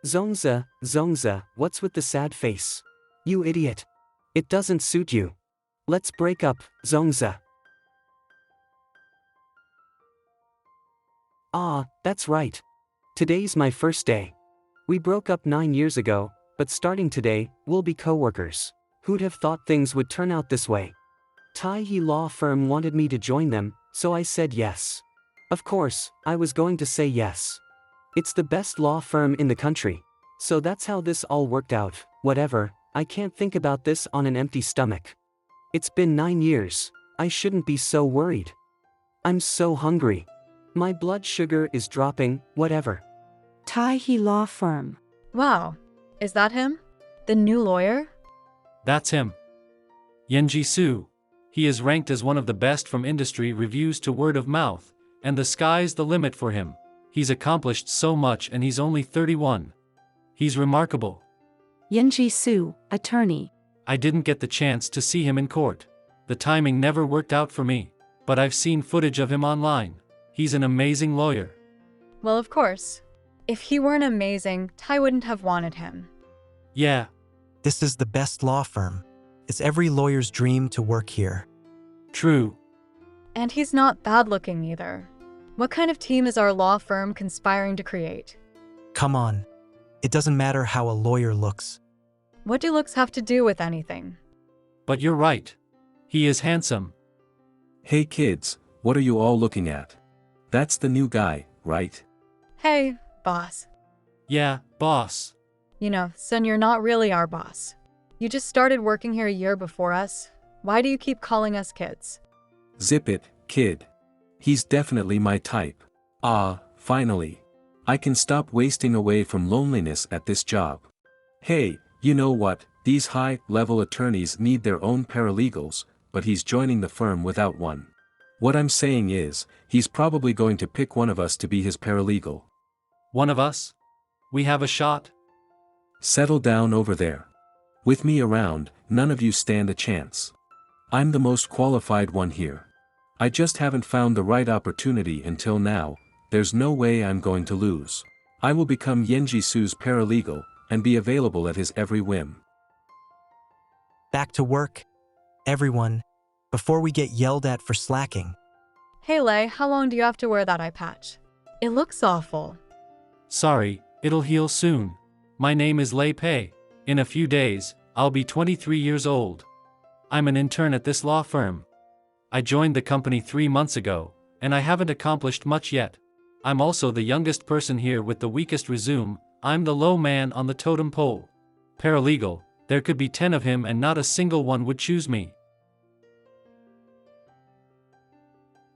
Zongza, what's with the sad face? You idiot. It doesn't suit you. Let's break up, Zongza. Ah, that's right. Today's my first day. We broke up 9 years ago, but starting today, we'll be co-workers. Who'd have thought things would turn out this way? Tai-He law firm wanted me to join them, so I said yes. Of course, I was going to say yes. It's the best law firm in the country. So that's how this all worked out. Whatever, I can't think about this on an empty stomach. It's been 9 years. I shouldn't be so worried. I'm so hungry. My blood sugar is dropping, whatever. Tai-He law firm. Wow, is that him? The new lawyer? That's him. ENG Su. He is ranked as one of the best from industry reviews to word of mouth, and the sky's the limit for him. He's accomplished so much and he's only 31. He's remarkable. ENG Su, attorney. I didn't get the chance to see him in court. The timing never worked out for me, but I've seen footage of him online. He's an amazing lawyer. Well, of course. If he weren't amazing, Tai wouldn't have wanted him. Yeah. This is the best law firm. It's every lawyer's dream to work here. True. And he's not bad looking either. What kind of team is our law firm conspiring to create? Come on. It doesn't matter how a lawyer looks. What do looks have to do with anything? But you're right. He is handsome. Hey kids, what are you all looking at? That's the new guy, right? Hey, boss. Yeah, boss. You know, son, you're not really our boss. You just started working here a year before us. Why do you keep calling us kids? Zip it, kid. He's definitely my type. Ah, finally. I can stop wasting away from loneliness at this job. Hey, you know what? These high-level attorneys need their own paralegals, but he's joining the firm without one. What I'm saying is, he's probably going to pick one of us to be his paralegal. One of us? We have a shot? Settle down over there. With me around, none of you stand a chance. I'm the most qualified one here. I just haven't found the right opportunity until now. There's no way I'm going to lose. I will become ENG Su's paralegal, and be available at his every whim. Back to work. Everyone. Before we get yelled at for slacking. Hey Lei, how long do you have to wear that eye patch? It looks awful. Sorry, it'll heal soon. My name is Lei Pei. In a few days, I'll be 23 years old. I'm an intern at this law firm. I joined the company 3 months ago, and I haven't accomplished much yet. I'm also the youngest person here with the weakest resume. I'm the low man on the totem pole. Paralegal, there could be 10 of him and not a single one would choose me.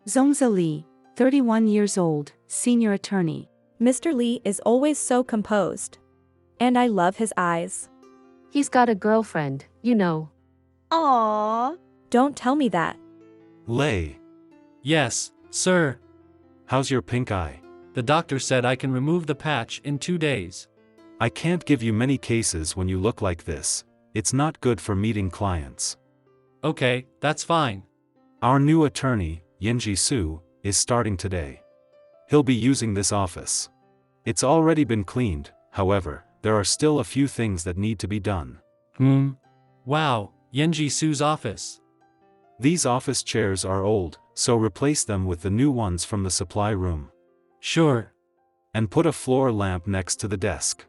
Zongza Lee, 31 years old, senior attorney. Mr. Lee is always so composed. And I love his eyes. He's got a girlfriend, you know. Aww. Don't tell me that. Lei. Yes, sir. How's your pink eye? The doctor said I can remove the patch in 2 days. I can't give you many cases when you look like this. It's not good for meeting clients. Okay, that's fine. Our new attorney, ENG Su, is starting today. He'll be using this office. It's already been cleaned, however, there are still a few things that need to be done. Wow, ENG Su's office. These office chairs are old, so replace them with the new ones from the supply room. Sure. And put a floor lamp next to the desk.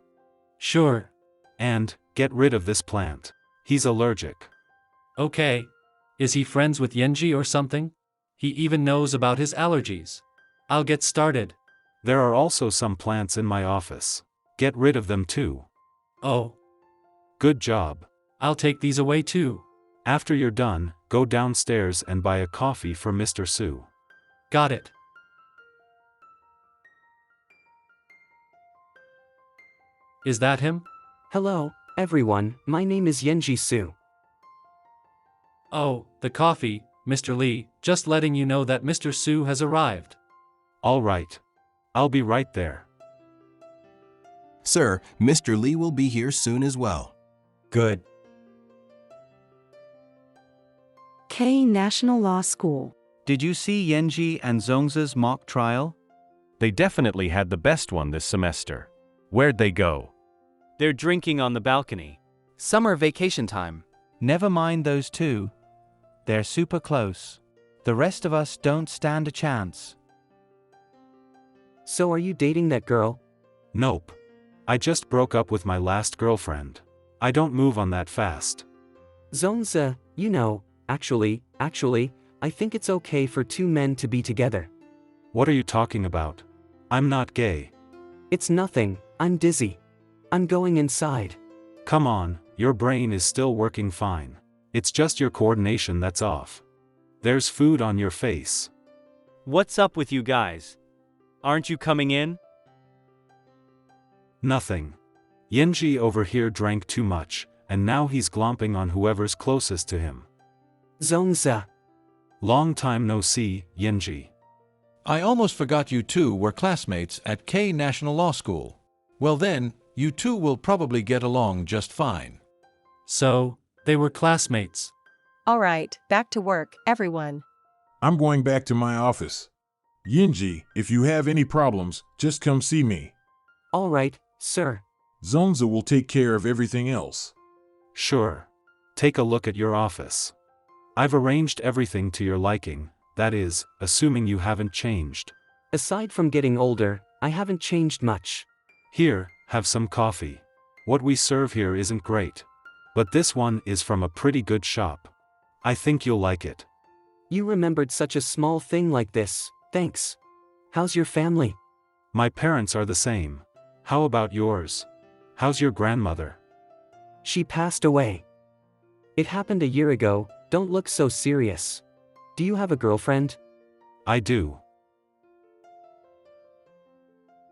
Sure. And, get rid of this plant. He's allergic. Okay. Is he friends with ENG or something? He even knows about his allergies. I'll get started. There are also some plants in my office. Get rid of them too. Oh. Good job. I'll take these away too. After you're done, go downstairs and buy a coffee for Mr. Su. Got it. Is that him? Hello, everyone, my name is ENG Su. Oh, the coffee, Mr. Lee, just letting you know that Mr. Su has arrived. All right. I'll be right there. Sir, Mr. Lee will be here soon as well. Good. K National Law School. Did you see Yenji and Zongza's mock trial? They definitely had the best one this semester. Where'd they go? They're drinking on the balcony. Summer vacation time. Never mind those two. They're super close. The rest of us don't stand a chance. So are you dating that girl? Nope. I just broke up with my last girlfriend. I don't move on that fast. Zongza, you know, actually, I think it's okay for two men to be together. What are you talking about? I'm not gay. It's nothing, I'm dizzy. I'm going inside. Come on, your brain is still working fine. It's just your coordination that's off. There's food on your face. What's up with you guys? Aren't you coming in? Nothing. Yenji over here drank too much, and now he's glomping on whoever's closest to him. Zongza. Long time no see, Yenji. I almost forgot you two were classmates at K National Law School. Well then, you two will probably get along just fine. So, they were classmates. All right, back to work, everyone. I'm going back to my office. Yenji, if you have any problems, just come see me. All right, sir. Zongza will take care of everything else. Sure. Take a look at your office. I've arranged everything to your liking, that is, assuming you haven't changed. Aside from getting older, I haven't changed much. Here, have some coffee. What we serve here isn't great. But this one is from a pretty good shop. I think you'll like it. You remembered such a small thing like this, thanks. How's your family? My parents are the same. How about yours? How's your grandmother? She passed away. It happened a year ago, don't look so serious. Do you have a girlfriend? I do.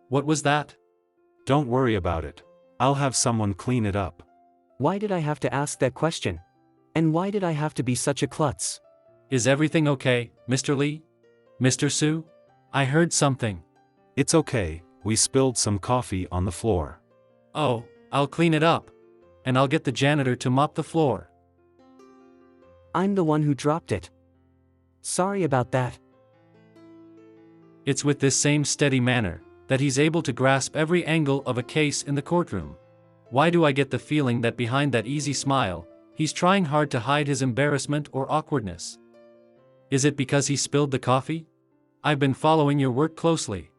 What was that? Don't worry about it. I'll have someone clean it up. Why did I have to ask that question? And why did I have to be such a klutz? Is everything okay, Mr. Lee? Mr. Su? I heard something. It's okay, we spilled some coffee on the floor. Oh, I'll clean it up. And I'll get the janitor to mop the floor. I'm the one who dropped it. Sorry about that. It's with this same steady manner that he's able to grasp every angle of a case in the courtroom. Why do I get the feeling that behind that easy smile, he's trying hard to hide his embarrassment or awkwardness? Is it because he spilled the coffee? I've been following your work closely.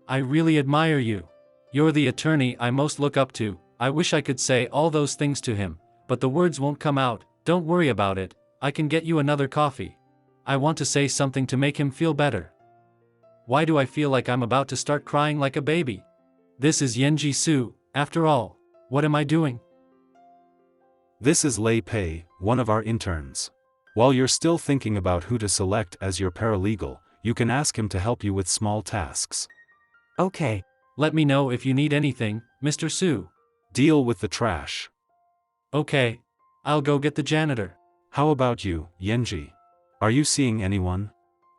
I really admire you. You're the attorney I most look up to. I wish I could say all those things to him, but the words won't come out. Don't worry about it, I can get you another coffee. I want to say something to make him feel better. Why do I feel like I'm about to start crying like a baby? This is Yenji Su, after all. What am I doing? This is Lei Pei, one of our interns. While you're still thinking about who to select as your paralegal, you can ask him to help you with small tasks. Okay. Let me know if you need anything, Mr. Su. Deal with the trash. Okay. I'll go get the janitor. How about you, Yenji? Are you seeing anyone?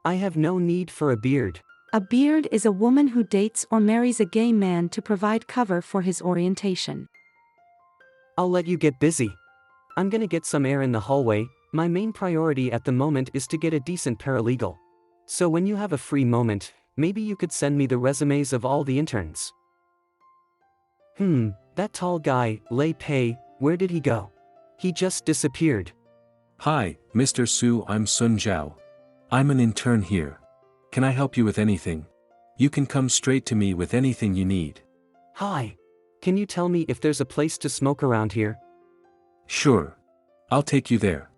I have no need for a beard. A beard is a woman who dates or marries a gay man to provide cover for his orientation. I'll let you get busy. I'm gonna get some air in the hallway. My main priority at the moment is to get a decent paralegal. So when you have a free moment, maybe you could send me the resumes of all the interns. That tall guy, Lei Pei, where did he go? He just disappeared. Hi, Mr. Su, I'm Sun Zhao. I'm an intern here. Can I help you with anything? You can come straight to me with anything you need. Hi. Can you tell me if there's a place to smoke around here? Sure. I'll take you there.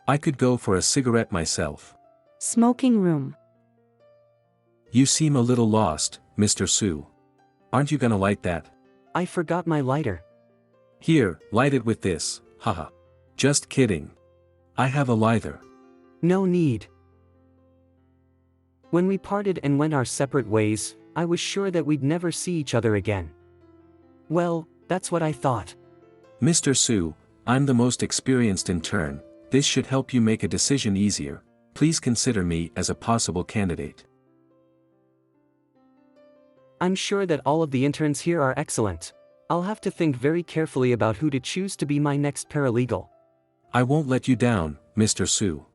I could go for a cigarette myself. Smoking room. You seem a little lost, Mr. Su. Aren't you gonna light that? I forgot my lighter. Here, light it with this, haha. Just kidding. I have a lighter. No need. When we parted and went our separate ways, I was sure that we'd never see each other again. Well, that's what I thought. Mr. Su, I'm the most experienced intern. This should help you make a decision easier. Please consider me as a possible candidate. I'm sure that all of the interns here are excellent. I'll have to think very carefully about who to choose to be my next paralegal. I won't let you down, Mr. Su.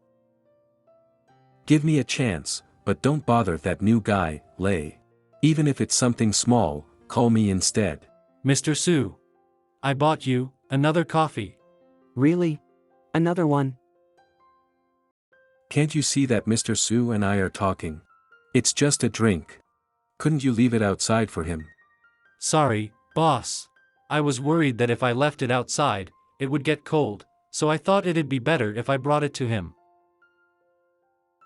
Give me a chance, but don't bother that new guy, Lei. Even if it's something small, call me instead. Mr. Su. I bought you another coffee. Really? Another one? Can't you see that Mr. Su and I are talking? It's just a drink. Couldn't you leave it outside for him? Sorry, boss. I was worried that if I left it outside, it would get cold, so I thought it'd be better if I brought it to him.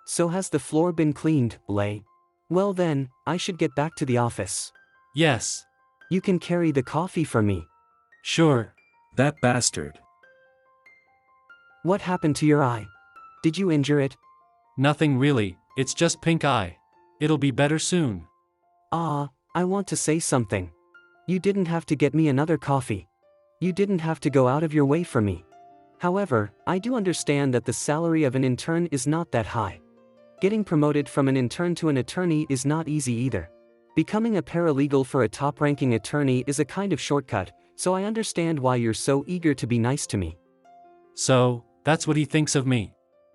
So has the floor been cleaned, Lei? Well then, I should get back to the office. Yes. You can carry the coffee for me. Sure. That bastard. What happened to your eye? Did you injure it? Nothing really, it's just pink eye. It'll be better soon. I want to say something. You didn't have to get me another coffee. You didn't have to go out of your way for me. However, I do understand that the salary of an intern is not that high. Getting promoted from an intern to an attorney is not easy either. Becoming a paralegal for a top-ranking attorney is a kind of shortcut, so I understand why you're so eager to be nice to me. So, that's what he thinks of me.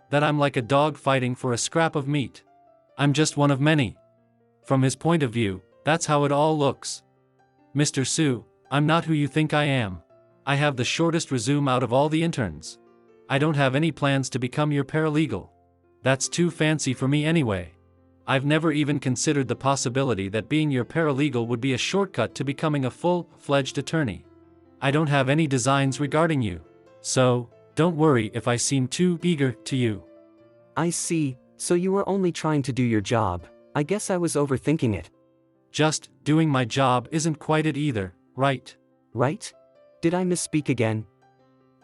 That I'm like a dog fighting for a scrap of meat. I'm just one of many. From his point of view, that's how it all looks. Mr. Su, I'm not who you think I am. I have the shortest resume out of all the interns. I don't have any plans to become your paralegal. That's too fancy for me anyway. I've never even considered the possibility that being your paralegal would be a shortcut to becoming a full-fledged attorney. I don't have any designs regarding you. So, don't worry if I seem too eager to you. I see, so you were only trying to do your job. I guess I was overthinking it. Just doing my job isn't quite it either, right? Right? Did I misspeak again?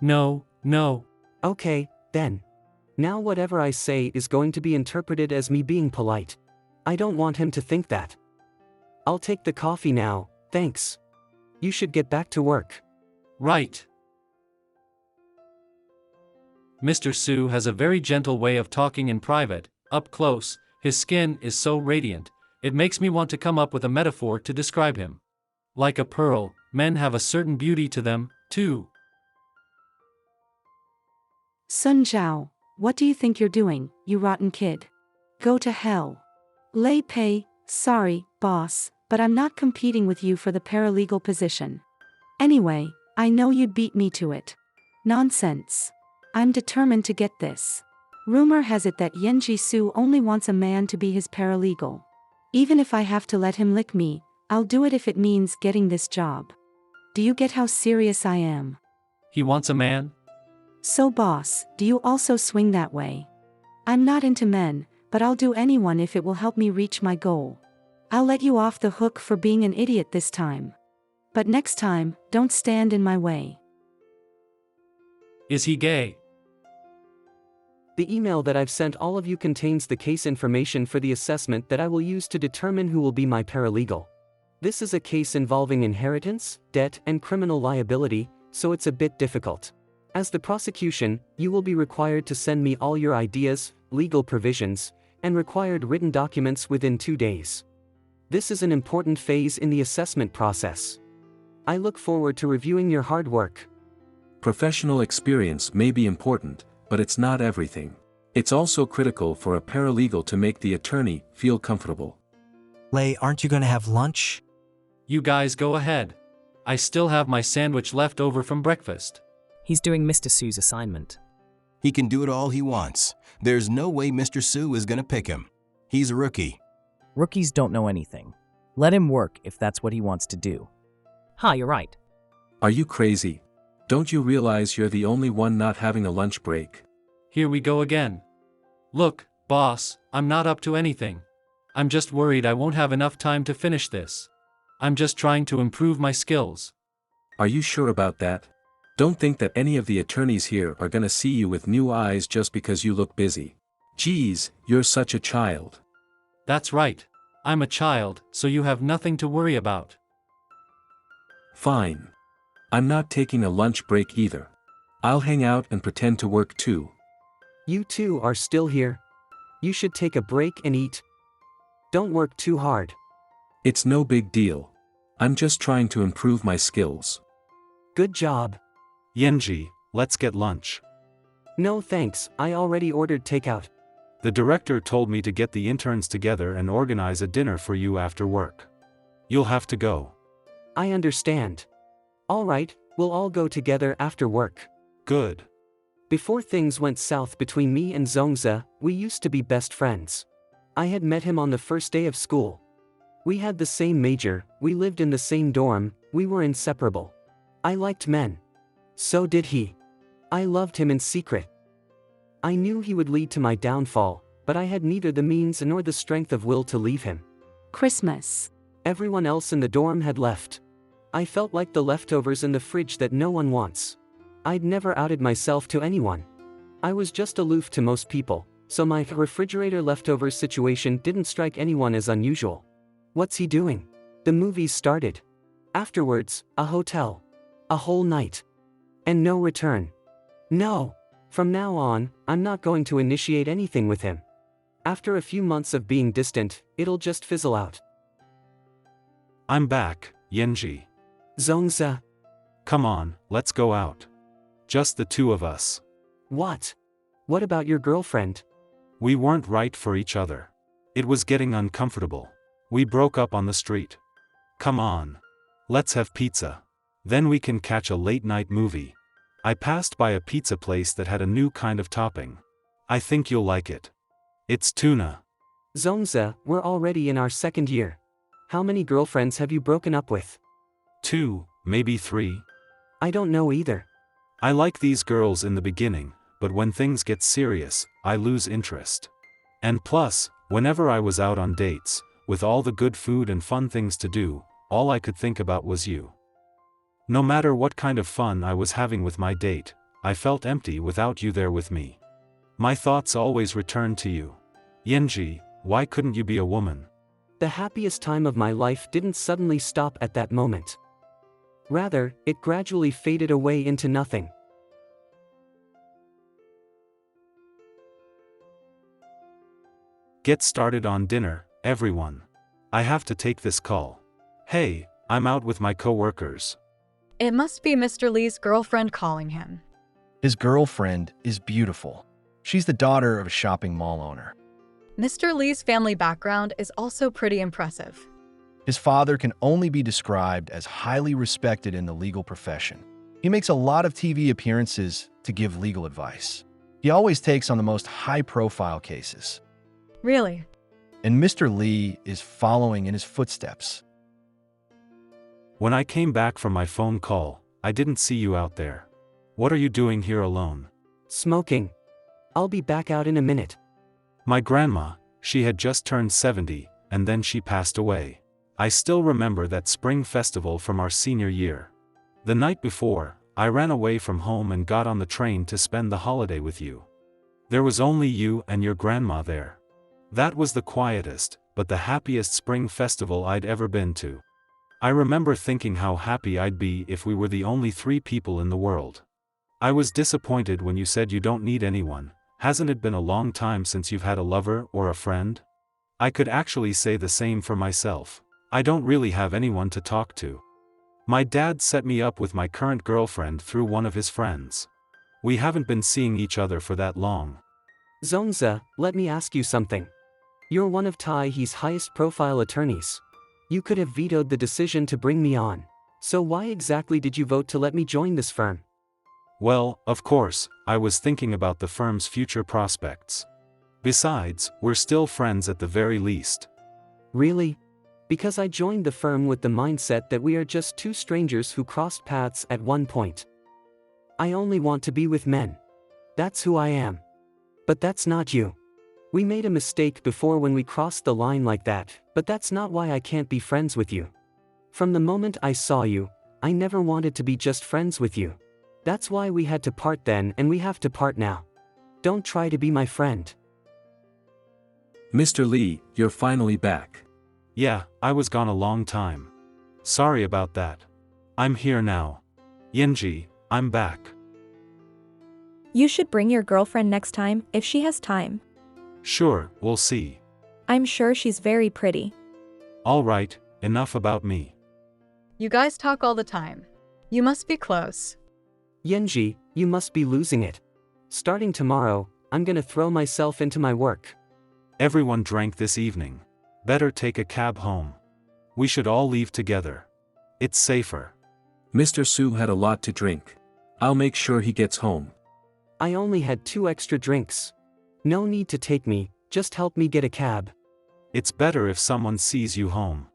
No. Okay, then. Now whatever I say is going to be interpreted as me being polite. I don't want him to think that. I'll take the coffee now, thanks. You should get back to work. Right. Mr. Su has a very gentle way of talking in private. Up close, his skin is so radiant, it makes me want to come up with a metaphor to describe him. Like a pearl, men have a certain beauty to them, too. Sun Zhao, what do you think you're doing, you rotten kid? Go to hell. Lei Pei, sorry, boss, but I'm not competing with you for the paralegal position. Anyway, I know you'd beat me to it. Nonsense. I'm determined to get this. Rumor has it that ENG Su only wants a man to be his paralegal. Even if I have to let him lick me, I'll do it if it means getting this job. Do you get how serious I am? He wants a man? So boss, do you also swing that way? I'm not into men, but I'll do anyone if it will help me reach my goal. I'll let you off the hook for being an idiot this time. But next time, don't stand in my way. Is he gay? The email that I've sent all of you contains the case information for the assessment that I will use to determine who will be my paralegal. This is a case involving inheritance, debt, and criminal liability, so it's a bit difficult. As the prosecution, you will be required to send me all your ideas, legal provisions, and required written documents within 2 days. This is an important phase in the assessment process. I look forward to reviewing your hard work. Professional experience may be important, but it's not everything. It's also critical for a paralegal to make the attorney feel comfortable. Lei, aren't you going to have lunch? You guys go ahead. I still have my sandwich left over from breakfast. He's doing Mr. Su's assignment. He can do it all he wants. There's no way Mr. Su is gonna pick him. He's a rookie. Rookies don't know anything. Let him work if that's what he wants to do. You're right. Are you crazy? Don't you realize you're the only one not having a lunch break? Here we go again. Look, boss, I'm not up to anything. I'm just worried I won't have enough time to finish this. I'm just trying to improve my skills. Are you sure about that? Don't think that any of the attorneys here are gonna see you with new eyes just because you look busy. Geez, you're such a child. That's right. I'm a child, so you have nothing to worry about. Fine. I'm not taking a lunch break either. I'll hang out and pretend to work too. You two are still here. You should take a break and eat. Don't work too hard. It's no big deal. I'm just trying to improve my skills. Good job. ENG, let's get lunch. No thanks, I already ordered takeout. The director told me to get the interns together and organize a dinner for you after work. You'll have to go. I understand. Alright, We'll all go together after work. Good. Before things went south between me and Zongza, we used to be best friends. I had met him on the first day of school. We had the same major, we lived in the same dorm, we were inseparable. I liked men. So did he. I loved him in secret. I knew he would lead to my downfall, but I had neither the means nor the strength of will to leave him. Christmas. Everyone else in the dorm had left. I felt like the leftovers in the fridge that no one wants. I'd never outed myself to anyone. I was just aloof to most people, so my refrigerator leftovers situation didn't strike anyone as unusual. What's he doing? The movie started. Afterwards, a hotel. A whole night. And no return. No. From now on, I'm not going to initiate anything with him. After a few months of being distant, it'll just fizzle out. I'm back, ENG. Zongza. Come on, let's go out. Just the two of us. What? What about your girlfriend? We weren't right for each other. It was getting uncomfortable. We broke up on the street. Come on. Let's have pizza. Then we can catch a late-night movie. I passed by a pizza place that had a new kind of topping. I think you'll like it. It's tuna. Zongza, we're already in our second year. How many girlfriends have you broken up with? 2, maybe 3. I don't know either. I like these girls in the beginning, but when things get serious, I lose interest. And plus, whenever I was out on dates, with all the good food and fun things to do, all I could think about was you. No matter what kind of fun I was having with my date, I felt empty without you there with me. My thoughts always returned to you. ENG, why couldn't you be a woman? The happiest time of my life didn't suddenly stop at that moment. Rather, it gradually faded away into nothing. Get started on dinner, everyone. I have to take this call. Hey, I'm out with my coworkers. It must be Mr. Lee's girlfriend calling him. His girlfriend is beautiful. She's the daughter of a shopping mall owner. Mr. Lee's family background is also pretty impressive. His father can only be described as highly respected in the legal profession. He makes a lot of TV appearances to give legal advice. He always takes on the most high-profile cases. Really? And Mr. Lee is following in his footsteps. When I came back from my phone call, I didn't see you out there. What are you doing here alone? Smoking. I'll be back out in a minute. My grandma, she had just turned 70, and then she passed away. I still remember that spring festival from our senior year. The night before, I ran away from home and got on the train to spend the holiday with you. There was only you and your grandma there. That was the quietest, but the happiest spring festival I'd ever been to. I remember thinking how happy I'd be if we were the only 3 people in the world. I was disappointed when you said you don't need anyone. Hasn't it been a long time since you've had a lover or a friend? I could actually say the same for myself. I don't really have anyone to talk to. My dad set me up with my current girlfriend through one of his friends. We haven't been seeing each other for that long. Zongza, let me ask you something. You're one of Taihe's highest profile attorneys. You could have vetoed the decision to bring me on. So why exactly did you vote to let me join this firm? Well, of course, I was thinking about the firm's future prospects. Besides, we're still friends at the very least. Really? Because I joined the firm with the mindset that we are just 2 strangers who crossed paths at one point. I only want to be with men. That's who I am. But that's not you. We made a mistake before when we crossed the line like that, but that's not why I can't be friends with you. From the moment I saw you, I never wanted to be just friends with you. That's why we had to part then and we have to part now. Don't try to be my friend. Mr. Lee, you're finally back. Yeah, I was gone a long time. Sorry about that. I'm here now. ENG, I'm back. You should bring your girlfriend next time if she has time. Sure, we'll see. I'm sure she's very pretty. All right, enough about me. You guys talk all the time. You must be close. Yenji, you must be losing it. Starting tomorrow, I'm gonna throw myself into my work. Everyone drank this evening. Better take a cab home. We should all leave together. It's safer. Mr. Su had a lot to drink. I'll make sure he gets home. I only had 2 extra drinks. No need to take me, just help me get a cab. It's better if someone sees you home.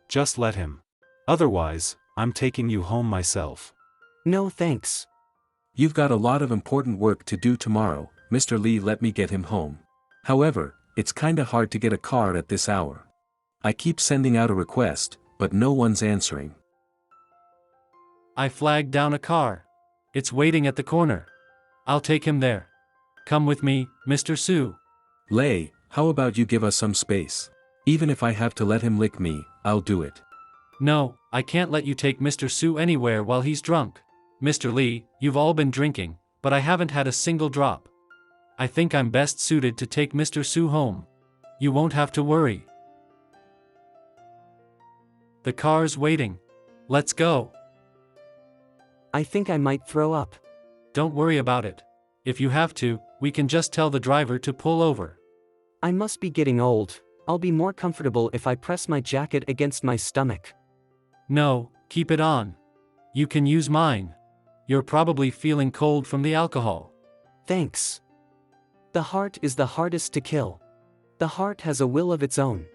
Just let him. Otherwise, I'm taking you home myself. No thanks. You've got a lot of important work to do tomorrow, Mr. Lee let me get him home. However, it's kinda hard to get a car at this hour. I keep sending out a request, but no one's answering. I flagged down a car. It's waiting at the corner. I'll take him there. Come with me, Mr. Su. Lei, how about you give us some space? Even if I have to let him lick me, I'll do it. No, I can't let you take Mr. Su anywhere while he's drunk. Mr. Lee, you've all been drinking, but I haven't had a single drop. I think I'm best suited to take Mr. Su home. You won't have to worry. The car's waiting. Let's go. I think I might throw up. Don't worry about it. If you have to, we can just tell the driver to pull over. I must be getting old. I'll be more comfortable if I press my jacket against my stomach. No, keep it on. You can use mine. You're probably feeling cold from the alcohol. Thanks. The heart is the hardest to kill. The heart has a will of its own.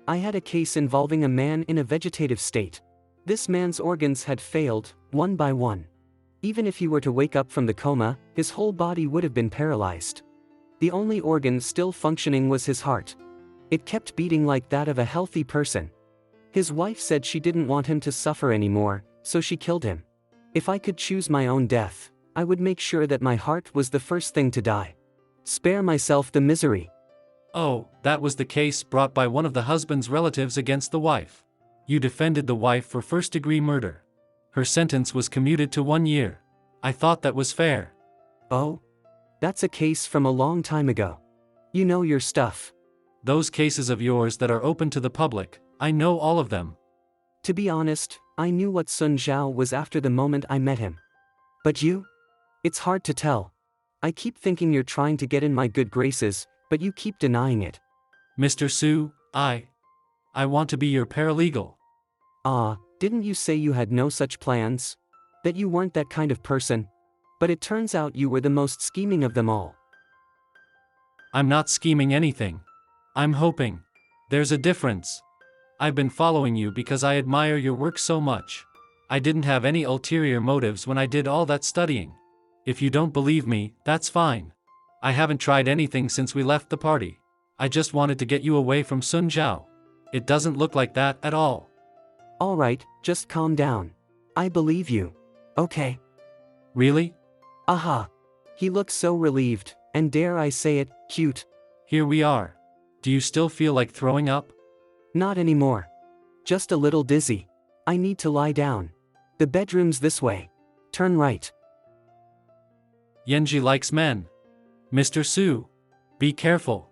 I had a case involving a man in a vegetative state. This man's organs had failed, one by one. Even if he were to wake up from the coma, his whole body would have been paralyzed. The only organ still functioning was his heart. It kept beating like that of a healthy person. His wife said she didn't want him to suffer anymore, so she killed him. If I could choose my own death, I would make sure that my heart was the first thing to die. Spare myself the misery. Oh, that was the case brought by one of the husband's relatives against the wife. You defended the wife for first-degree murder. Her sentence was commuted to 1 year. I thought that was fair. Oh? That's a case from a long time ago. You know your stuff. Those cases of yours that are open to the public, I know all of them. To be honest, I knew what Sun Zhao was after the moment I met him. But you? It's hard to tell. I keep thinking you're trying to get in my good graces, but you keep denying it. Mr. Su, I want to be your paralegal. Didn't you say you had no such plans? That you weren't that kind of person? But it turns out you were the most scheming of them all. I'm not scheming anything. I'm hoping. There's a difference. I've been following you because I admire your work so much. I didn't have any ulterior motives when I did all that studying. If you don't believe me, that's fine. I haven't tried anything since we left the party. I just wanted to get you away from Sun Zhao. It doesn't look like that at all. Alright, just calm down. I believe you. Okay. Really? Aha. He looks so relieved, and dare I say it, cute. Here we are. Do you still feel like throwing up? Not anymore. Just a little dizzy. I need to lie down. The bedroom's this way. Turn right. Yenji likes men. Mr. Su. Be careful.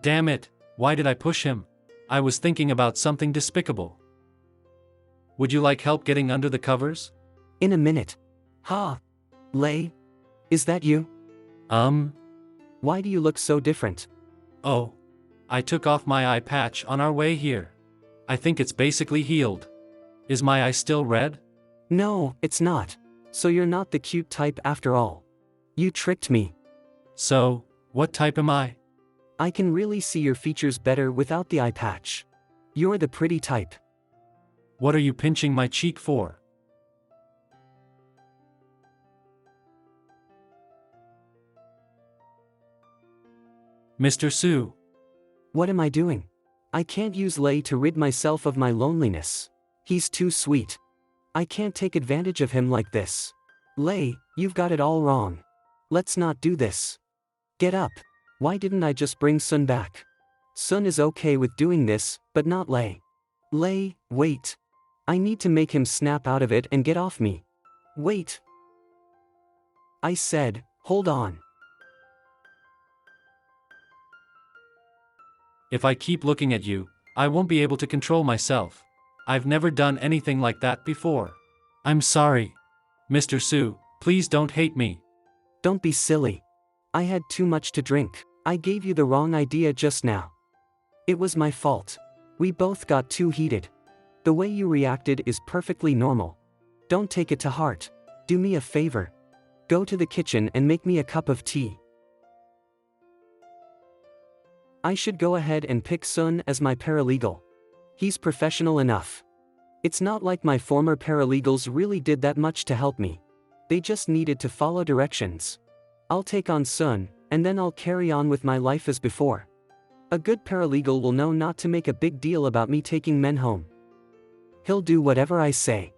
Damn it, why did I push him? I was thinking about something despicable. Would you like help getting under the covers? In a minute. Ha! Lei? Is that you? Why do you look so different? Oh. I took off my eye patch on our way here. I think it's basically healed. Is my eye still red? No, it's not. So you're not the cute type after all. You tricked me. So, what type am I? I can really see your features better without the eye patch. You're the pretty type. What are you pinching my cheek for? Mr. Su. What am I doing? I can't use Lei to rid myself of my loneliness. He's too sweet. I can't take advantage of him like this. Lei, you've got it all wrong. Let's not do this. Get up. Why didn't I just bring Sun back? Sun is okay with doing this, but not Lei. Lei, wait. I need to make him snap out of it and get off me. Wait. I said, hold on. If I keep looking at you, I won't be able to control myself. I've never done anything like that before. I'm sorry. Mr. Su, please don't hate me. Don't be silly. I had too much to drink. I gave you the wrong idea just now. It was my fault. We both got too heated. The way you reacted is perfectly normal. Don't take it to heart. Do me a favor. Go to the kitchen and make me a cup of tea. I should go ahead and pick Sun as my paralegal. He's professional enough. It's not like my former paralegals really did that much to help me. They just needed to follow directions. I'll take on Sun, and then I'll carry on with my life as before. A good paralegal will know not to make a big deal about me taking men home. He'll do whatever I say.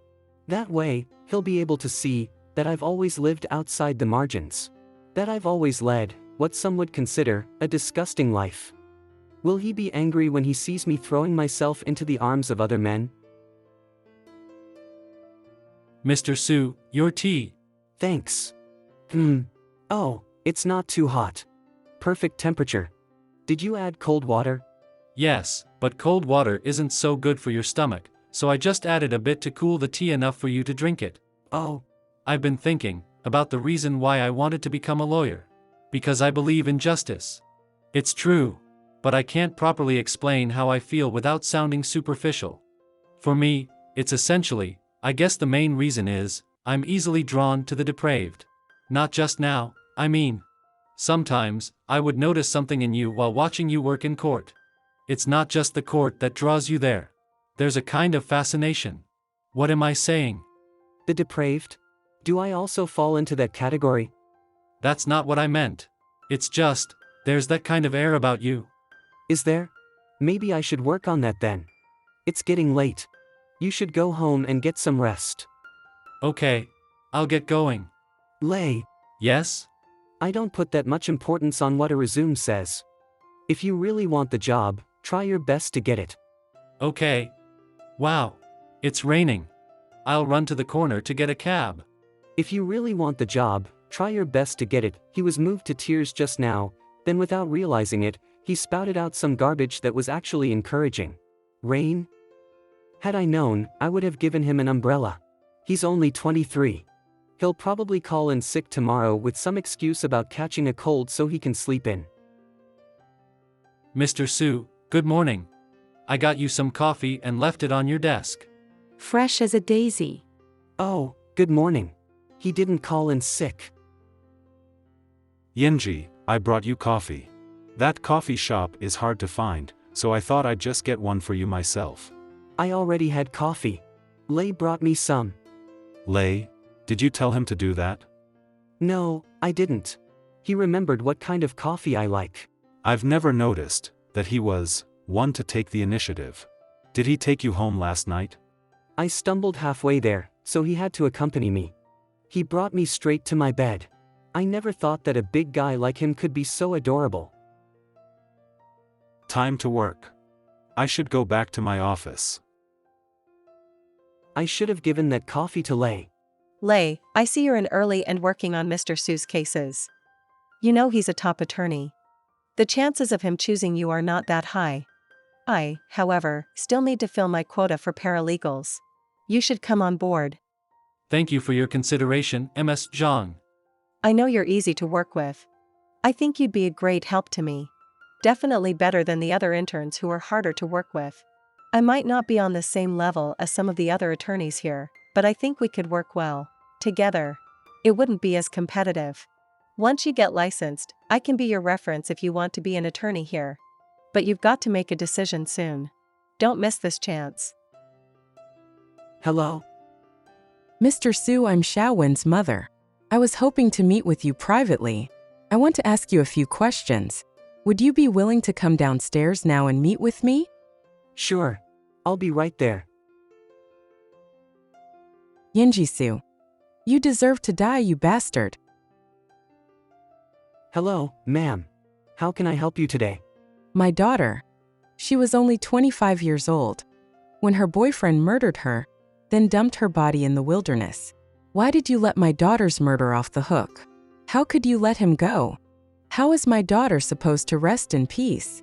That way, he'll be able to see that I've always lived outside the margins. That I've always led what some would consider a disgusting life. Will he be angry when he sees me throwing myself into the arms of other men? Mr. Su, your tea. Thanks. Oh, it's not too hot. Perfect temperature. Did you add cold water? Yes, but cold water isn't so good for your stomach, so I just added a bit to cool the tea enough for you to drink it. Oh. I've been thinking about the reason why I wanted to become a lawyer. Because I believe in justice. It's true, but I can't properly explain how I feel without sounding superficial. For me, it's essentially, I guess the main reason is, I'm easily drawn to the depraved. Not just now, I mean. Sometimes, I would notice something in you while watching you work in court. It's not just the court that draws you there. There's a kind of fascination. What am I saying? The depraved? Do I also fall into that category? That's not what I meant. It's just, there's that kind of air about you. Is there? Maybe I should work on that then. It's getting late. You should go home and get some rest. Okay. I'll get going. Lei. Yes? I don't put that much importance on what a resume says. If you really want the job, try your best to get it. Okay. Wow. It's raining. I'll run to the corner to get a cab. If you really want the job, try your best to get it. He was moved to tears just now, then without realizing it, he spouted out some garbage that was actually encouraging. Rain? Had I known, I would have given him an umbrella. He's only 23. He'll probably call in sick tomorrow with some excuse about catching a cold so he can sleep in. Mr. Su, good morning. I got you some coffee and left it on your desk. Fresh as a daisy. Oh, good morning. He didn't call in sick. ENG, I brought you coffee. That coffee shop is hard to find, so I thought I'd just get one for you myself. I already had coffee. Lei brought me some. Lei? Did you tell him to do that? No, I didn't. He remembered what kind of coffee I like. I've never noticed that he was one to take the initiative. Did he take you home last night? I stumbled halfway there, so he had to accompany me. He brought me straight to my bed. I never thought that a big guy like him could be so adorable. Time to work. I should go back to my office. I should have given that coffee to Lei. Lei, I see you're in early and working on Mr. Su's cases. You know he's a top attorney. The chances of him choosing you are not that high. I, however, still need to fill my quota for paralegals. You should come on board. Thank you for your consideration, Ms. Zhang. I know you're easy to work with. I think you'd be a great help to me. Definitely better than the other interns who are harder to work with. I might not be on the same level as some of the other attorneys here, but I think we could work well together. It wouldn't be as competitive. Once you get licensed, I can be your reference if you want to be an attorney here. But you've got to make a decision soon. Don't miss this chance. Hello? Mr. Su, I'm Xiaowen's mother. I was hoping to meet with you privately. I want to ask you a few questions. Would you be willing to come downstairs now and meet with me? Sure. I'll be right there. Yinji-su. You deserve to die, you bastard. Hello, ma'am. How can I help you today? My daughter. She was only 25 years old when her boyfriend murdered her, then dumped her body in the wilderness. Why did you let my daughter's murder off the hook? How could you let him go? How is my daughter supposed to rest in peace?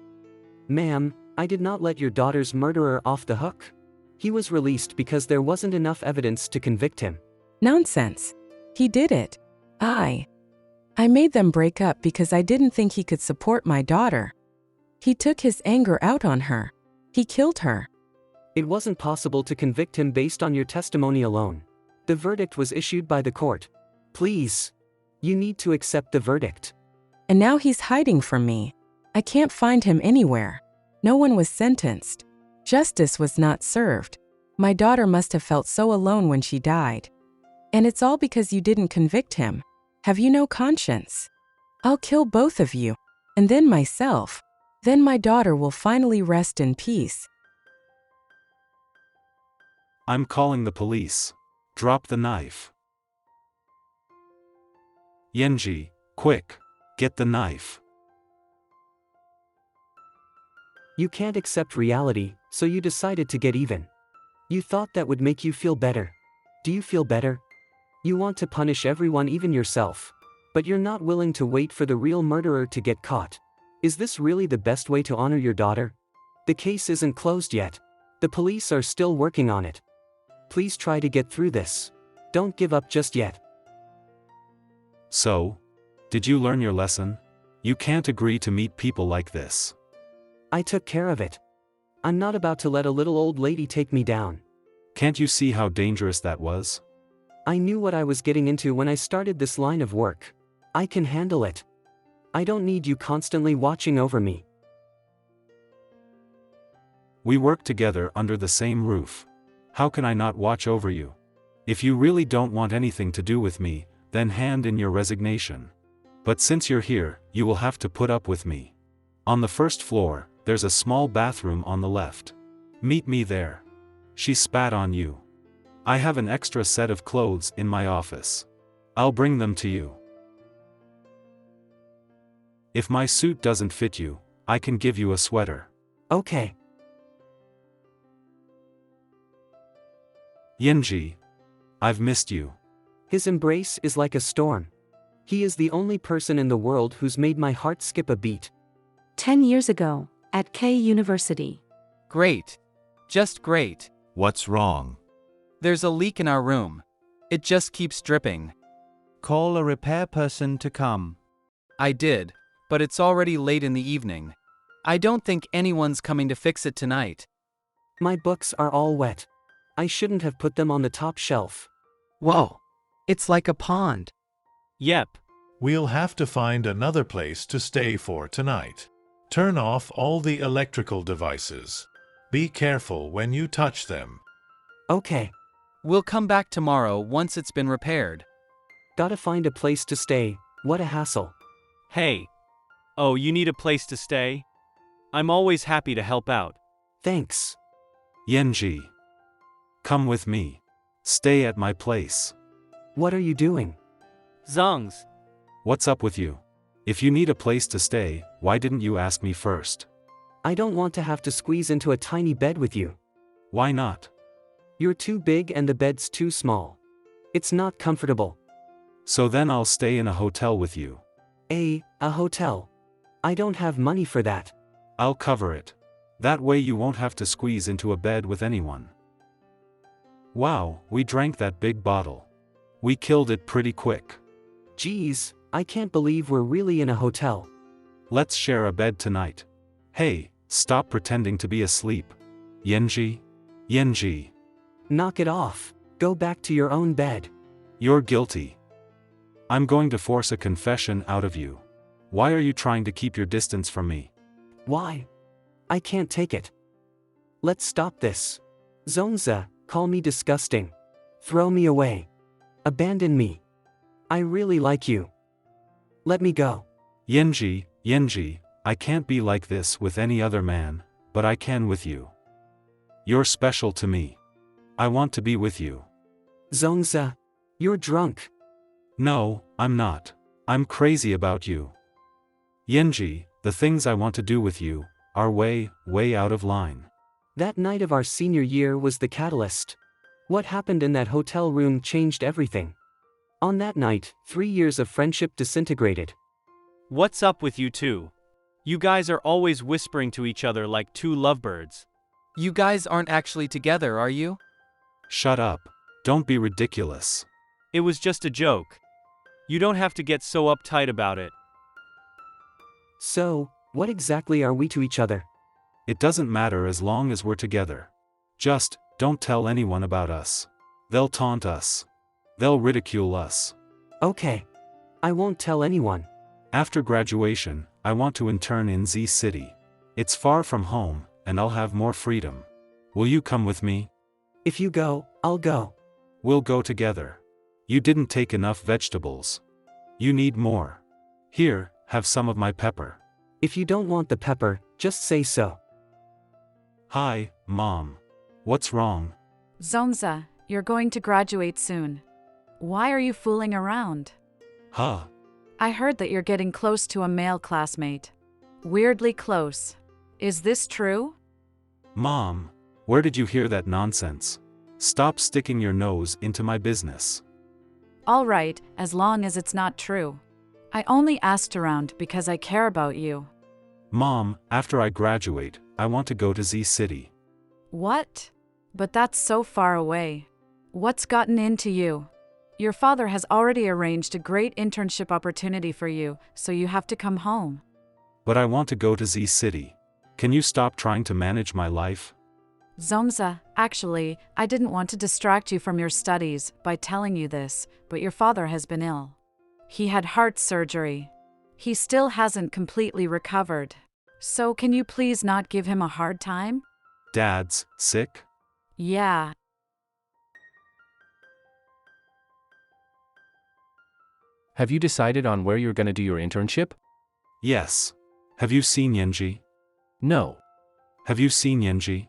Ma'am, I did not let your daughter's murderer off the hook. He was released because there wasn't enough evidence to convict him. Nonsense. He did it. I made them break up because I didn't think he could support my daughter. He took his anger out on her. He killed her. It wasn't possible to convict him based on your testimony alone. The verdict was issued by the court. Please. You need to accept the verdict. And now he's hiding from me. I can't find him anywhere. No one was sentenced. Justice was not served. My daughter must have felt so alone when she died. And it's all because you didn't convict him. Have you no conscience? I'll kill both of you, and then myself. Then my daughter will finally rest in peace. I'm calling the police. Drop the knife. ENG, quick. Get the knife. You can't accept reality, so you decided to get even. You thought that would make you feel better. Do you feel better? You want to punish everyone, even yourself. But you're not willing to wait for the real murderer to get caught. Is this really the best way to honor your daughter? The case isn't closed yet. The police are still working on it. Please try to get through this. Don't give up just yet. So? Did you learn your lesson? You can't agree to meet people like this. I took care of it. I'm not about to let a little old lady take me down. Can't you see how dangerous that was? I knew what I was getting into when I started this line of work. I can handle it. I don't need you constantly watching over me. We work together under the same roof. How can I not watch over you? If you really don't want anything to do with me, then hand in your resignation. But since you're here, you will have to put up with me. On the first floor, there's a small bathroom on the left. Meet me there. She spat on you. I have an extra set of clothes in my office. I'll bring them to you. If my suit doesn't fit you, I can give you a sweater. Okay. ENG. I've missed you. His embrace is like a storm. He is the only person in the world who's made my heart skip a beat. 10 years ago, at K University. Great. Just great. What's wrong? There's a leak in our room. It just keeps dripping. Call a repair person to come. I did, but it's already late in the evening. I don't think anyone's coming to fix it tonight. My books are all wet. I shouldn't have put them on the top shelf. Whoa. It's like a pond. Yep. We'll have to find another place to stay for tonight. Turn off all the electrical devices. Be careful when you touch them. Okay. We'll come back tomorrow once it's been repaired. Gotta find a place to stay. What a hassle. Hey. Oh, you need a place to stay? I'm always happy to help out. Thanks. ENG. Come with me. Stay at my place. What are you doing? Zongs. What's up with you? If you need a place to stay, why didn't you ask me first? I don't want to have to squeeze into a tiny bed with you. Why not? You're too big and the bed's too small. It's not comfortable. So then I'll stay in a hotel with you. A hotel. I don't have money for that. I'll cover it. That way you won't have to squeeze into a bed with anyone. Wow, we drank that big bottle. We killed it pretty quick. Geez, I can't believe we're really in a hotel. Let's share a bed tonight. Hey, stop pretending to be asleep. ENG? ENG. Knock it off. Go back to your own bed. You're guilty. I'm going to force a confession out of you. Why are you trying to keep your distance from me? Why? I can't take it. Let's stop this. Zonza, call me disgusting. Throw me away. Abandon me. I really like you. Let me go. ENG, ENG, I can't be like this with any other man, but I can with you. You're special to me. I want to be with you. Zonza, you're drunk. No, I'm not. I'm crazy about you. ENG, the things I want to do with you are way, way out of line. That night of our senior year was the catalyst. What happened in that hotel room changed everything. On that night, 3 years of friendship disintegrated. What's up with you two? You guys are always whispering to each other like two lovebirds. You guys aren't actually together, are you? Shut up. Don't be ridiculous. It was just a joke. You don't have to get so uptight about it. So, what exactly are we to each other? It doesn't matter as long as we're together. Just, don't tell anyone about us. They'll taunt us. They'll ridicule us. Okay. I won't tell anyone. After graduation, I want to intern in Z City. It's far from home, and I'll have more freedom. Will you come with me? If you go, I'll go. We'll go together. You didn't take enough vegetables. You need more. Here, have some of my pepper. If you don't want the pepper, just say so. Hi, Mom. What's wrong? Zonza, you're going to graduate soon. Why are you fooling around? Huh? I heard that you're getting close to a male classmate. Weirdly close. Is this true? Mom, where did you hear that nonsense? Stop sticking your nose into my business. All right, as long as it's not true. I only asked around because I care about you. Mom, after I graduate, I want to go to Z City. What? But that's so far away. What's gotten into you? Your father has already arranged a great internship opportunity for you, so you have to come home. But I want to go to Z City. Can you stop trying to manage my life? Zonza, actually, I didn't want to distract you from your studies by telling you this, but your father has been ill. He had heart surgery. He still hasn't completely recovered. So can you please not give him a hard time? Dad's sick? Yeah. Have you decided on where you're going to do your internship? Yes. Have you seen ENG? No. Have you seen ENG?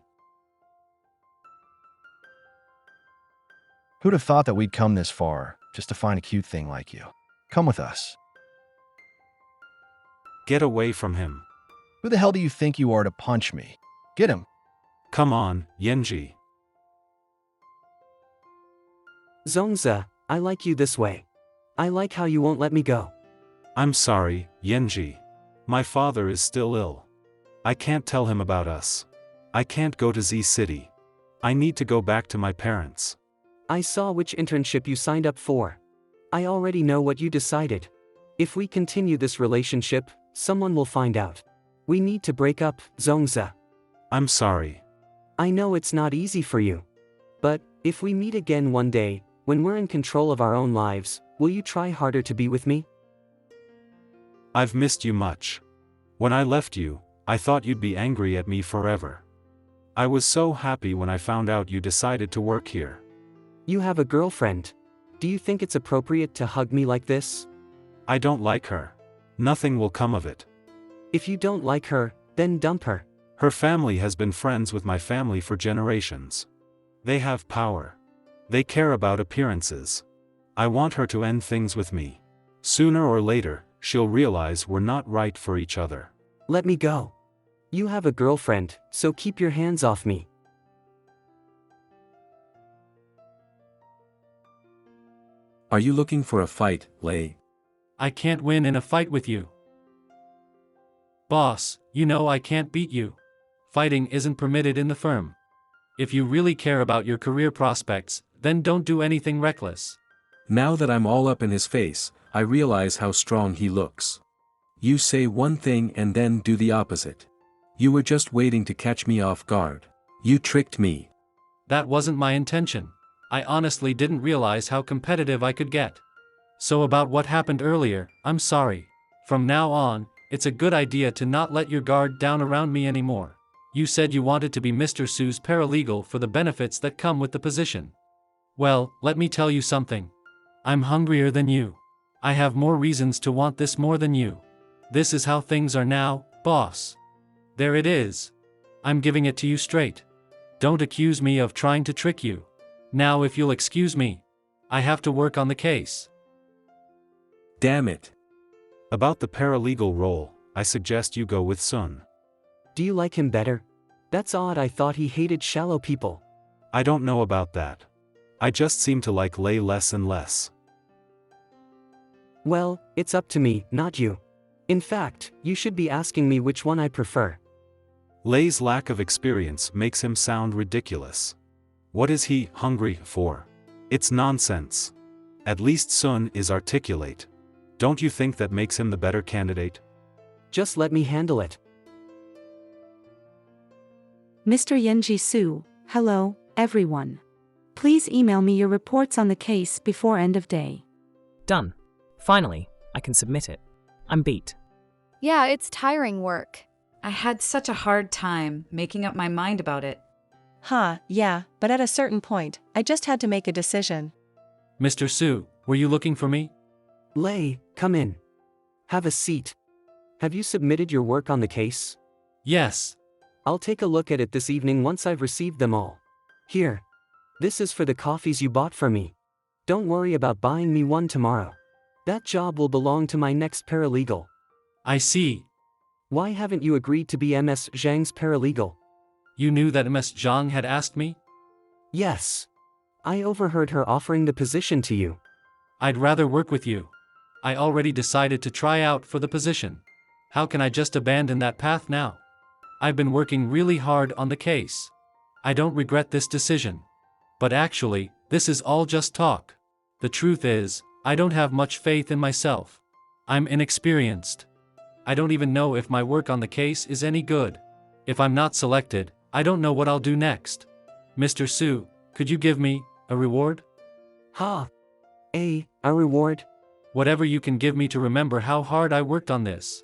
Who'd have thought that we'd come this far, just to find a cute thing like you? Come with us. Get away from him. Who the hell do you think you are to punch me? Get him. Come on, ENG. Zonza, I like you this way. I like how you won't let me go. I'm sorry, ENG. My father is still ill. I can't tell him about us. I can't go to Z City. I need to go back to my parents. I saw which internship you signed up for. I already know what you decided. If we continue this relationship, someone will find out. We need to break up, Zonza. I'm sorry. I know it's not easy for you. But, if we meet again one day, when we're in control of our own lives, will you try harder to be with me? I've missed you much. When I left you, I thought you'd be angry at me forever. I was so happy when I found out you decided to work here. You have a girlfriend. Do you think it's appropriate to hug me like this? I don't like her. Nothing will come of it. If you don't like her, then dump her. Her family has been friends with my family for generations. They have power. They care about appearances. I want her to end things with me. Sooner or later, she'll realize we're not right for each other. Let me go. You have a girlfriend, so keep your hands off me. Are you looking for a fight, Lei? I can't win in a fight with you. Boss, you know I can't beat you. Fighting isn't permitted in the firm. If you really care about your career prospects, then don't do anything reckless. Now that I'm all up in his face, I realize how strong he looks. You say one thing and then do the opposite. You were just waiting to catch me off guard. You tricked me. That wasn't my intention. I honestly didn't realize how competitive I could get. So about what happened earlier, I'm sorry. From now on, it's a good idea to not let your guard down around me anymore. You said you wanted to be Mr. Su's paralegal for the benefits that come with the position. Well, let me tell you something. I'm hungrier than you. I have more reasons to want this more than you. This is how things are now, boss. There it is. I'm giving it to you straight. Don't accuse me of trying to trick you. Now if you'll excuse me, I have to work on the case. Damn it. About the paralegal role, I suggest you go with Sun. Do you like him better? That's odd, I thought he hated shallow people. I don't know about that. I just seem to like Lei less and less. Well, it's up to me, not you. In fact, you should be asking me which one I prefer. Lei's lack of experience makes him sound ridiculous. What is he hungry for? It's nonsense. At least Sun is articulate. Don't you think that makes him the better candidate? Just let me handle it. Mr. Yenji Su, Hello, everyone. Please email me your reports on the case before end of day. Done. Finally, I can submit it. I'm beat. Yeah, it's tiring work. I had such a hard time making up my mind about it. Yeah, but at a certain point, I just had to make a decision. Mr. Sue, were you looking for me? Lei, come in. Have a seat. Have you submitted your work on the case? Yes. I'll take a look at it this evening once I've received them all. Here. This is for the coffees you bought for me. Don't worry about buying me one tomorrow. That job will belong to my next paralegal. I see. Why haven't you agreed to be Ms. Zhang's paralegal? You knew that Ms. Zhang had asked me? Yes. I overheard her offering the position to you. I'd rather work with you. I already decided to try out for the position. How can I just abandon that path now? I've been working really hard on the case. I don't regret this decision. But actually, this is all just talk. The truth is, I don't have much faith in myself. I'm inexperienced. I don't even know if my work on the case is any good. If I'm not selected, I don't know what I'll do next. Mr. Sue, could you give me a reward? A reward? Whatever you can give me to remember how hard I worked on this.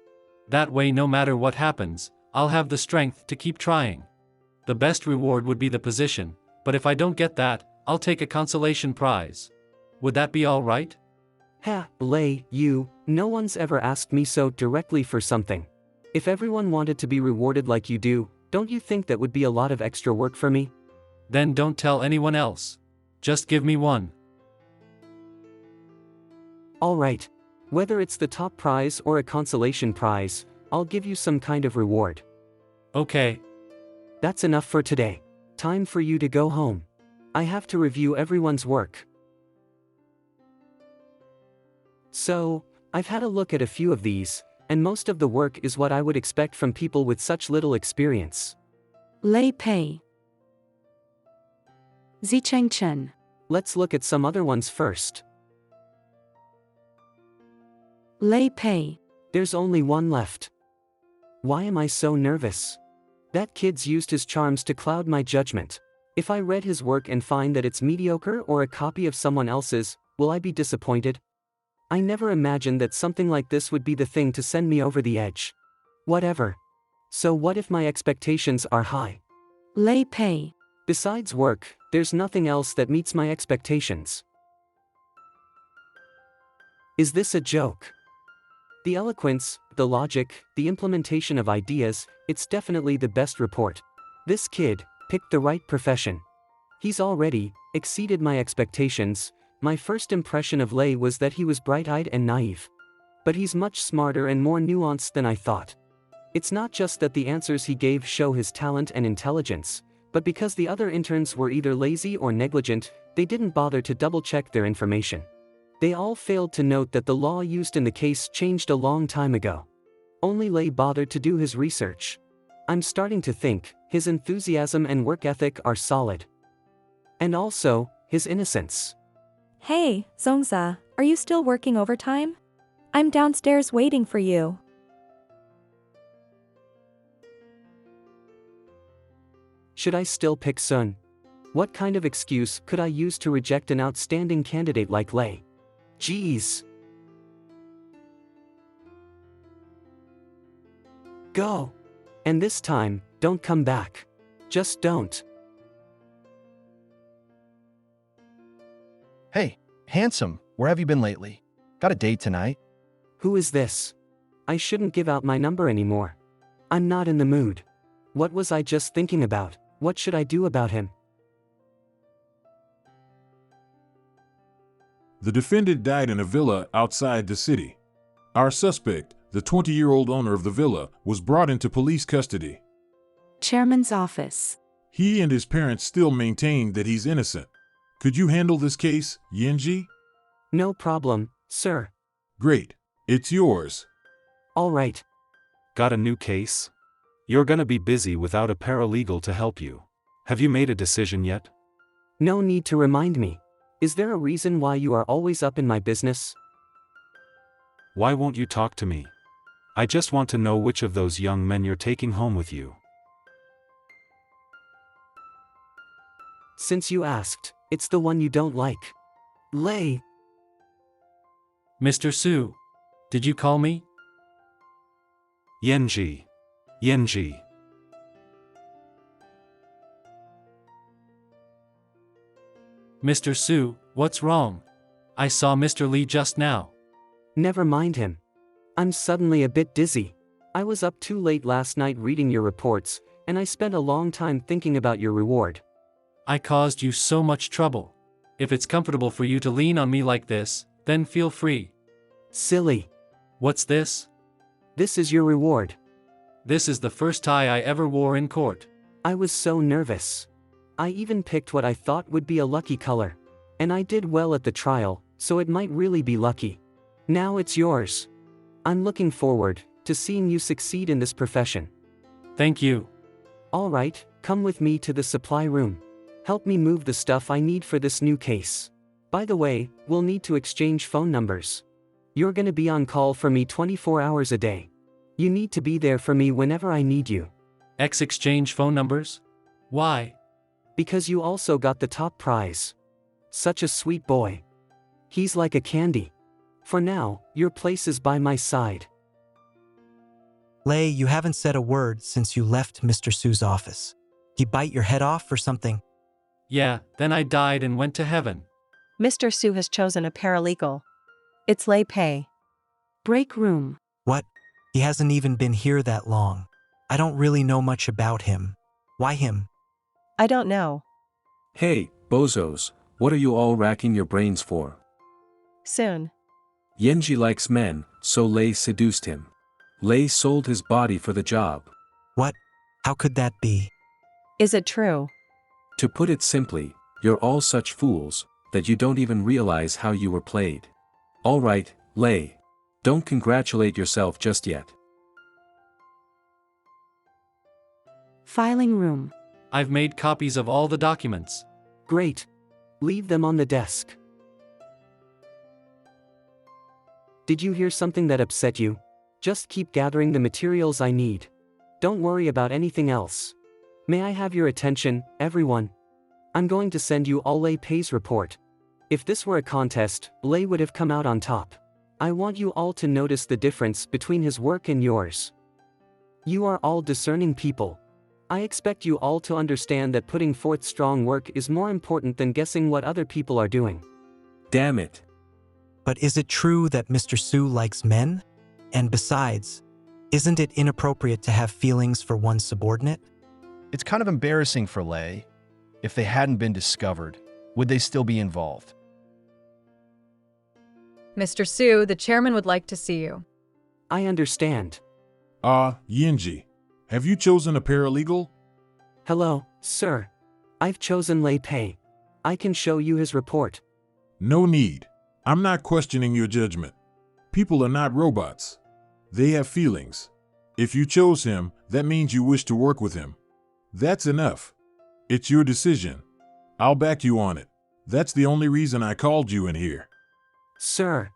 That way, no matter what happens, I'll have the strength to keep trying. The best reward would be the position, but if I don't get that, I'll take a consolation prize. Would that be all right? Lei, no one's ever asked me so directly for something. If everyone wanted to be rewarded like you do, don't you think that would be a lot of extra work for me? Then don't tell anyone else. Just give me one. All right. Whether it's the top prize or a consolation prize, I'll give you some kind of reward. Okay. That's enough for today. Time for you to go home. I have to review everyone's work. So, I've had a look at a few of these, and most of the work is what I would expect from people with such little experience. Lei Pei. Zicheng Chen. Let's look at some other ones first. Lei Pei. There's only one left. Why am I so nervous? That kid's used his charms to cloud my judgment. If I read his work and find that it's mediocre or a copy of someone else's, will I be disappointed? I never imagined that something like this would be the thing to send me over the edge. Whatever. So what if my expectations are high? Lei Pei. Besides work, there's nothing else that meets my expectations. Is this a joke? The eloquence, the logic, the implementation of ideas, it's definitely the best report. This kid picked the right profession. He's already exceeded my expectations. My first impression of Lei was that he was bright-eyed and naive. But he's much smarter and more nuanced than I thought. It's not just that the answers he gave show his talent and intelligence, but because the other interns were either lazy or negligent, they didn't bother to double-check their information. They all failed to note that the law used in the case changed a long time ago. Only Lei bothered to do his research. I'm starting to think his enthusiasm and work ethic are solid. And also, his innocence. Hey, Zongza, are you still working overtime? I'm downstairs waiting for you. Should I still pick Sun? What kind of excuse could I use to reject an outstanding candidate like Lei? Jeez. Go. And this time, don't come back. Just don't. Hey, handsome, where have you been lately? Got a date tonight? Who is this? I shouldn't give out my number anymore. I'm not in the mood. What was I just thinking about? What should I do about him? The defendant died in a villa outside the city. Our suspect, the 20-year-old owner of the villa, was brought into police custody. Chairman's office. He and his parents still maintain that he's innocent. Could you handle this case, ENG? No problem, sir. Great. It's yours. All right. Got a new case? You're gonna be busy without a paralegal to help you. Have you made a decision yet? No need to remind me. Is there a reason why you are always up in my business? Why won't you talk to me? I just want to know which of those young men you're taking home with you. Since you asked, it's the one you don't like. Lay. Mr. Su. Did you call me? ENG. ENG. Mr. Su, what's wrong? I saw Mr. Lee just now. Never mind him. I'm suddenly a bit dizzy. I was up too late last night reading your reports, and I spent a long time thinking about your reward. I caused you so much trouble. If it's comfortable for you to lean on me like this, then feel free. Silly. What's this? This is your reward. This is the first tie I ever wore in court. I was so nervous. I even picked what I thought would be a lucky color. And I did well at the trial, so it might really be lucky. Now it's yours. I'm looking forward to seeing you succeed in this profession. Thank you. All right, come with me to the supply room. Help me move the stuff I need for this new case. By the way, we'll need to exchange phone numbers. You're gonna be on call for me 24 hours a day. You need to be there for me whenever I need you. Exchange phone numbers? Why? Because you also got the top prize. Such a sweet boy. He's like a candy. For now, your place is by my side. Lei, you haven't said a word since you left Mr. Su's office. He bite your head off or something? Yeah, then I died and went to heaven. Mr. Su has chosen a paralegal. It's Lei Pei. Break room. What? He hasn't even been here that long. I don't really know much about him. Why him? I don't know. Hey, bozos, what are you all racking your brains for? Soon. Yenji likes men, so Lei seduced him. Lei sold his body for the job. What? How could that be? Is it true? To put it simply, you're all such fools, that you don't even realize how you were played. Alright, Lei. Don't congratulate yourself just yet. Filing room. I've made copies of all the documents. Great. Leave them on the desk. Did you hear something that upset you? Just keep gathering the materials I need. Don't worry about anything else. May I have your attention, everyone? I'm going to send you all Lei Pei's report. If this were a contest, Lei would have come out on top. I want you all to notice the difference between his work and yours. You are all discerning people. I expect you all to understand that putting forth strong work is more important than guessing what other people are doing. Damn it. But is it true that Mr. Su likes men? And besides, isn't it inappropriate to have feelings for one's subordinate? It's kind of embarrassing for Lei. If they hadn't been discovered, would they still be involved? Mr. Su, the chairman would like to see you. I understand. Yenji, have you chosen a paralegal? Hello, sir. I've chosen Lei Pei. I can show you his report. No need. I'm not questioning your judgment. People are not robots. They have feelings. If you chose him, that means you wish to work with him. That's enough. It's your decision. I'll back you on it. That's the only reason I called you in here. Sir.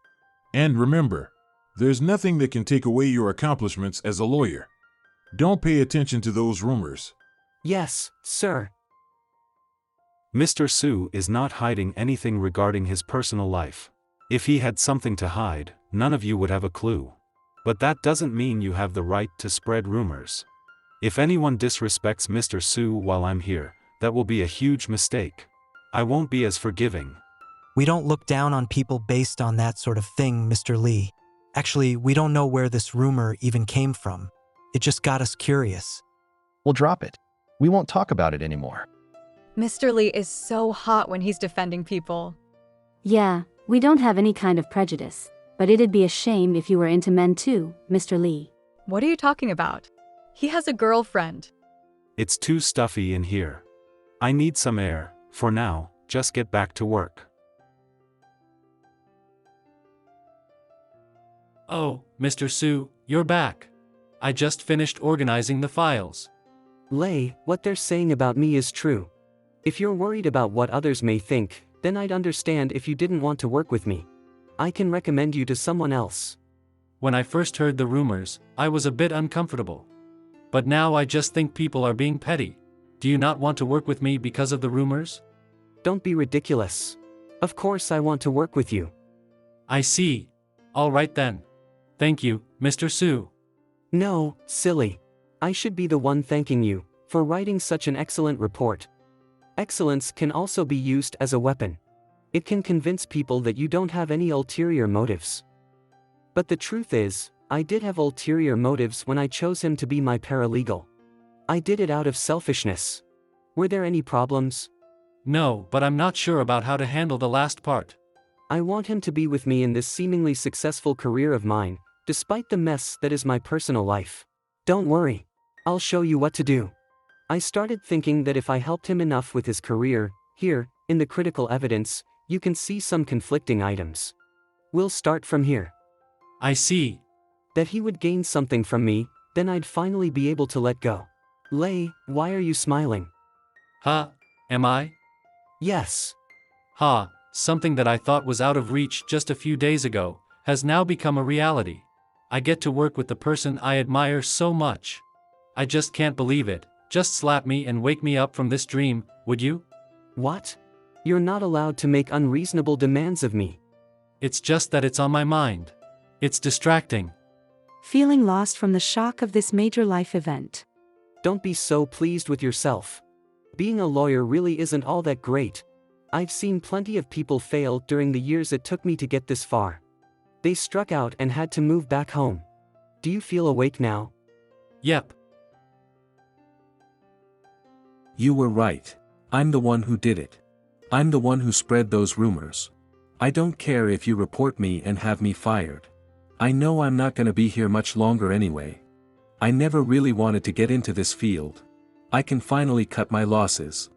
And remember, there's nothing that can take away your accomplishments as a lawyer. Don't pay attention to those rumors. Yes, sir. Mr. Su is not hiding anything regarding his personal life. If he had something to hide, none of you would have a clue. But that doesn't mean you have the right to spread rumors. If anyone disrespects Mr. Su while I'm here, that will be a huge mistake. I won't be as forgiving. We don't look down on people based on that sort of thing, Mr. Lee. Actually, we don't know where this rumor even came from. It just got us curious. We'll drop it. We won't talk about it anymore. Mr. Lee is so hot when he's defending people. Yeah, we don't have any kind of prejudice. But it'd be a shame if you were into men too, Mr. Lee. What are you talking about? He has a girlfriend. It's too stuffy in here. I need some air. For now, just get back to work. Oh, Mr. Su, you're back. I just finished organizing the files. Lei, what they're saying about me is true. If you're worried about what others may think, then I'd understand if you didn't want to work with me. I can recommend you to someone else. When I first heard the rumors, I was a bit uncomfortable. But now I just think people are being petty. Do you not want to work with me because of the rumors? Don't be ridiculous. Of course I want to work with you. I see. All right then. Thank you, Mr. Su. No, silly. I should be the one thanking you for writing such an excellent report. Excellence can also be used as a weapon. It can convince people that you don't have any ulterior motives. But the truth is, I did have ulterior motives when I chose him to be my paralegal. I did it out of selfishness. Were there any problems? No, but I'm not sure about how to handle the last part. I want him to be with me in this seemingly successful career of mine, despite the mess that is my personal life. Don't worry. I'll show you what to do. I started thinking that if I helped him enough with his career, here, in the critical evidence, you can see some conflicting items. We'll start from here. I see. That he would gain something from me, then I'd finally be able to let go. Lei, why are you smiling? Huh? Am I? Yes. Ha, something that I thought was out of reach just a few days ago, has now become a reality. I get to work with the person I admire so much. I just can't believe it. Just slap me and wake me up from this dream, would you? What? You're not allowed to make unreasonable demands of me. It's just that it's on my mind. It's distracting. Feeling lost from the shock of this major life event. Don't be so pleased with yourself. Being a lawyer really isn't all that great. I've seen plenty of people fail during the years it took me to get this far. They struck out and had to move back home. Do you feel awake now? Yep. You were right. I'm the one who did it. I'm the one who spread those rumors. I don't care if you report me and have me fired. I know I'm not gonna be here much longer anyway. I never really wanted to get into this field. I can finally cut my losses.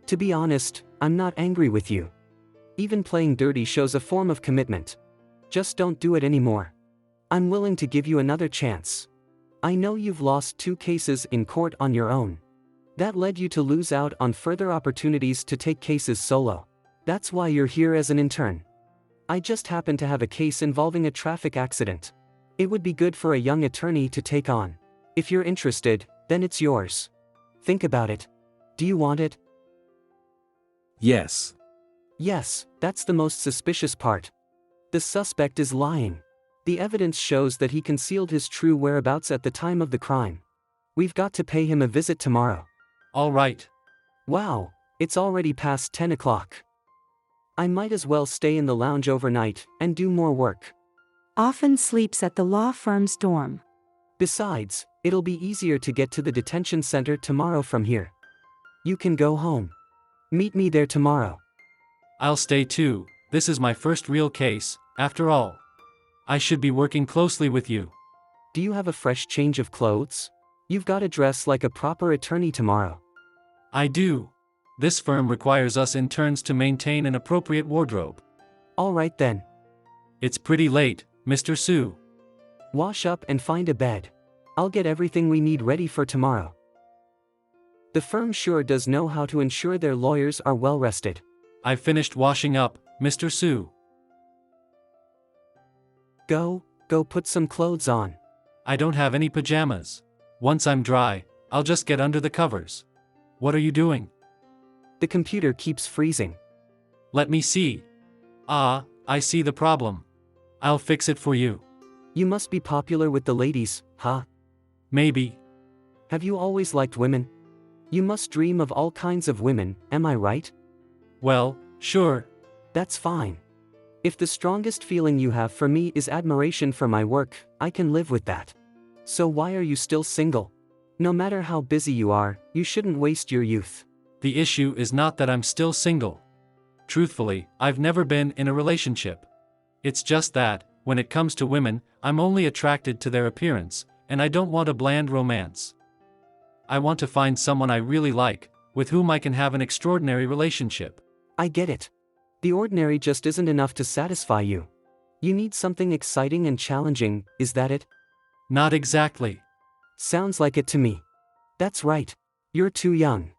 To be honest, I'm not angry with you. Even playing dirty shows a form of commitment. Just don't do it anymore. I'm willing to give you another chance. I know you've lost 2 cases in court on your own. That led you to lose out on further opportunities to take cases solo. That's why you're here as an intern. I just happen to have a case involving a traffic accident. It would be good for a young attorney to take on. If you're interested, then it's yours. Think about it. Do you want it? Yes. Yes, that's the most suspicious part. The suspect is lying. The evidence shows that he concealed his true whereabouts at the time of the crime. We've got to pay him a visit tomorrow. All right. Wow, it's already past 10 o'clock. I might as well stay in the lounge overnight and do more work. Often sleeps at the law firm's dorm. Besides, it'll be easier to get to the detention center tomorrow from here. You can go home. Meet me there tomorrow. I'll stay too. This is my first real case, after all. I should be working closely with you. Do you have a fresh change of clothes? You've got to dress like a proper attorney tomorrow. I do. This firm requires us interns to maintain an appropriate wardrobe. All right then. It's pretty late, Mr. Su. Wash up and find a bed. I'll get everything we need ready for tomorrow. The firm sure does know how to ensure their lawyers are well rested. I've finished washing up, Mr. Su. Go put some clothes on. I don't have any pajamas. Once I'm dry, I'll just get under the covers. What are you doing? The computer keeps freezing. Let me see. Ah, I see the problem. I'll fix it for you. You must be popular with the ladies, huh? Maybe. Have you always liked women? You must dream of all kinds of women, am I right? Well, sure. That's fine. If the strongest feeling you have for me is admiration for my work, I can live with that. So why are you still single? No matter how busy you are, you shouldn't waste your youth. The issue is not that I'm still single. Truthfully, I've never been in a relationship. It's just that, when it comes to women, I'm only attracted to their appearance, and I don't want a bland romance. I want to find someone I really like, with whom I can have an extraordinary relationship. I get it. The ordinary just isn't enough to satisfy you. You need something exciting and challenging, is that it? Not exactly. Sounds like it to me. That's right. You're too young.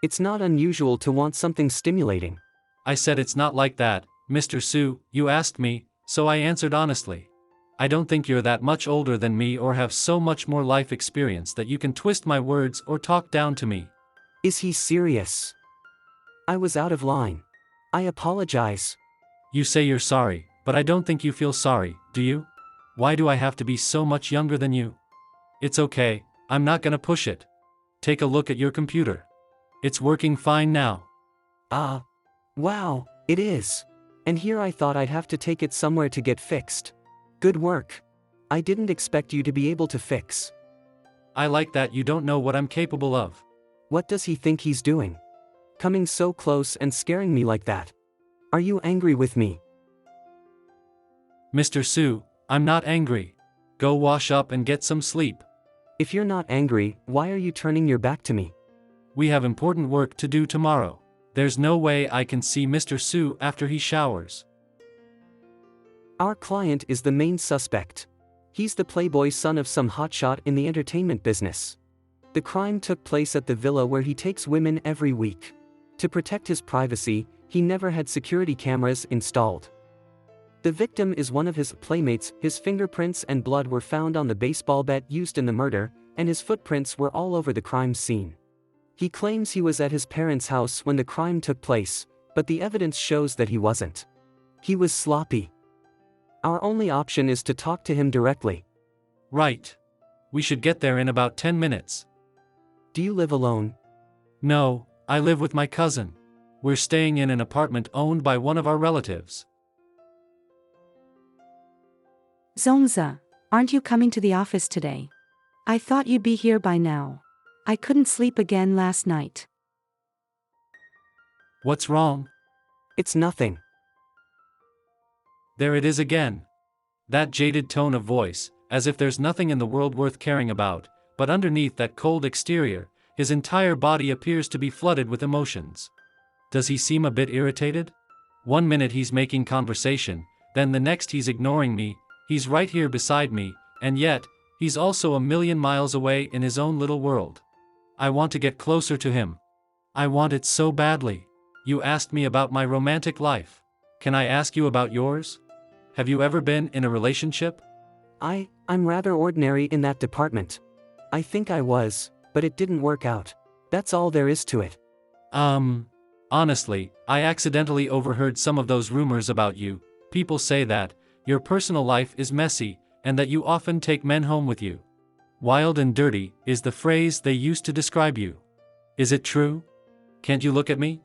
It's not unusual to want something stimulating. I said it's not like that, Mr. Su. You asked me, so I answered honestly. I don't think you're that much older than me or have so much more life experience that you can twist my words or talk down to me. Is he serious? I was out of line. I apologize. You say you're sorry, but I don't think you feel sorry, do you? Why do I have to be so much younger than you? It's okay, I'm not gonna push it. Take a look at your computer. It's working fine now. Wow, it is. And here I thought I'd have to take it somewhere to get fixed. Good work. I didn't expect you to be able to fix. I like that you don't know what I'm capable of. What does he think he's doing? Coming so close and scaring me like that. Are you angry with me? Mr. Sue, I'm not angry. Go wash up and get some sleep. If you're not angry, why are you turning your back to me? We have important work to do tomorrow. There's no way I can see Mr. Sue after he showers. Our client is the main suspect. He's the playboy son of some hotshot in the entertainment business. The crime took place at the villa where he takes women every week. To protect his privacy, he never had security cameras installed. The victim is one of his playmates. His fingerprints and blood were found on the baseball bat used in the murder, and his footprints were all over the crime scene. He claims he was at his parents' house when the crime took place, but the evidence shows that he wasn't. He was sloppy. Our only option is to talk to him directly. Right. We should get there in about 10 minutes. Do you live alone? No, I live with my cousin. We're staying in an apartment owned by one of our relatives. Zongza, aren't you coming to the office today? I thought you'd be here by now. I couldn't sleep again last night. What's wrong? It's nothing. There it is again. That jaded tone of voice, as if there's nothing in the world worth caring about, but underneath that cold exterior, his entire body appears to be flooded with emotions. Does he seem a bit irritated? One minute he's making conversation, then the next he's ignoring me. He's right here beside me, and yet, he's also a million miles away in his own little world. I want to get closer to him. I want it so badly. You asked me about my romantic life. Can I ask you about yours? Have you ever been in a relationship? I'm rather ordinary in that department. I think I was, but it didn't work out. That's all there is to it. Honestly, I accidentally overheard some of those rumors about you. People say that your personal life is messy, and that you often take men home with you. Wild and dirty is the phrase they used to describe you. Is it true? Can't you look at me?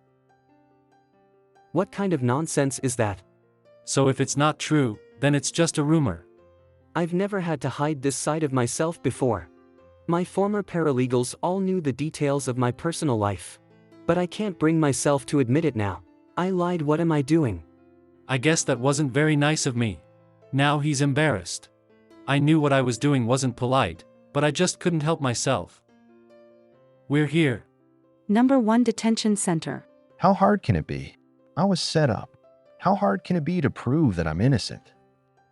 What kind of nonsense is that? So if it's not true, then it's just a rumor. I've never had to hide this side of myself before. My former paralegals all knew the details of my personal life. But I can't bring myself to admit it now. I lied. What am I doing? I guess that wasn't very nice of me. Now he's embarrassed. I knew what I was doing wasn't polite, but I just couldn't help myself. We're here. Number 1 Detention Center. How hard can it be? I was set up. How hard can it be to prove that I'm innocent?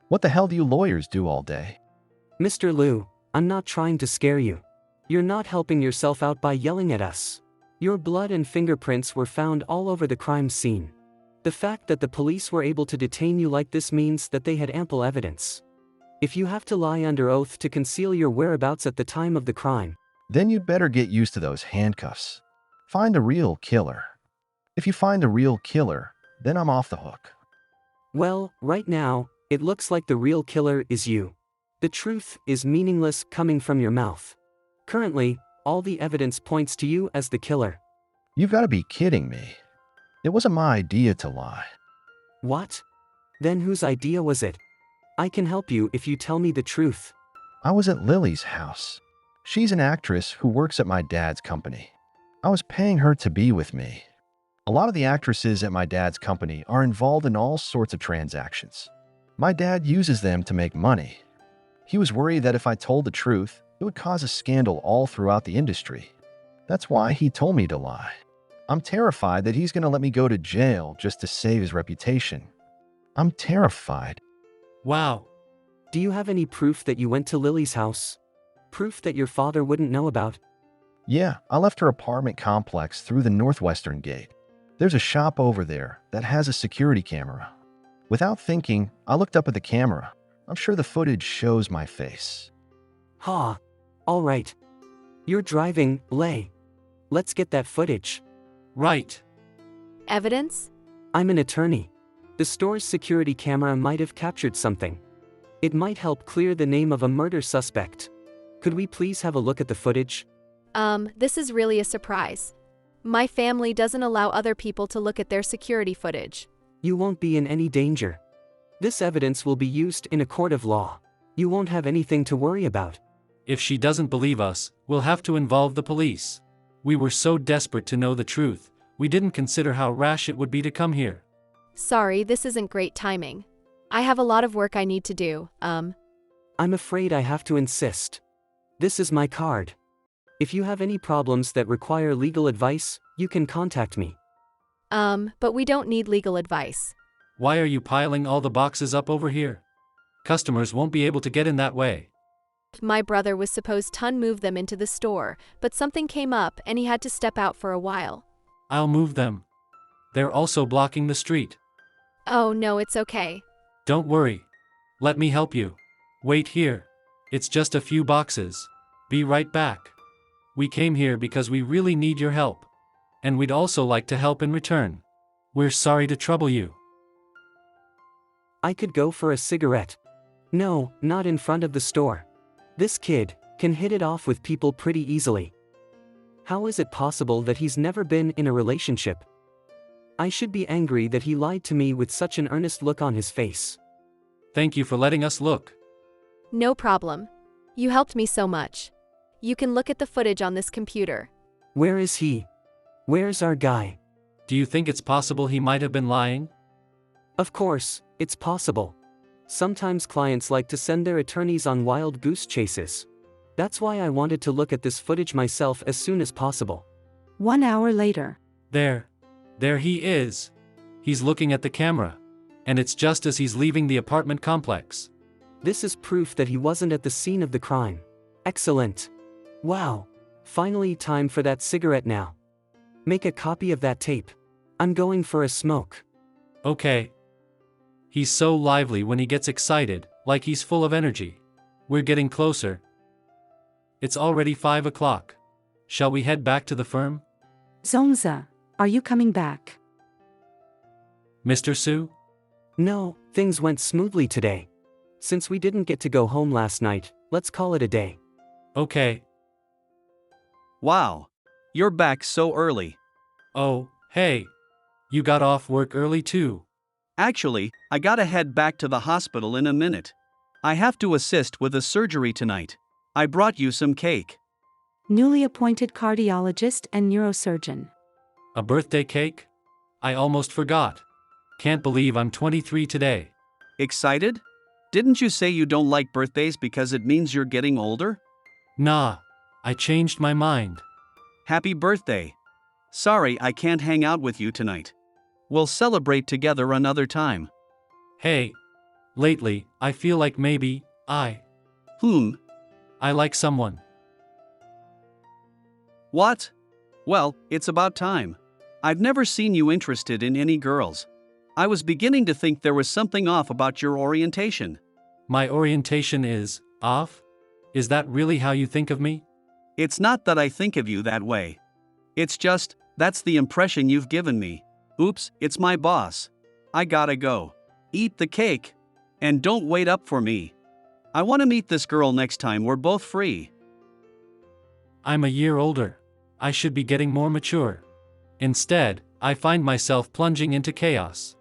What the hell do you lawyers do all day? Mr. Liu, I'm not trying to scare you. You're not helping yourself out by yelling at us. Your blood and fingerprints were found all over the crime scene. The fact that the police were able to detain you like this means that they had ample evidence. If you have to lie under oath to conceal your whereabouts at the time of the crime, then you'd better get used to those handcuffs. Find the real killer. If you find the real killer, then I'm off the hook. Well, right now, it looks like the real killer is you. The truth is meaningless coming from your mouth. Currently, all the evidence points to you as the killer. You've got to be kidding me. It wasn't my idea to lie. What? Then whose idea was it? I can help you if you tell me the truth. I was at Lily's house. She's an actress who works at my dad's company. I was paying her to be with me. A lot of the actresses at my dad's company are involved in all sorts of transactions. My dad uses them to make money. He was worried that if I told the truth, it would cause a scandal all throughout the industry. That's why he told me to lie. I'm terrified that he's going to let me go to jail just to save his reputation. I'm terrified. Wow. Do you have any proof that you went to Lily's house? Proof that your father wouldn't know about? Yeah, I left her apartment complex through the northwestern gate. There's a shop over there that has a security camera. Without thinking, I looked up at the camera. I'm sure the footage shows my face. Ha. All right. You're driving, Lei. Let's get that footage. Right. Evidence? I'm an attorney. The store's security camera might have captured something. It might help clear the name of a murder suspect. Could we please have a look at the footage? This is really a surprise. My family doesn't allow other people to look at their security footage. You won't be in any danger. This evidence will be used in a court of law. You won't have anything to worry about. If she doesn't believe us, we'll have to involve the police. We were so desperate to know the truth, we didn't consider how rash it would be to come here. Sorry, this isn't great timing. I have a lot of work I need to do, I'm afraid I have to insist. This is my card. If you have any problems that require legal advice, you can contact me. But we don't need legal advice. Why are you piling all the boxes up over here? Customers won't be able to get in that way. My brother was supposed to move them into the store, but something came up and he had to step out for a while. I'll move them. They're also blocking the street. Oh no, it's okay. Don't worry. Let me help you. Wait here. It's just a few boxes. Be right back. We came here because we really need your help. And we'd also like to help in return. We're sorry to trouble you. I could go for a cigarette. No, not in front of the store. This kid can hit it off with people pretty easily. How is it possible that he's never been in a relationship? I should be angry that he lied to me with such an earnest look on his face. Thank you for letting us look. No problem. You helped me so much. You can look at the footage on this computer. Where is he? Where's our guy? Do you think it's possible he might have been lying? Of course, it's possible. Sometimes clients like to send their attorneys on wild goose chases. That's why I wanted to look at this footage myself as soon as possible. 1 hour later. There he is. He's looking at the camera. And it's just as he's leaving the apartment complex. This is proof that he wasn't at the scene of the crime. Excellent. Wow. Finally time for that cigarette now. Make a copy of that tape. I'm going for a smoke. Okay. He's so lively when he gets excited, like he's full of energy. We're getting closer. It's already 5 o'clock. Shall we head back to the firm? Zongza, are you coming back? Mr. Su? No, things went smoothly today. Since we didn't get to go home last night, let's call it a day. Okay. Wow. You're back so early. Oh, hey. You got off work early too. Actually, I gotta head back to the hospital in a minute. I have to assist with a surgery tonight. I brought you some cake. Newly appointed cardiologist and neurosurgeon. A birthday cake? I almost forgot. Can't believe I'm 23 today. Excited? Didn't you say you don't like birthdays because it means you're getting older? Nah, I changed my mind. Happy birthday. Sorry I can't hang out with you tonight. We'll celebrate together another time. Hey. Lately, I feel like maybe, I like someone. What? Well, it's about time. I've never seen you interested in any girls. I was beginning to think there was something off about your orientation. My orientation is off? Is that really how you think of me? It's not that I think of you that way. It's just, that's the impression you've given me. Oops, it's my boss. I gotta go. Eat the cake. And don't wait up for me. I want to meet this girl next time we're both free. I'm a year older. I should be getting more mature. Instead, I find myself plunging into chaos.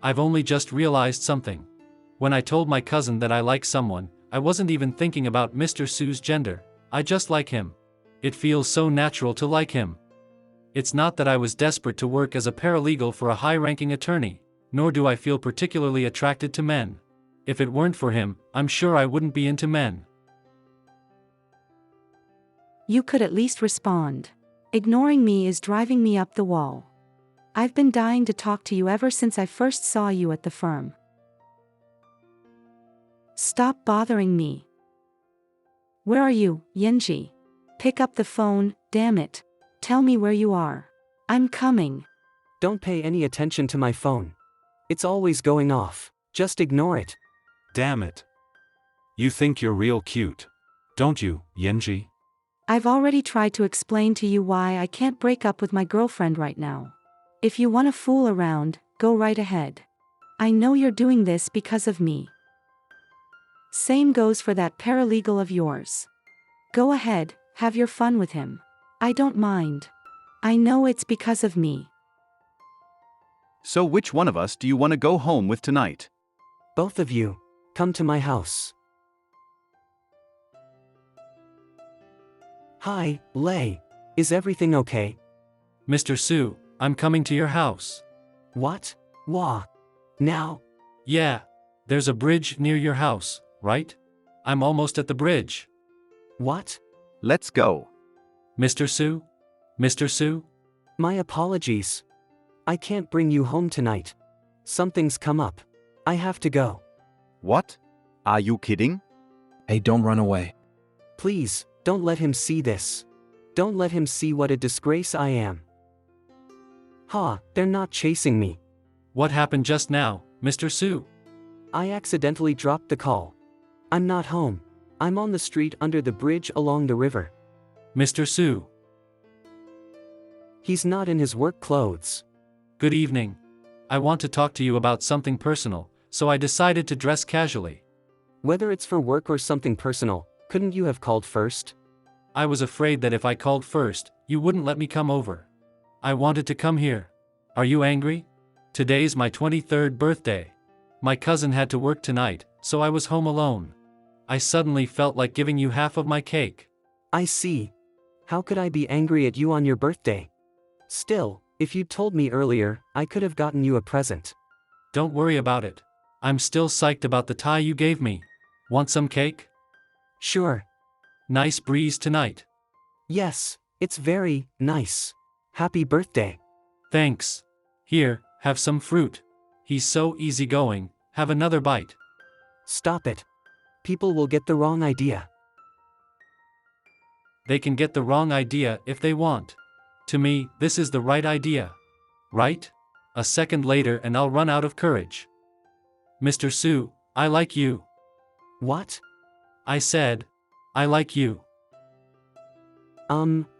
I've only just realized something. When I told my cousin that I like someone, I wasn't even thinking about Mr. Su's gender. I just like him. It feels so natural to like him. It's not that I was desperate to work as a paralegal for a high-ranking attorney, nor do I feel particularly attracted to men. If it weren't for him, I'm sure I wouldn't be into men. You could at least respond. Ignoring me is driving me up the wall. I've been dying to talk to you ever since I first saw you at the firm. Stop bothering me. Where are you, ENG? Pick up the phone, damn it. Tell me where you are. I'm coming. Don't pay any attention to my phone. It's always going off. Just ignore it. Damn it. You think you're real cute. Don't you, ENG? I've already tried to explain to you why I can't break up with my girlfriend right now. If you want to fool around, go right ahead. I know you're doing this because of me. Same goes for that paralegal of yours. Go ahead, have your fun with him. I don't mind. I know it's because of me. So which one of us do you want to go home with tonight? Both of you, come to my house. Hi, Lay. Is everything okay? Mr. Sue, I'm coming to your house. What? Wah. Now? Yeah. There's a bridge near your house, right? I'm almost at the bridge. What? Let's go. Mr. Sue? Mr. Sue? My apologies. I can't bring you home tonight. Something's come up. I have to go. What? Are you kidding? Hey, don't run away. Please, don't let him see this. Don't let him see what a disgrace I am. Ha, they're not chasing me. What happened just now, Mr. Sue? I accidentally dropped the call. I'm not home. I'm on the street under the bridge along the river. Mr. Sue. He's not in his work clothes. Good evening. I want to talk to you about something personal, so I decided to dress casually. Whether it's for work or something personal, couldn't you have called first? I was afraid that if I called first, you wouldn't let me come over. I wanted to come here. Are you angry? Today's my 23rd birthday. My cousin had to work tonight, so I was home alone. I suddenly felt like giving you half of my cake. I see. How could I be angry at you on your birthday? Still, if you'd told me earlier, I could have gotten you a present. Don't worry about it. I'm still psyched about the tie you gave me. Want some cake? Sure. Nice breeze tonight. Yes, it's very nice. Happy birthday. Thanks. Here, have some fruit. He's so easygoing. Have another bite. Stop it. People will get the wrong idea. They can get the wrong idea if they want. To me, this is the right idea. Right? A second later and I'll run out of courage. Mr. Sue, I like you. What? I said, I like you.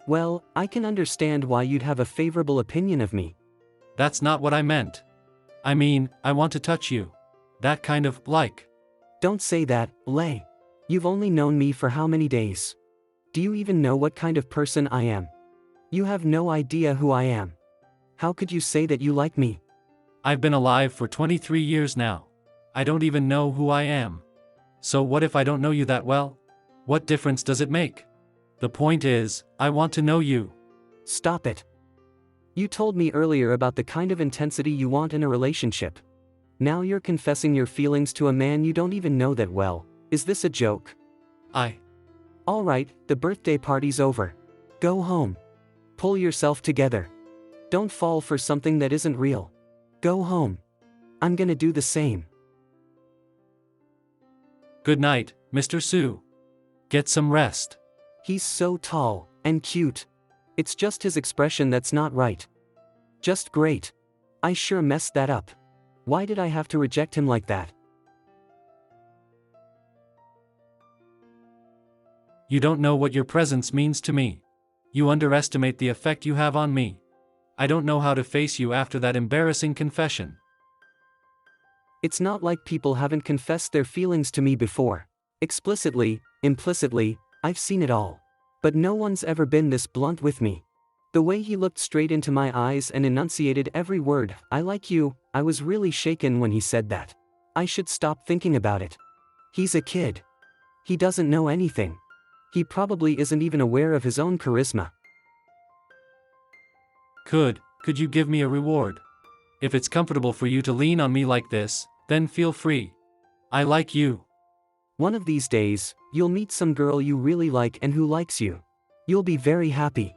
Well, I can understand why you'd have a favorable opinion of me. That's not what I meant. I mean, I want to touch you. That kind of, like. Don't say that, Lay. You've only known me for how many days? Do you even know what kind of person I am? You have no idea who I am. How could you say that you like me? I've been alive for 23 years now. I don't even know who I am. So what if I don't know you that well? What difference does it make? The point is, I want to know you. Stop it. You told me earlier about the kind of intensity you want in a relationship. Now you're confessing your feelings to a man you don't even know that well. Is this a joke? Alright, the birthday party's over. Go home. Pull yourself together. Don't fall for something that isn't real. Go home. I'm gonna do the same. Good night, Mr. Sue. Get some rest. He's so tall and cute. It's just his expression that's not right. Just great. I sure messed that up. Why did I have to reject him like that? You don't know what your presence means to me. You underestimate the effect you have on me. I don't know how to face you after that embarrassing confession. It's not like people haven't confessed their feelings to me before. Explicitly, implicitly, I've seen it all. But no one's ever been this blunt with me. The way he looked straight into my eyes and enunciated every word, I like you, I was really shaken when he said that. I should stop thinking about it. He's a kid. He doesn't know anything. He probably isn't even aware of his own charisma. Could you give me a reward? If it's comfortable for you to lean on me like this, then feel free. I like you. One of these days, you'll meet some girl you really like and who likes you. You'll be very happy.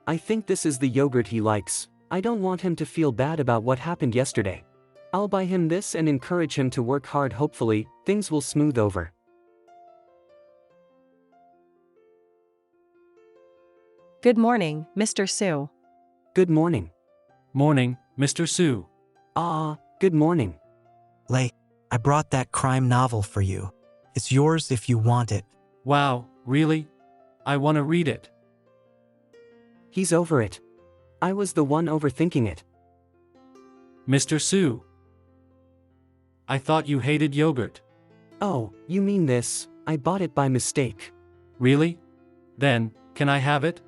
I think this is the yogurt he likes. I don't want him to feel bad about what happened yesterday. I'll buy him this and encourage him to work hard. Hopefully, things will smooth over. Good morning, Mr. Sue. Good morning. Morning, Mr. Sue. Good morning. Lay, I brought that crime novel for you. It's yours if you want it. Wow, really? I want to read it. He's over it. I was the one overthinking it. Mr. Sue. I thought you hated yogurt. Oh, you mean this? I bought it by mistake. Really? Then, can I have it?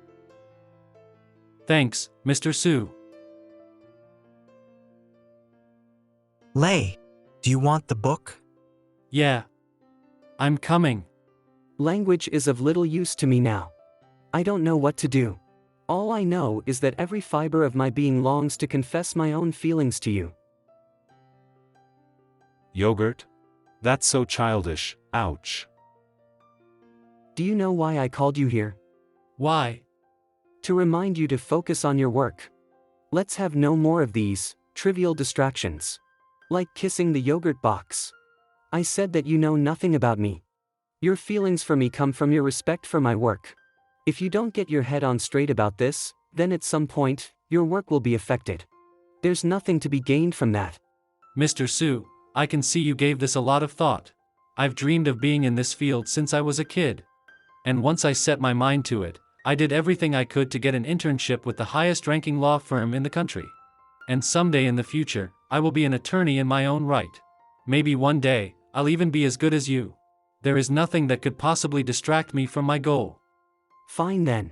Thanks, Mr. Sue. Lay, do you want the book? Yeah. I'm coming. Language is of little use to me now. I don't know what to do. All I know is that every fiber of my being longs to confess my own feelings to you. Yogurt? That's so childish, ouch. Do you know why I called you here? Why? To remind you to focus on your work. Let's have no more of these trivial distractions. Like kissing the yogurt box. I said that you know nothing about me. Your feelings for me come from your respect for my work. If you don't get your head on straight about this, then at some point, your work will be affected. There's nothing to be gained from that. Mr. Sue, I can see you gave this a lot of thought. I've dreamed of being in this field since I was a kid. And once I set my mind to it, I did everything I could to get an internship with the highest-ranking law firm in the country. And someday in the future, I will be an attorney in my own right. Maybe one day, I'll even be as good as you. There is nothing that could possibly distract me from my goal. Fine then.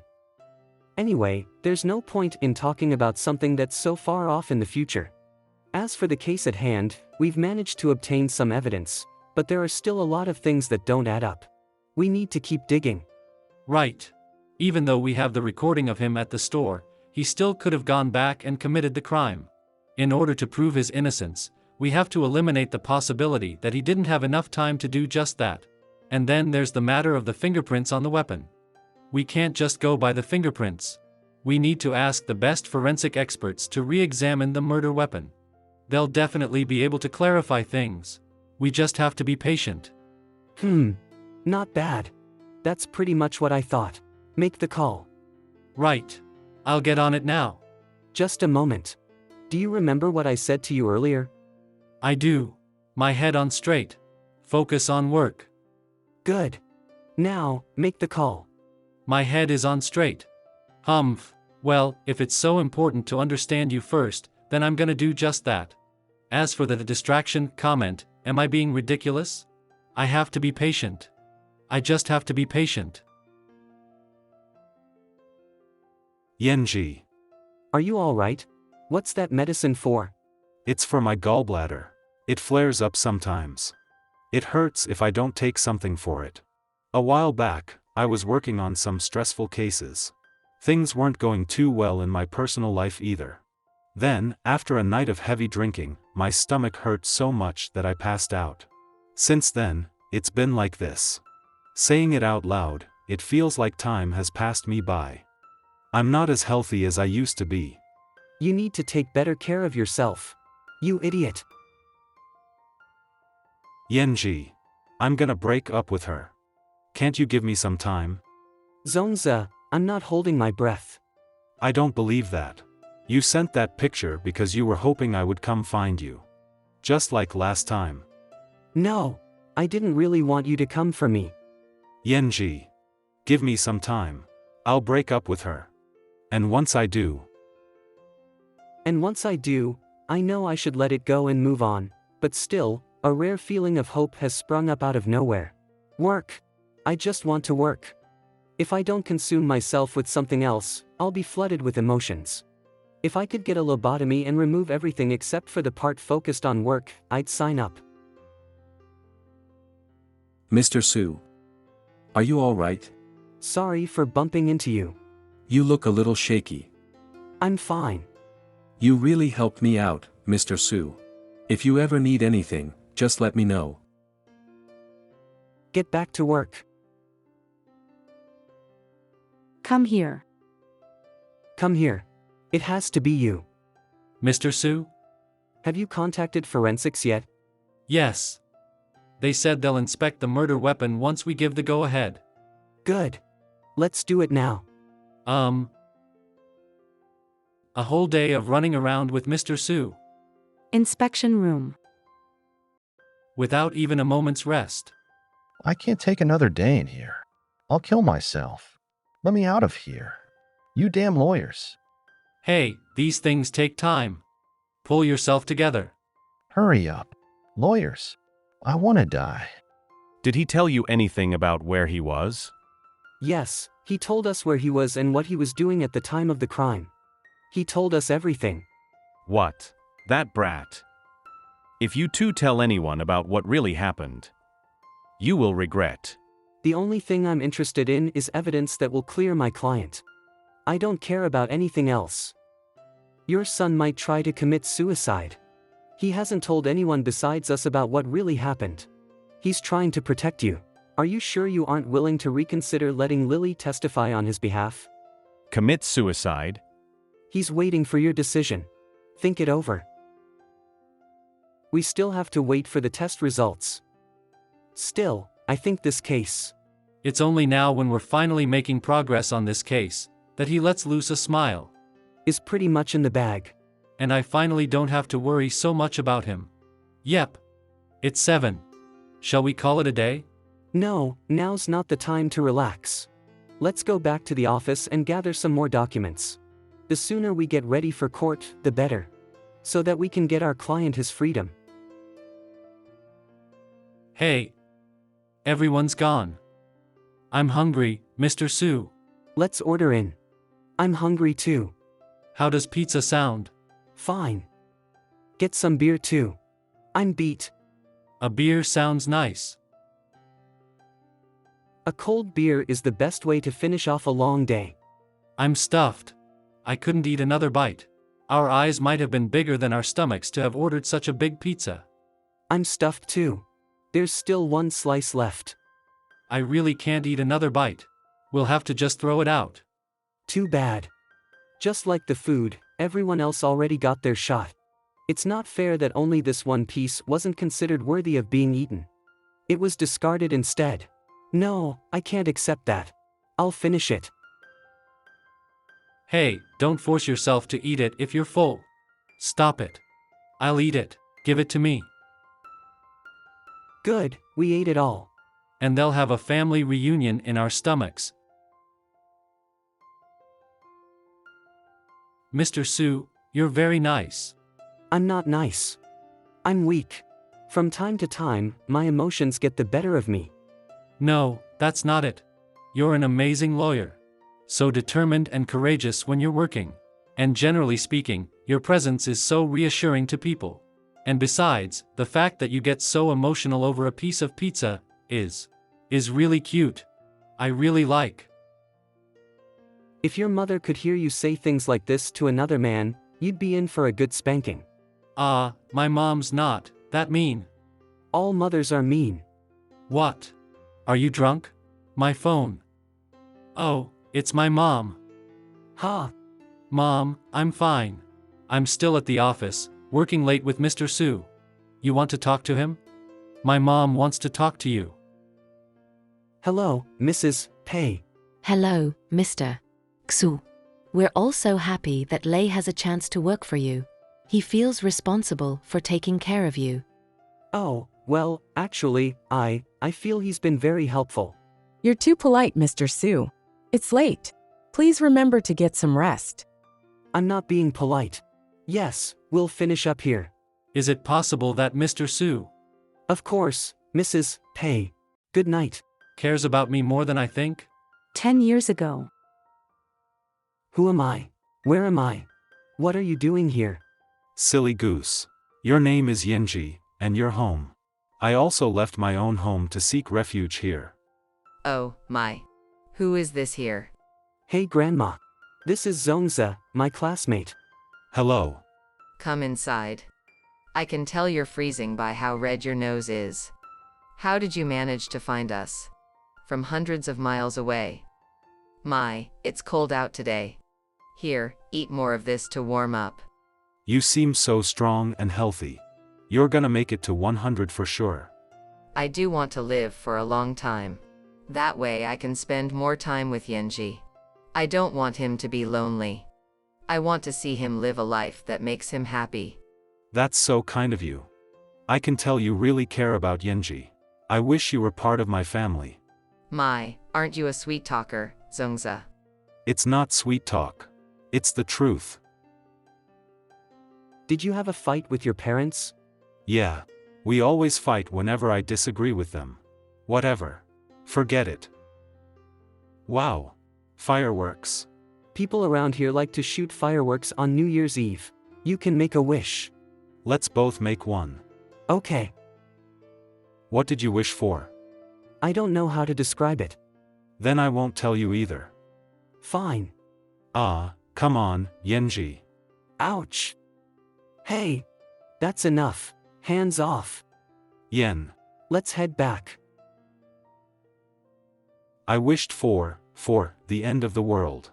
Anyway, there's no point in talking about something that's so far off in the future. As for the case at hand, we've managed to obtain some evidence, but there are still a lot of things that don't add up. We need to keep digging. Right. Even though we have the recording of him at the store, he still could have gone back and committed the crime. In order to prove his innocence, we have to eliminate the possibility that he didn't have enough time to do just that. And then there's the matter of the fingerprints on the weapon. We can't just go by the fingerprints. We need to ask the best forensic experts to re-examine the murder weapon. They'll definitely be able to clarify things. We just have to be patient. Not bad. That's pretty much what I thought. Make the call. Right. I'll get on it now. Just a moment. Do you remember what I said to you earlier? I do. My head on straight. Focus on work. Good. Now, make the call. My head is on straight. Well, if it's so important to understand you first, then I'm gonna do just that. As for the distraction comment, am I being ridiculous? I have to be patient. I just have to be patient. ENG. Are you alright? What's that medicine for? It's for my gallbladder. It flares up sometimes. It hurts if I don't take something for it. A while back, I was working on some stressful cases. Things weren't going too well in my personal life either. Then, after a night of heavy drinking, my stomach hurt so much that I passed out. Since then, it's been like this. Saying it out loud, it feels like time has passed me by. I'm not as healthy as I used to be. You need to take better care of yourself. You idiot. ENG. I'm gonna break up with her. Can't you give me some time? Zonza, I'm not holding my breath. I don't believe that. You sent that picture because you were hoping I would come find you. Just like last time. No, I didn't really want you to come for me. ENG. Give me some time. I'll break up with her. And once I do, I know I should let it go and move on, but still, a rare feeling of hope has sprung up out of nowhere. Work. I just want to work. If I don't consume myself with something else, I'll be flooded with emotions. If I could get a lobotomy and remove everything except for the part focused on work, I'd sign up. Mr. Sue. Are you alright? Sorry for bumping into you. You look a little shaky. I'm fine. You really helped me out, Mr. Sue. If you ever need anything, just let me know. Get back to work. Come here. Come here. It has to be you. Mr. Sue? Have you contacted forensics yet? Yes. They said they'll inspect the murder weapon once we give the go-ahead. Good. Let's do it now. A whole day of running around with Mr. Sue. Inspection room. Without even a moment's rest. I can't take another day in here. I'll kill myself. Let me out of here. You damn lawyers. Hey, these things take time. Pull yourself together. Hurry up. Lawyers. I want to die. Did he tell you anything about where he was? Yes, he told us where he was and what he was doing at the time of the crime. He told us everything. What? That brat. If you two tell anyone about what really happened, you will regret. The only thing I'm interested in is evidence that will clear my client. I don't care about anything else. Your son might try to commit suicide. He hasn't told anyone besides us about what really happened. He's trying to protect you. Are you sure you aren't willing to reconsider letting Lily testify on his behalf? Commit suicide? He's waiting for your decision. Think it over. We still have to wait for the test results. Still, I think this case. It's only now when we're finally making progress on this case that he lets loose a smile. Is pretty much in the bag. And I finally don't have to worry so much about him. Yep. It's 7. Shall we call it a day? No, now's not the time to relax. Let's go back to the office and gather some more documents. The sooner we get ready for court, the better. So that we can get our client his freedom. Hey. Everyone's gone. I'm hungry, Mr. Sue. Let's order in. I'm hungry too. How does pizza sound? Fine. Get some beer too. I'm beat. A beer sounds nice. A cold beer is the best way to finish off a long day. I'm stuffed. I couldn't eat another bite. Our eyes might have been bigger than our stomachs to have ordered such a big pizza. I'm stuffed too. There's still one slice left. I really can't eat another bite. We'll have to just throw it out. Too bad. Just like the food, everyone else already got their shot. It's not fair that only this one piece wasn't considered worthy of being eaten. It was discarded instead. No, I can't accept that. I'll finish it. Hey, don't force yourself to eat it if you're full. Stop it. I'll eat it. Give it to me. Good, we ate it all. And they'll have a family reunion in our stomachs. Mr. Sue, you're very nice. I'm not nice. I'm weak. From time to time, my emotions get the better of me. No, that's not it. You're an amazing lawyer. So determined and courageous when you're working. And generally speaking, your presence is so reassuring to people. And besides, the fact that you get so emotional over a piece of pizza is really cute. I really like. If your mother could hear you say things like this to another man, you'd be in for a good spanking. My mom's not that mean. All mothers are mean. What? Are you drunk? My phone. Oh, it's my mom. Ha! Mom, I'm fine. I'm still at the office, working late with Mr. Sue. You want to talk to him? My mom wants to talk to you. Hello, Mrs. Pei. Hello, Mr. Xu. We're all so happy that Lei has a chance to work for you. He feels responsible for taking care of you. Oh, well, actually, I feel he's been very helpful. You're too polite, Mr. Sue. It's late. Please remember to get some rest. I'm not being polite. Yes, we'll finish up here. Is it possible that Mr. Sue? Of course, Mrs. Pei. Good night. Cares about me more than I think? 10 years ago. Who am I? Where am I? What are you doing here? Silly goose. Your name is ENG, and you're home. I also left my own home to seek refuge here. Oh, my. Who is this here? Hey Grandma. This is Zongza, my classmate. Hello. Come inside. I can tell you're freezing by how red your nose is. How did you manage to find us? From hundreds of miles away. My, it's cold out today. Here, eat more of this to warm up. You seem so strong and healthy. You're gonna make it to 100 for sure. I do want to live for a long time. That way I can spend more time with Yenji. I don't want him to be lonely. I want to see him live a life that makes him happy. That's so kind of you. I can tell you really care about Yenji. I wish you were part of my family. My, aren't you a sweet talker, Zongza? It's not sweet talk. It's the truth. Did you have a fight with your parents? Yeah. We always fight whenever I disagree with them. Whatever. Forget it. Wow. Fireworks. People around here like to shoot fireworks on New Year's Eve. You can make a wish. Let's both make one. Okay. What did you wish for? I don't know how to describe it. Then I won't tell you either. Fine. Ah, come on, ENG. Ouch. Hey. That's enough. Hands off. Yen. Let's head back. I wished for the end of the world.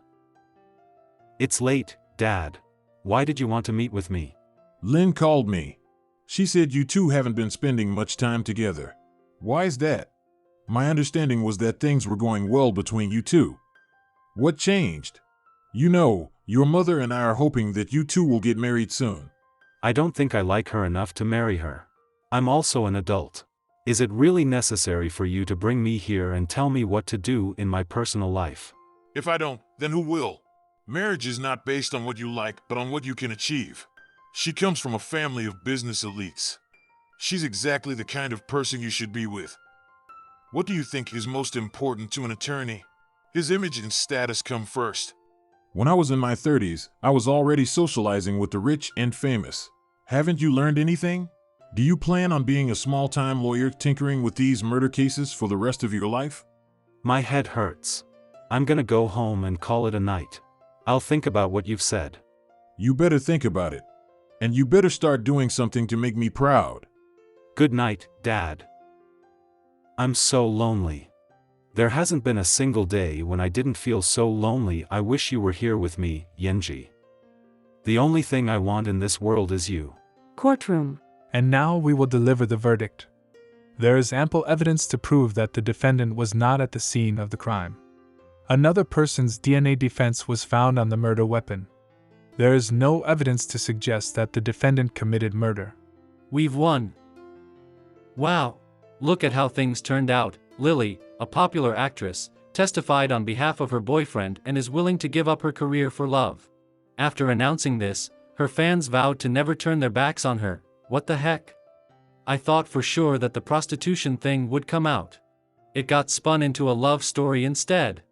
It's late, Dad. Why did you want to meet with me? Lynn called me. She said you two haven't been spending much time together. Why is that? My understanding was that things were going well between you two. What changed? You know, your mother and I are hoping that you two will get married soon. I don't think I like her enough to marry her. I'm also an adult. Is it really necessary for you to bring me here and tell me what to do in my personal life? If I don't, then who will? Marriage is not based on what you like, but on what you can achieve. She comes from a family of business elites. She's exactly the kind of person you should be with. What do you think is most important to an attorney? His image and status come first. When I was in my 30s, I was already socializing with the rich and famous. Haven't you learned anything? Do you plan on being a small-time lawyer tinkering with these murder cases for the rest of your life? My head hurts. I'm gonna go home and call it a night. I'll think about what you've said. You better think about it. And you better start doing something to make me proud. Good night, Dad. I'm so lonely. There hasn't been a single day when I didn't feel so lonely. I wish you were here with me, ENG. The only thing I want in this world is you. Courtroom. And now we will deliver the verdict. There is ample evidence to prove that the defendant was not at the scene of the crime. Another person's DNA defense was found on the murder weapon. There is no evidence to suggest that the defendant committed murder. We've won. Wow. Look at how things turned out. Lily, a popular actress, testified on behalf of her boyfriend and is willing to give up her career for love. After announcing this, her fans vowed to never turn their backs on her. What the heck? I thought for sure that the prostitution thing would come out. It got spun into a love story instead.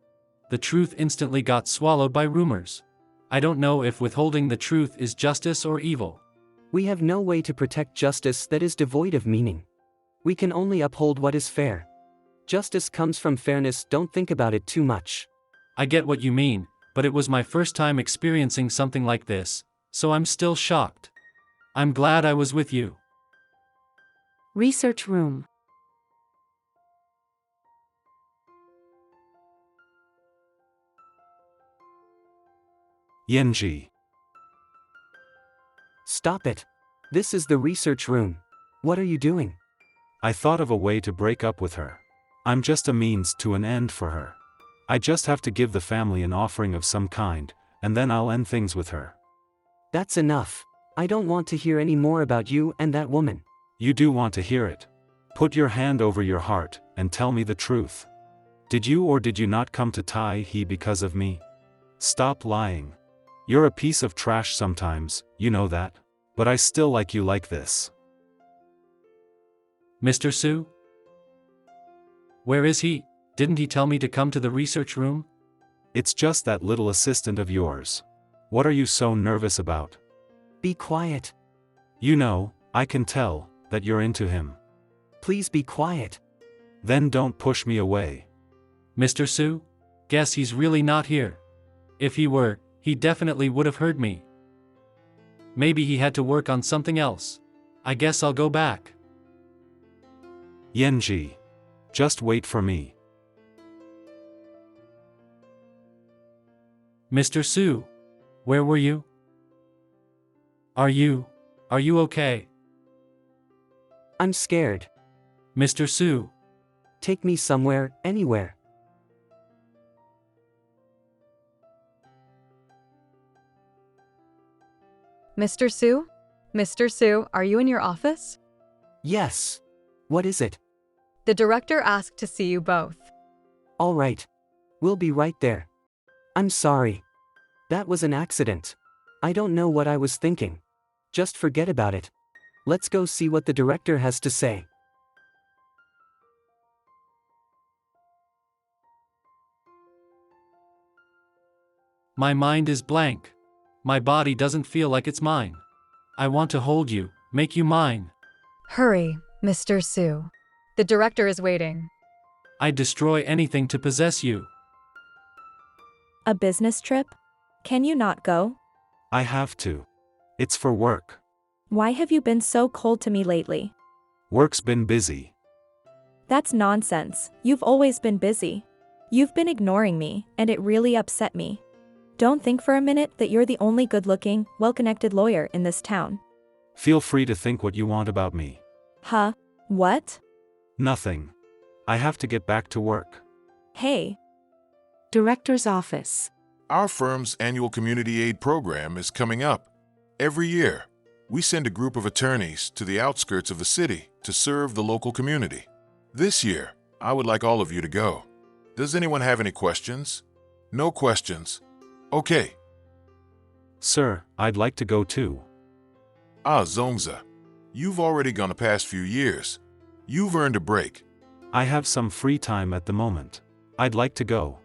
The truth instantly got swallowed by rumors. I don't know if withholding the truth is justice or evil. We have no way to protect justice that is devoid of meaning. We can only uphold what is fair. Justice comes from fairness. Don't think about it too much. I get what you mean, but it was my first time experiencing something like this, so I'm still shocked. I'm glad I was with you. Research room. ENG. Stop it. This is the research room. What are you doing? I thought of a way to break up with her. I'm just a means to an end for her. I just have to give the family an offering of some kind, and then I'll end things with her. That's enough. I don't want to hear any more about you and that woman. You do want to hear it. Put your hand over your heart and tell me the truth. Did you or did you not come to Taiji because of me? Stop lying. You're a piece of trash sometimes, you know that. But I still like you like this. Mr. Su? Where is he? Didn't he tell me to come to the research room? It's just that little assistant of yours. What are you so nervous about? Be quiet. You know, I can tell that you're into him. Please be quiet. Then don't push me away. Mr. Su? Guess he's really not here. If he were, he definitely would have heard me. Maybe he had to work on something else. I guess I'll go back. ENG. Just wait for me. Mr. Su? Where were you? Are you okay? I'm scared. Mr. Su? Take me somewhere, anywhere. Mr. Su? Mr. Su, are you in your office? Yes. What is it? The director asked to see you both. All right. We'll be right there. I'm sorry. That was an accident. I don't know what I was thinking. Just forget about it. Let's go see what the director has to say. My mind is blank. My body doesn't feel like it's mine. I want to hold you, make you mine. Hurry, Mr. Sue. The director is waiting. I'd destroy anything to possess you. A business trip? Can you not go? I have to. It's for work. Why have you been so cold to me lately? Work's been busy. That's nonsense. You've always been busy. You've been ignoring me, and it really upset me. Don't think for a minute that you're the only good-looking, well-connected lawyer in this town. Feel free to think what you want about me. Huh? What? Nothing. I have to get back to work. Hey. Director's office. Our firm's annual community aid program is coming up. Every year, we send a group of attorneys to the outskirts of the city to serve the local community. This year, I would like all of you to go. Does anyone have any questions? No questions. Okay. Sir, I'd like to go too. Zongza, you've already gone the past few years. You've earned a break. I have some free time at the moment. I'd like to go.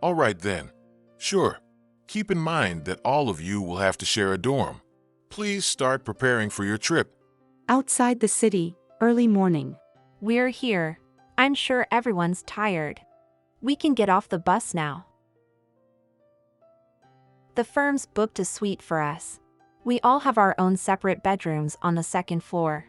All right then. Sure. Keep in mind that all of you will have to share a dorm. Please start preparing for your trip. Outside the city, early morning. We're here. I'm sure everyone's tired. We can get off the bus now. The firm's booked a suite for us. We all have our own separate bedrooms on the second floor.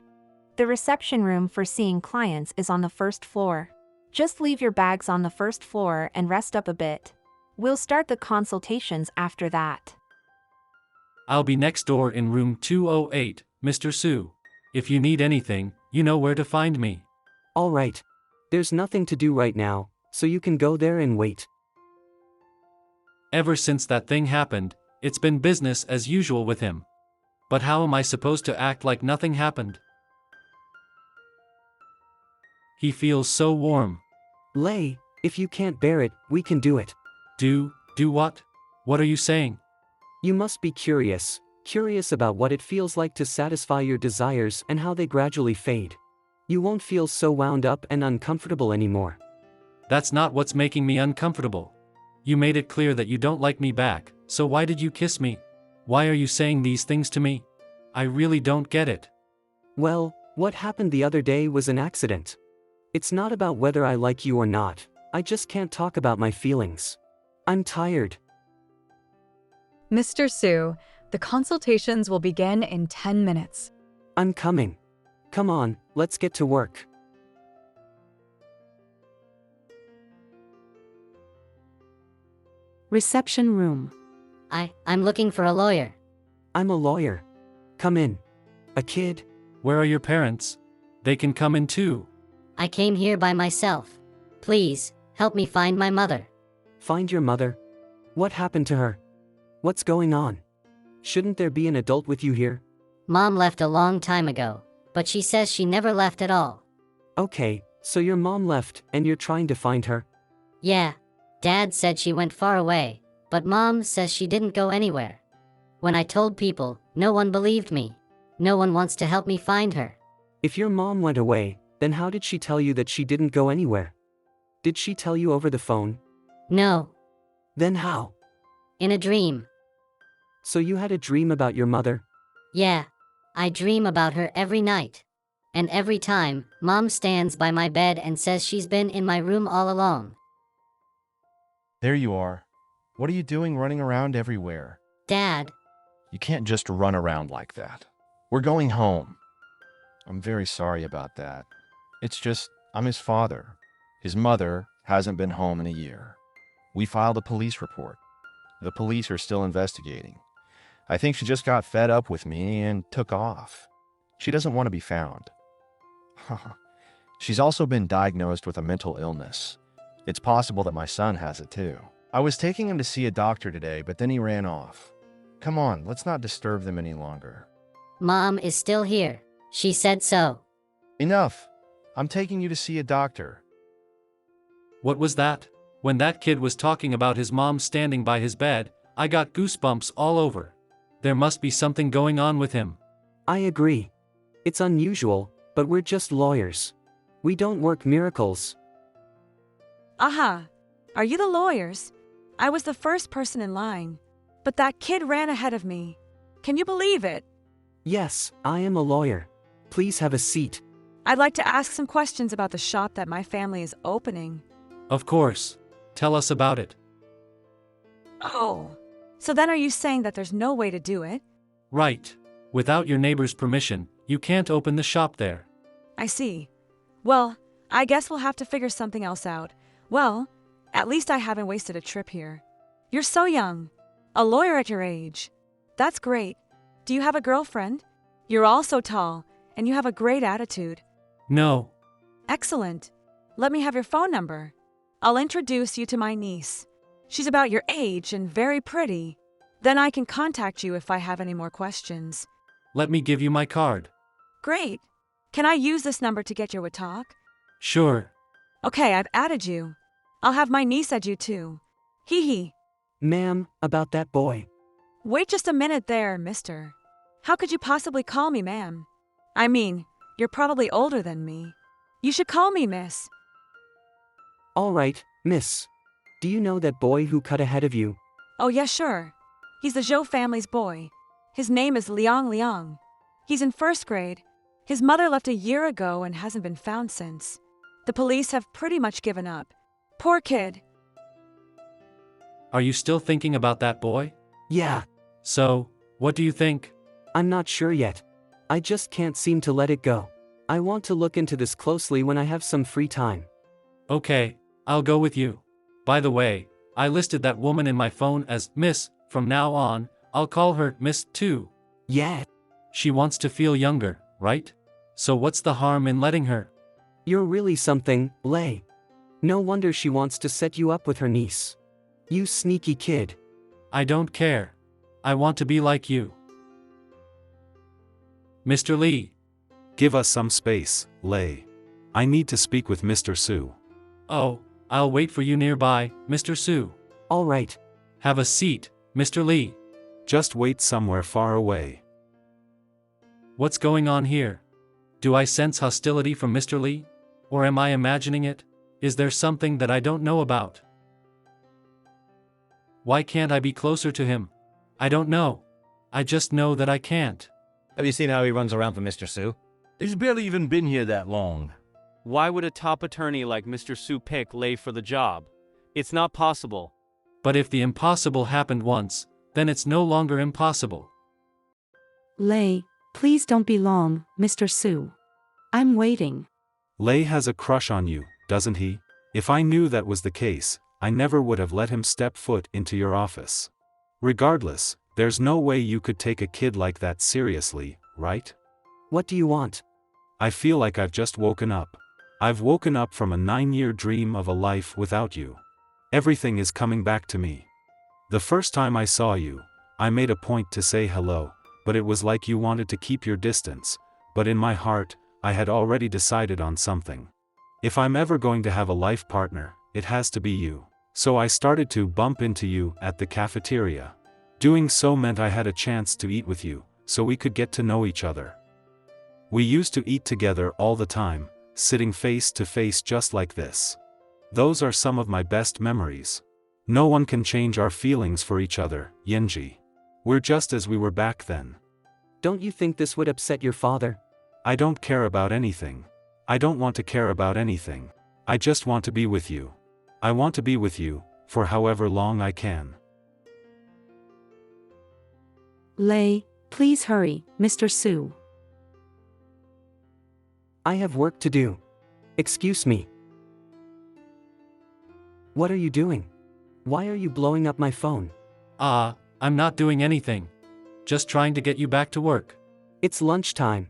The reception room for seeing clients is on the first floor. Just leave your bags on the first floor and rest up a bit. We'll start the consultations after that. I'll be next door in room 208, Mr. Sue. If you need anything, you know where to find me. All right. There's nothing to do right now, so you can go there and wait. Ever since that thing happened, it's been business as usual with him. But how am I supposed to act like nothing happened? He feels so warm. Lay, if you can't bear it, we can do it. Do what? What are you saying? You must be curious about what it feels like to satisfy your desires and how they gradually fade. You won't feel so wound up and uncomfortable anymore. That's not what's making me uncomfortable. You made it clear that you don't like me back, so why did you kiss me? Why are you saying these things to me? I really don't get it. Well, what happened the other day was an accident. It's not about whether I like you or not, I just can't talk about my feelings. I'm tired. Mr. Sue, the consultations will begin in 10 minutes. I'm coming. Come on, let's get to work. Reception room. I'm looking for a lawyer. I'm a lawyer. Come in. A kid? Where are your parents? They can come in too. I came here by myself. Please, help me find my mother. Find your mother? What happened to her? What's going on? Shouldn't there be an adult with you here? Mom left a long time ago, but she says she never left at all. Okay, so your mom left and you're trying to find her? Yeah. Dad said she went far away, but Mom says she didn't go anywhere. When I told people, no one believed me. No one wants to help me find her. If your mom went away, then how did she tell you that she didn't go anywhere? Did she tell you over the phone? No. Then how? In a dream. So you had a dream about your mother? Yeah. I dream about her every night. And every time, Mom stands by my bed and says she's been in my room all along. There you are. What are you doing running around everywhere? Dad. You can't just run around like that. We're going home. I'm very sorry about that. It's just, I'm his father. His mother hasn't been home in a year. We filed a police report. The police are still investigating. I think she just got fed up with me and took off. She doesn't want to be found. She's also been diagnosed with a mental illness. It's possible that my son has it too. I was taking him to see a doctor today, but then he ran off. Come on, let's not disturb them any longer. Mom is still here. She said so. Enough. I'm taking you to see a doctor. What was that? When that kid was talking about his mom standing by his bed, I got goosebumps all over. There must be something going on with him. I agree. It's unusual, but we're just lawyers. We don't work miracles. Aha! Are you the lawyers? I was the first person in line. But that kid ran ahead of me. Can you believe it? Yes, I am a lawyer. Please have a seat. I'd like to ask some questions about the shop that my family is opening. Of course. Tell us about it. Oh. So then are you saying that there's no way to do it? Right. Without your neighbor's permission, you can't open the shop there. I see. Well, I guess we'll have to figure something else out. Well, at least I haven't wasted a trip here. You're so young. A lawyer at your age. That's great. Do you have a girlfriend? You're all so tall, and you have a great attitude. No. Excellent. Let me have your phone number. I'll introduce you to my niece. She's about your age and very pretty. Then I can contact you if I have any more questions. Let me give you my card. Great. Can I use this number to get your talk? Sure. Okay, I've added you. I'll have my niece add you too. Hee hee. Ma'am, about that boy. Wait just a minute there, mister. How could you possibly call me ma'am? I mean, you're probably older than me. You should call me miss. All right, miss. Do you know that boy who cut ahead of you? Oh yeah, sure. He's the Zhou family's boy. His name is Liang. He's in first grade. His mother left a year ago and hasn't been found since. The police have pretty much given up. Poor kid. Are you still thinking about that boy? Yeah. So, what do you think? I'm not sure yet. I just can't seem to let it go. I want to look into this closely when I have some free time. Okay, I'll go with you. By the way, I listed that woman in my phone as Miss. From now on, I'll call her Miss too. Yeah. She wants to feel younger, right? So what's the harm in letting her? You're really something, Lei. No wonder she wants to set you up with her niece. You sneaky kid. I don't care. I want to be like you. Mr. Lee. Give us some space, Lei. I need to speak with Mr. Su. Oh, I'll wait for you nearby, Mr. Su. All right. Have a seat, Mr. Lee. Just wait somewhere far away. What's going on here? Do I sense hostility from Mr. Lee? Or am I imagining it? Is there something that I don't know about? Why can't I be closer to him? I don't know. I just know that I can't. Have you seen how he runs around for Mr. Su? He's barely even been here that long. Why would a top attorney like Mr. Su pick Lei for the job? It's not possible. But if the impossible happened once, then it's no longer impossible. Lei, please don't be long, Mr. Su. I'm waiting. Lei has a crush on you, doesn't he? If I knew that was the case, I never would have let him step foot into your office. Regardless, there's no way you could take a kid like that seriously, right? What do you want? I feel like I've just woken up. I've woken up from a 9-year dream of a life without you. Everything is coming back to me. The first time I saw you, I made a point to say hello, but it was like you wanted to keep your distance, but in my heart, I had already decided on something. If I'm ever going to have a life partner, it has to be you. So I started to bump into you at the cafeteria. Doing so meant I had a chance to eat with you, so we could get to know each other. We used to eat together all the time, sitting face to face just like this. Those are some of my best memories. No one can change our feelings for each other, ENG. We're just as we were back then. Don't you think this would upset your father? I don't care about anything. I don't want to care about anything. I just want to be with you. I want to be with you, for however long I can. Lei, please hurry, Mr. Su. I have work to do. Excuse me. What are you doing? Why are you blowing up my phone? I'm not doing anything. Just trying to get you back to work. It's lunchtime.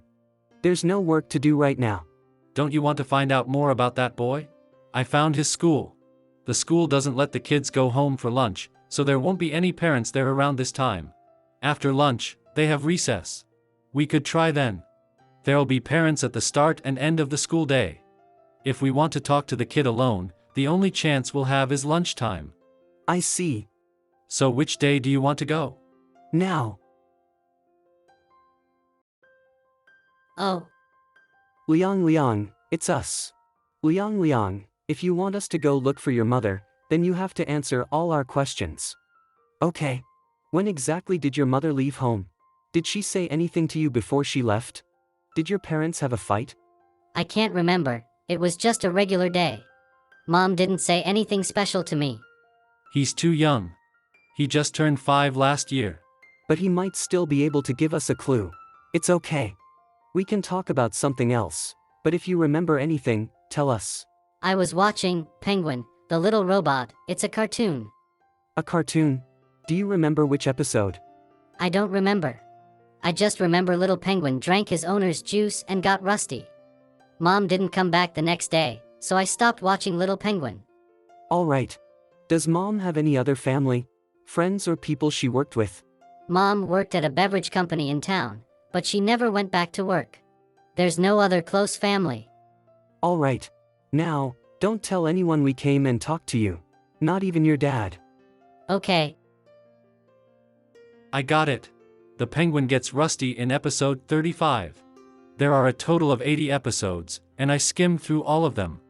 There's no work to do right now. Don't you want to find out more about that boy? I found his school. The school doesn't let the kids go home for lunch, so there won't be any parents there around this time. After lunch, they have recess. We could try then. There'll be parents at the start and end of the school day. If we want to talk to the kid alone, the only chance we'll have is lunchtime. I see. So which day do you want to go? Now. Oh, Liang, it's us. Liang, if you want us to go look for your mother, then you have to answer all our questions. Okay. When exactly did your mother leave home? Did she say anything to you before she left? Did your parents have a fight? I can't remember. It was just a regular day. Mom didn't say anything special to me. He's too young. He just turned 5 last year. But he might still be able to give us a clue. It's okay. We can talk about something else. But if you remember anything, tell us. I was watching Penguin, the little robot. It's a cartoon. A cartoon? Do you remember which episode? I don't remember. I just remember little Penguin drank his owner's juice and got rusty. Mom didn't come back the next day, so I stopped watching little Penguin. Alright. Does Mom have any other family, friends or people she worked with? Mom worked at a beverage company in town, but she never went back to work. There's no other close family. Alright. Now, don't tell anyone we came and talked to you. Not even your dad. Okay. I got it. The Penguin gets rusty in episode 35. There are a total of 80 episodes, and I skimmed through all of them.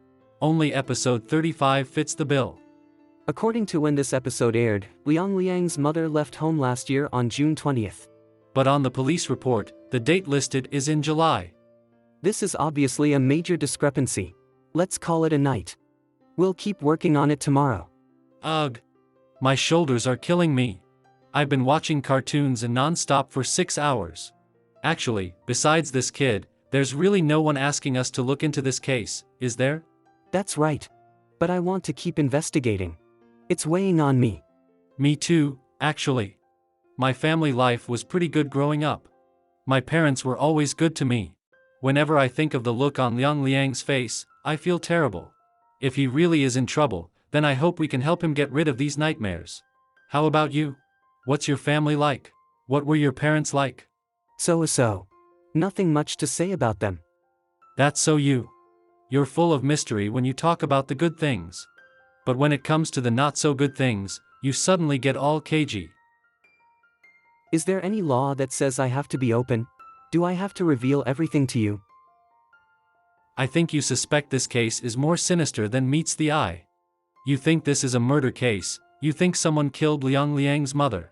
Only episode 35 fits the bill. According to when this episode aired, Liang's mother left home last year on June 20th. But on the police report, the date listed is in July. This is obviously a major discrepancy. Let's call it a night. We'll keep working on it tomorrow. Ugh. My shoulders are killing me. I've been watching cartoons and non-stop for 6 hours. Actually, besides this kid, there's really no one asking us to look into this case, is there? That's right. But I want to keep investigating. It's weighing on me. Me too, actually. My family life was pretty good growing up. My parents were always good to me. Whenever I think of the look on Liang's face, I feel terrible. If he really is in trouble, then I hope we can help him get rid of these nightmares. How about you? What's your family like? What were your parents like? So. Nothing much to say about them. That's so you. You're full of mystery when you talk about the good things. But when it comes to the not so good things, you suddenly get all cagey. Is there any law that says I have to be open? Do I have to reveal everything to you? I think you suspect this case is more sinister than meets the eye. You think this is a murder case, you think someone killed Liang's mother.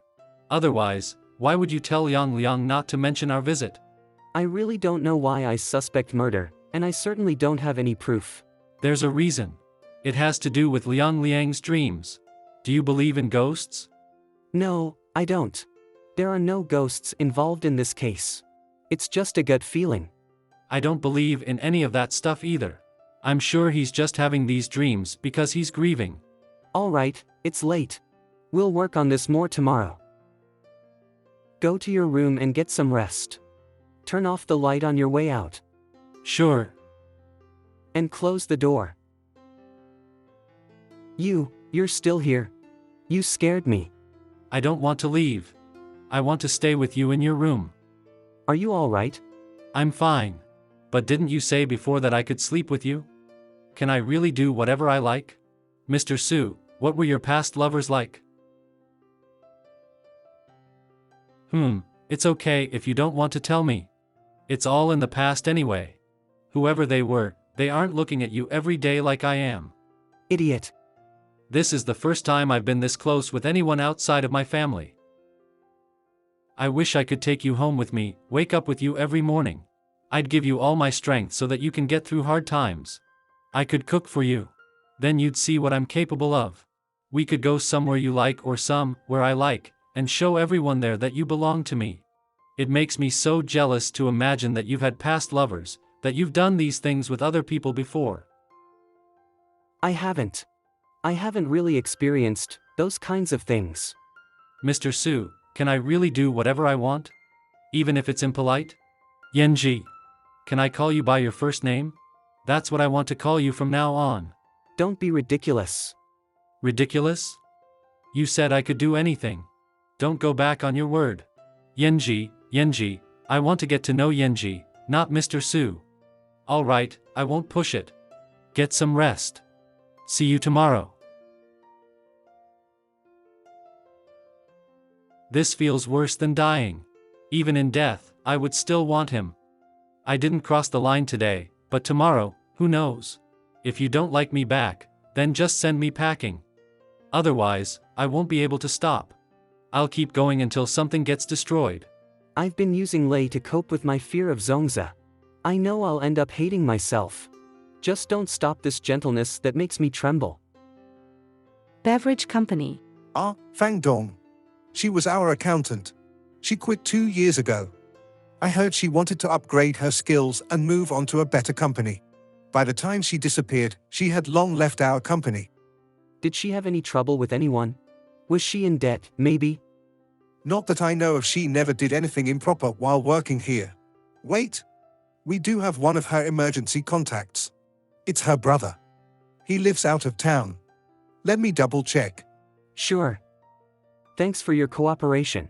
Otherwise, why would you tell Liang not to mention our visit? I really don't know why I suspect murder, and I certainly don't have any proof. There's a reason. It has to do with Liang's dreams. Do you believe in ghosts? No, I don't. There are no ghosts involved in this case. It's just a gut feeling. I don't believe in any of that stuff either. I'm sure he's just having these dreams because he's grieving. Alright, it's late. We'll work on this more tomorrow. Go to your room and get some rest. Turn off the light on your way out. Sure. And close the door. You're still here. You scared me. I don't want to leave. I want to stay with you in your room. Are you alright? I'm fine. But didn't you say before that I could sleep with you? Can I really do whatever I like? Mr. Su, what were your past lovers like? It's okay if you don't want to tell me. It's all in the past anyway. Whoever they were, they aren't looking at you every day like I am. Idiot. This is the first time I've been this close with anyone outside of my family. I wish I could take you home with me, wake up with you every morning. I'd give you all my strength so that you can get through hard times. I could cook for you. Then you'd see what I'm capable of. We could go somewhere you like or somewhere I like, and show everyone there that you belong to me. It makes me so jealous to imagine that you've had past lovers, that you've done these things with other people before. I haven't really experienced those kinds of things. Mr. Su, can I really do whatever I want? Even if it's impolite? ENG. Can I call you by your first name? That's what I want to call you from now on. Don't be ridiculous. Ridiculous? You said I could do anything. Don't go back on your word. ENG, I want to get to know ENG, not Mr. Su. Alright, I won't push it. Get some rest. See you tomorrow. This feels worse than dying. Even in death, I would still want him. I didn't cross the line today, but tomorrow, who knows? If you don't like me back, then just send me packing. Otherwise, I won't be able to stop. I'll keep going until something gets destroyed. I've been using lei to cope with my fear of zongzi. I know I'll end up hating myself. Just don't stop this gentleness that makes me tremble. Beverage company. Fang Dong. She was our accountant. She quit 2 years ago. I heard she wanted to upgrade her skills and move on to a better company. By the time she disappeared, she had long left our company. Did she have any trouble with anyone? Was she in debt, maybe? Not that I know of. She never did anything improper while working here. Wait. We do have one of her emergency contacts. It's her brother. He lives out of town. Let me double check. Sure. Thanks for your cooperation.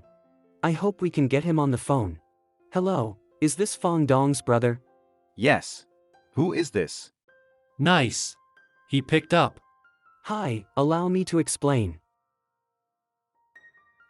I hope we can get him on the phone. Hello, is this Fang Dong's brother? Yes. Who is this? Nice. He picked up. Hi, allow me to explain.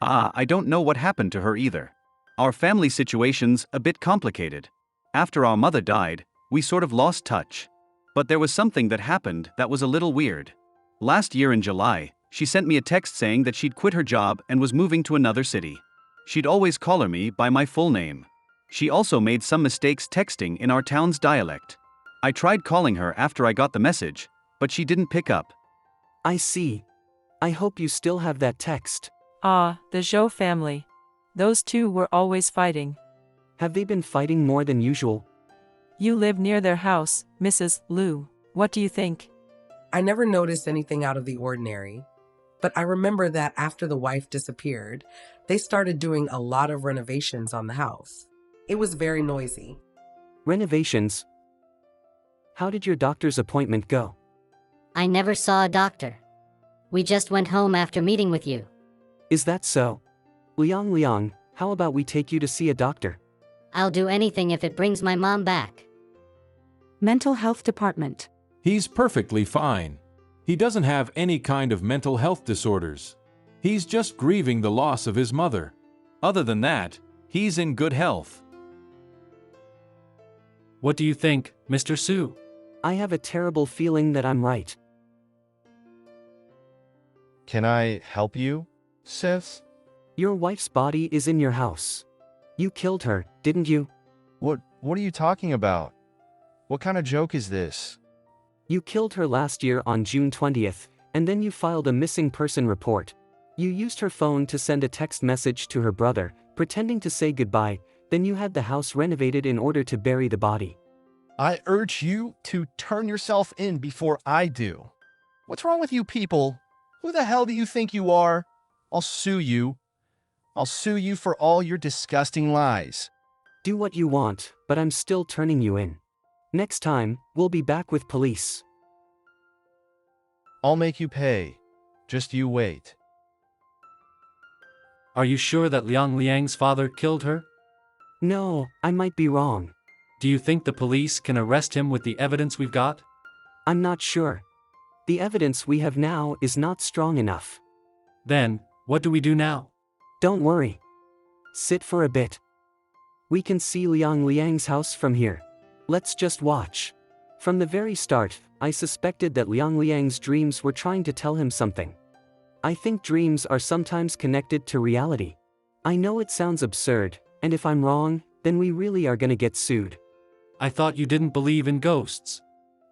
I don't know what happened to her either. Our family situation's a bit complicated. After our mother died, we sort of lost touch. But there was something that happened that was a little weird. Last year in July, she sent me a text saying that she'd quit her job and was moving to another city. She'd always call me by my full name. She also made some mistakes texting in our town's dialect. I tried calling her after I got the message, but she didn't pick up. I see. I hope you still have that text. The Zhou family. Those two were always fighting. Have they been fighting more than usual? You live near their house, Mrs. Liu. What do you think? I never noticed anything out of the ordinary, but I remember that after the wife disappeared, they started doing a lot of renovations on the house. It was very noisy. Renovations? How did your doctor's appointment go? I never saw a doctor. We just went home after meeting with you. Is that so? Liang, how about we take you to see a doctor? I'll do anything if it brings my mom back. Mental health department. He's perfectly fine. He doesn't have any kind of mental health disorders. He's just grieving the loss of his mother. Other than that, he's in good health. What do you think, Mr. Su? I have a terrible feeling that I'm right. Can I help you, sis? Your wife's body is in your house. You killed her, didn't you? What are you talking about? What kind of joke is this? You killed her last year on June 20th, and then you filed a missing person report. You used her phone to send a text message to her brother, pretending to say goodbye, then you had the house renovated in order to bury the body. I urge you to turn yourself in before I do. What's wrong with you people? Who the hell do you think you are? I'll sue you. I'll sue you for all your disgusting lies. Do what you want, but I'm still turning you in. Next time, we'll be back with police. I'll make you pay. Just you wait. Are you sure that Liang's father killed her? No, I might be wrong. Do you think the police can arrest him with the evidence we've got? I'm not sure. The evidence we have now is not strong enough. Then, what do we do now? Don't worry. Sit for a bit. We can see Liang's house from here. Let's just watch. From the very start, I suspected that Liang's dreams were trying to tell him something. I think dreams are sometimes connected to reality. I know it sounds absurd, and if I'm wrong, then we really are gonna get sued. I thought you didn't believe in ghosts.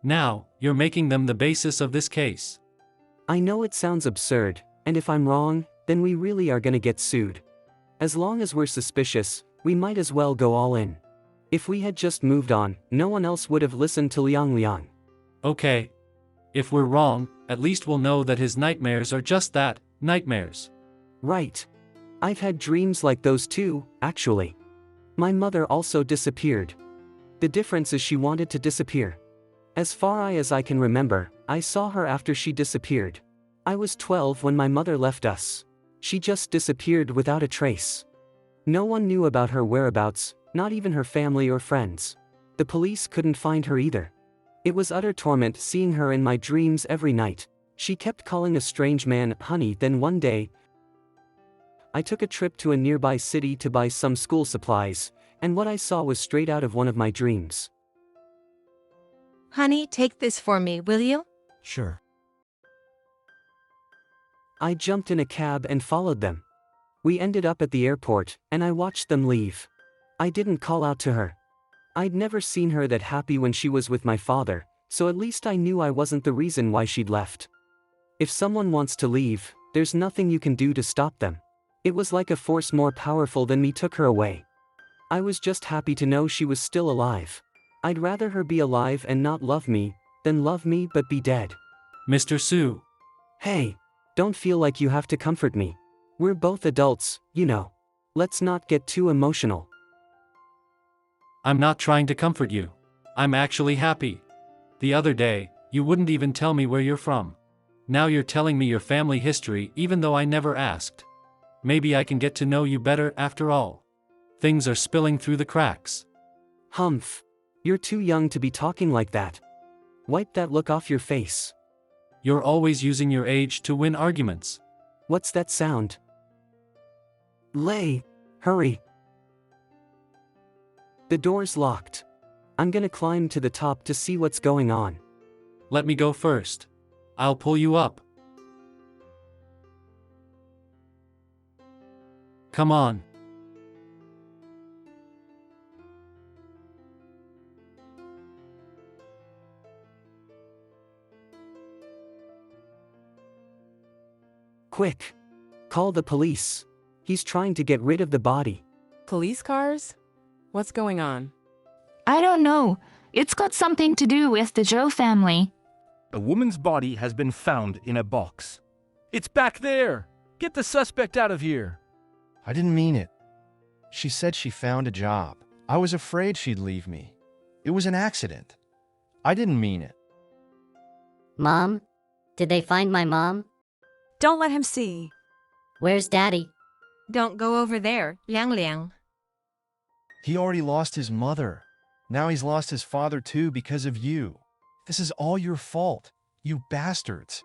Now, you're making them the basis of this case. I know it sounds absurd, and if I'm wrong, then we really are gonna get sued. As long as we're suspicious, we might as well go all in. If we had just moved on, no one else would have listened to Liang. Okay. If we're wrong, at least we'll know that his nightmares are just that, nightmares. Right. I've had dreams like those too, actually. My mother also disappeared. The difference is she wanted to disappear. As far as I can remember, I saw her after she disappeared. I was 12 when my mother left us. She just disappeared without a trace. No one knew about her whereabouts, not even her family or friends. The police couldn't find her either. It was utter torment seeing her in my dreams every night. She kept calling a strange man honey. Then one day, I took a trip to a nearby city to buy some school supplies, And what I saw was straight out of one of my dreams. Honey, take this for me, will you? Sure. I jumped in a cab and followed them. We ended up at the airport, and I watched them leave. I didn't call out to her. I'd never seen her that happy when she was with my father, so at least I knew I wasn't the reason why she'd left. If someone wants to leave, there's nothing you can do to stop them. It was like a force more powerful than me took her away. I was just happy to know she was still alive. I'd rather her be alive and not love me, than love me but be dead. Mr. Su. Hey, don't feel like you have to comfort me. We're both adults, you know. Let's not get too emotional. I'm not trying to comfort you. I'm actually happy. The other day, you wouldn't even tell me where you're from. Now you're telling me your family history even though I never asked. Maybe I can get to know you better after all. Things are spilling through the cracks. Humph. You're too young to be talking like that. Wipe that look off your face. You're always using your age to win arguments. What's that sound? Lay, hurry. The door's locked. I'm gonna climb to the top to see what's going on. Let me go first. I'll pull you up. Come on. Quick. Call the police. He's trying to get rid of the body. Police cars? What's going on? I don't know. It's got something to do with the Zhou family. A woman's body has been found in a box. It's back there! Get the suspect out of here! I didn't mean it. She said she found a job. I was afraid she'd leave me. It was an accident. I didn't mean it. Mom? Did they find my mom? Don't let him see. Where's Daddy? Don't go over there, Liang Liang. He already lost his mother. Now he's lost his father too because of you. This is all your fault, you bastards.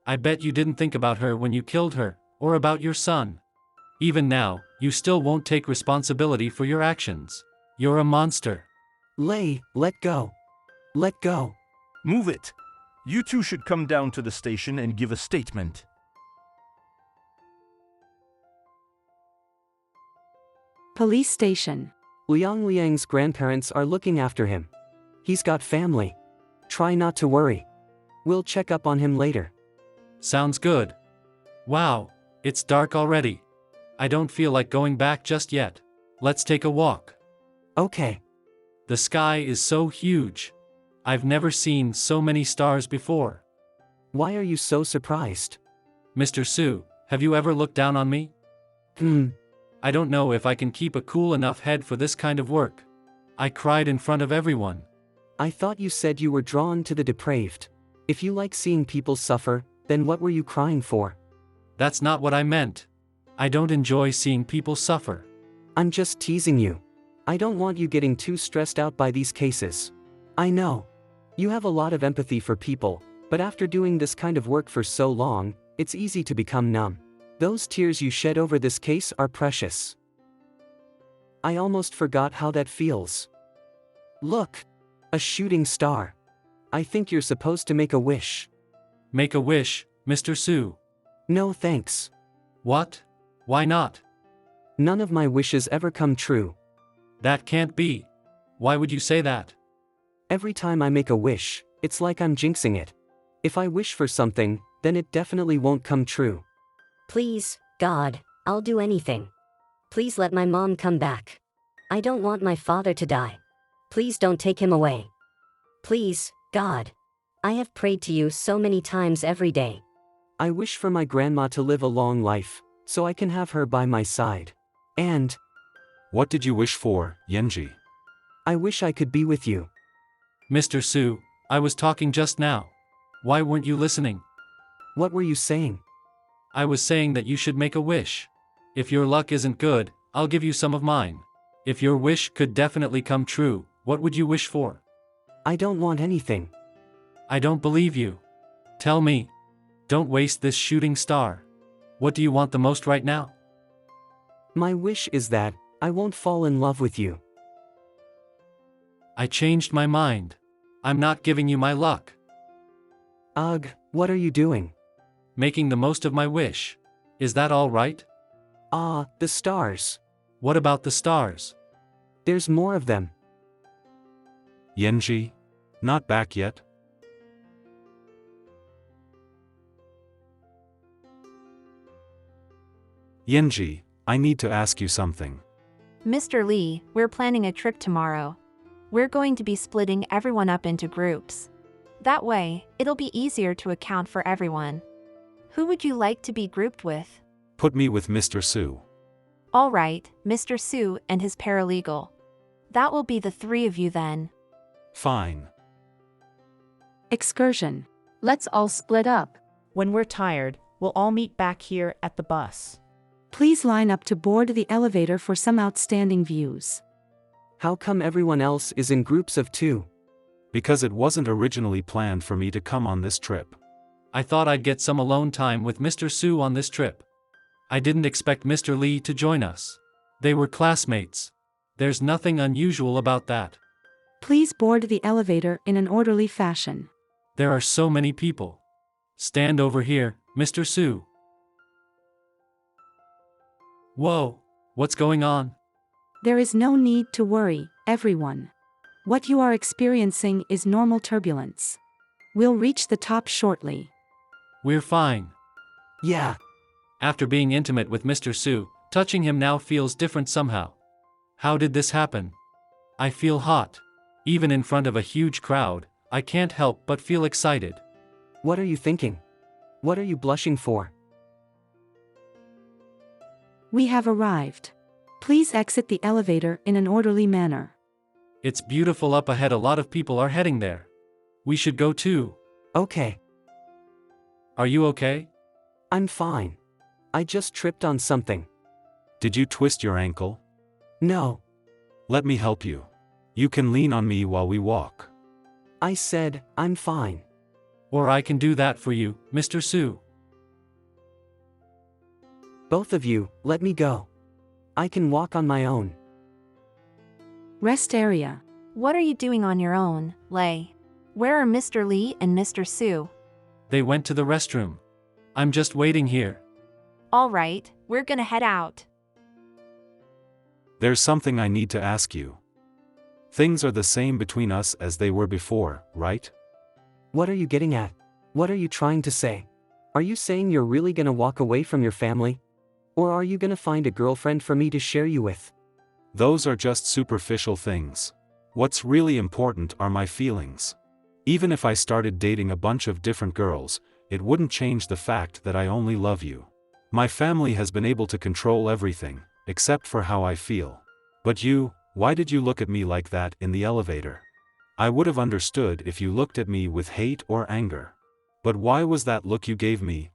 I bet you didn't think about her when you killed her, or about your son. Even now, you still won't take responsibility for your actions. You're a monster. Lay, let go. Let go. Move it! You two should come down to the station and give a statement. Police station. Liang Liang's grandparents are looking after him. He's got family. Try not to worry. We'll check up on him later. Sounds good. Wow, it's dark already. I don't feel like going back just yet. Let's take a walk. Okay. The sky is so huge. I've never seen so many stars before. Why are you so surprised? Mr. Su, have you ever looked down on me? I don't know if I can keep a cool enough head for this kind of work. I cried in front of everyone. I thought you said you were drawn to the depraved. If you like seeing people suffer, then what were you crying for? That's not what I meant. I don't enjoy seeing people suffer. I'm just teasing you. I don't want you getting too stressed out by these cases. I know. You have a lot of empathy for people, but after doing this kind of work for so long, it's easy to become numb. Those tears you shed over this case are precious. I almost forgot how that feels. Look! A shooting star. I think you're supposed to make a wish. Make a wish, Mr. Su. No thanks. What? Why not? None of my wishes ever come true. That can't be. Why would you say that? Every time I make a wish, it's like I'm jinxing it. If I wish for something, then it definitely won't come true. Please, God, I'll do anything. Please let my mom come back. I don't want my father to die. Please don't take him away. Please, God. I have prayed to you so many times every day. I wish for my grandma to live a long life, so I can have her by my side. And... What did you wish for, Yenji? I wish I could be with you. Mr. Su, I was talking just now. Why weren't you listening? What were you saying? I was saying that you should make a wish. If your luck isn't good, I'll give you some of mine. If your wish could definitely come true, what would you wish for? I don't want anything. I don't believe you. Tell me. Don't waste this shooting star. What do you want the most right now? My wish is that I won't fall in love with you. I changed my mind. I'm not giving you my luck. Ugh, what are you doing? Making the most of my wish. Is that all right? Ah, the stars. What about the stars? There's more of them. ENG? Not back yet? ENG, I need to ask you something. Mr. Lee, we're planning a trip tomorrow. We're going to be splitting everyone up into groups. That way, it'll be easier to account for everyone. Who would you like to be grouped with? Put me with Mr. Sue. All right, Mr. Sue and his paralegal. That will be the three of you then. Fine. Excursion. Let's all split up. When we're tired, we'll all meet back here at the bus. Please line up to board the elevator for some outstanding views. How come everyone else is in groups of 2? Because it wasn't originally planned for me to come on this trip. I thought I'd get some alone time with Mr. Sue on this trip. I didn't expect Mr. Lee to join us. They were classmates. There's nothing unusual about that. Please board the elevator in an orderly fashion. There are so many people. Stand over here, Mr. Sue. Whoa, what's going on? There is no need to worry, everyone. What you are experiencing is normal turbulence. We'll reach the top shortly. We're fine. Yeah. After being intimate with Mr. Sue, touching him now feels different somehow. How did this happen? I feel hot. Even in front of a huge crowd, I can't help but feel excited. What are you thinking? What are you blushing for? We have arrived. Please exit the elevator in an orderly manner. It's beautiful up ahead. A lot of people are heading there. We should go too. Okay. Are you okay? I'm fine. I just tripped on something. Did you twist your ankle? No. Let me help you. You can lean on me while we walk. I said, I'm fine. Or I can do that for you, Mr. Sue. Both of you, let me go. I can walk on my own. Rest area. What are you doing on your own, Lei? Where are Mr. Lee and Mr. Sue? They went to the restroom. I'm just waiting here. All right, we're gonna head out. There's something I need to ask you. Things are the same between us as they were before, right? What are you getting at? What are you trying to say? Are you saying you're really gonna walk away from your family? Or are you gonna find a girlfriend for me to share you with? Those are just superficial things. What's really important are my feelings. Even if I started dating a bunch of different girls, it wouldn't change the fact that I only love you. My family has been able to control everything, except for how I feel. But you, why did you look at me like that in the elevator? I would have understood if you looked at me with hate or anger. But why was that look you gave me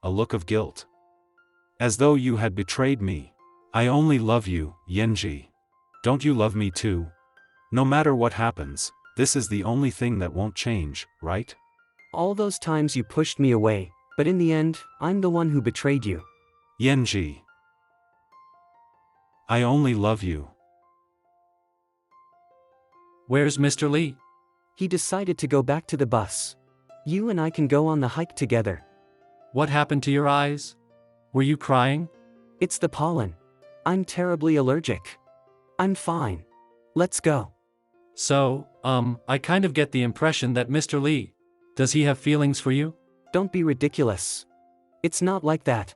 a look of guilt? As though you had betrayed me. I only love you, ENG. Don't you love me too? No matter what happens, this is the only thing that won't change, right? All those times you pushed me away, but in the end, I'm the one who betrayed you. ENG. I only love you. Where's Mr. Lee? He decided to go back to the bus. You and I can go on the hike together. What happened to your eyes? Were you crying? It's the pollen. I'm terribly allergic. I'm fine. Let's go. So, I kind of get the impression that Mr. Lee, does he have feelings for you? Don't be ridiculous. It's not like that.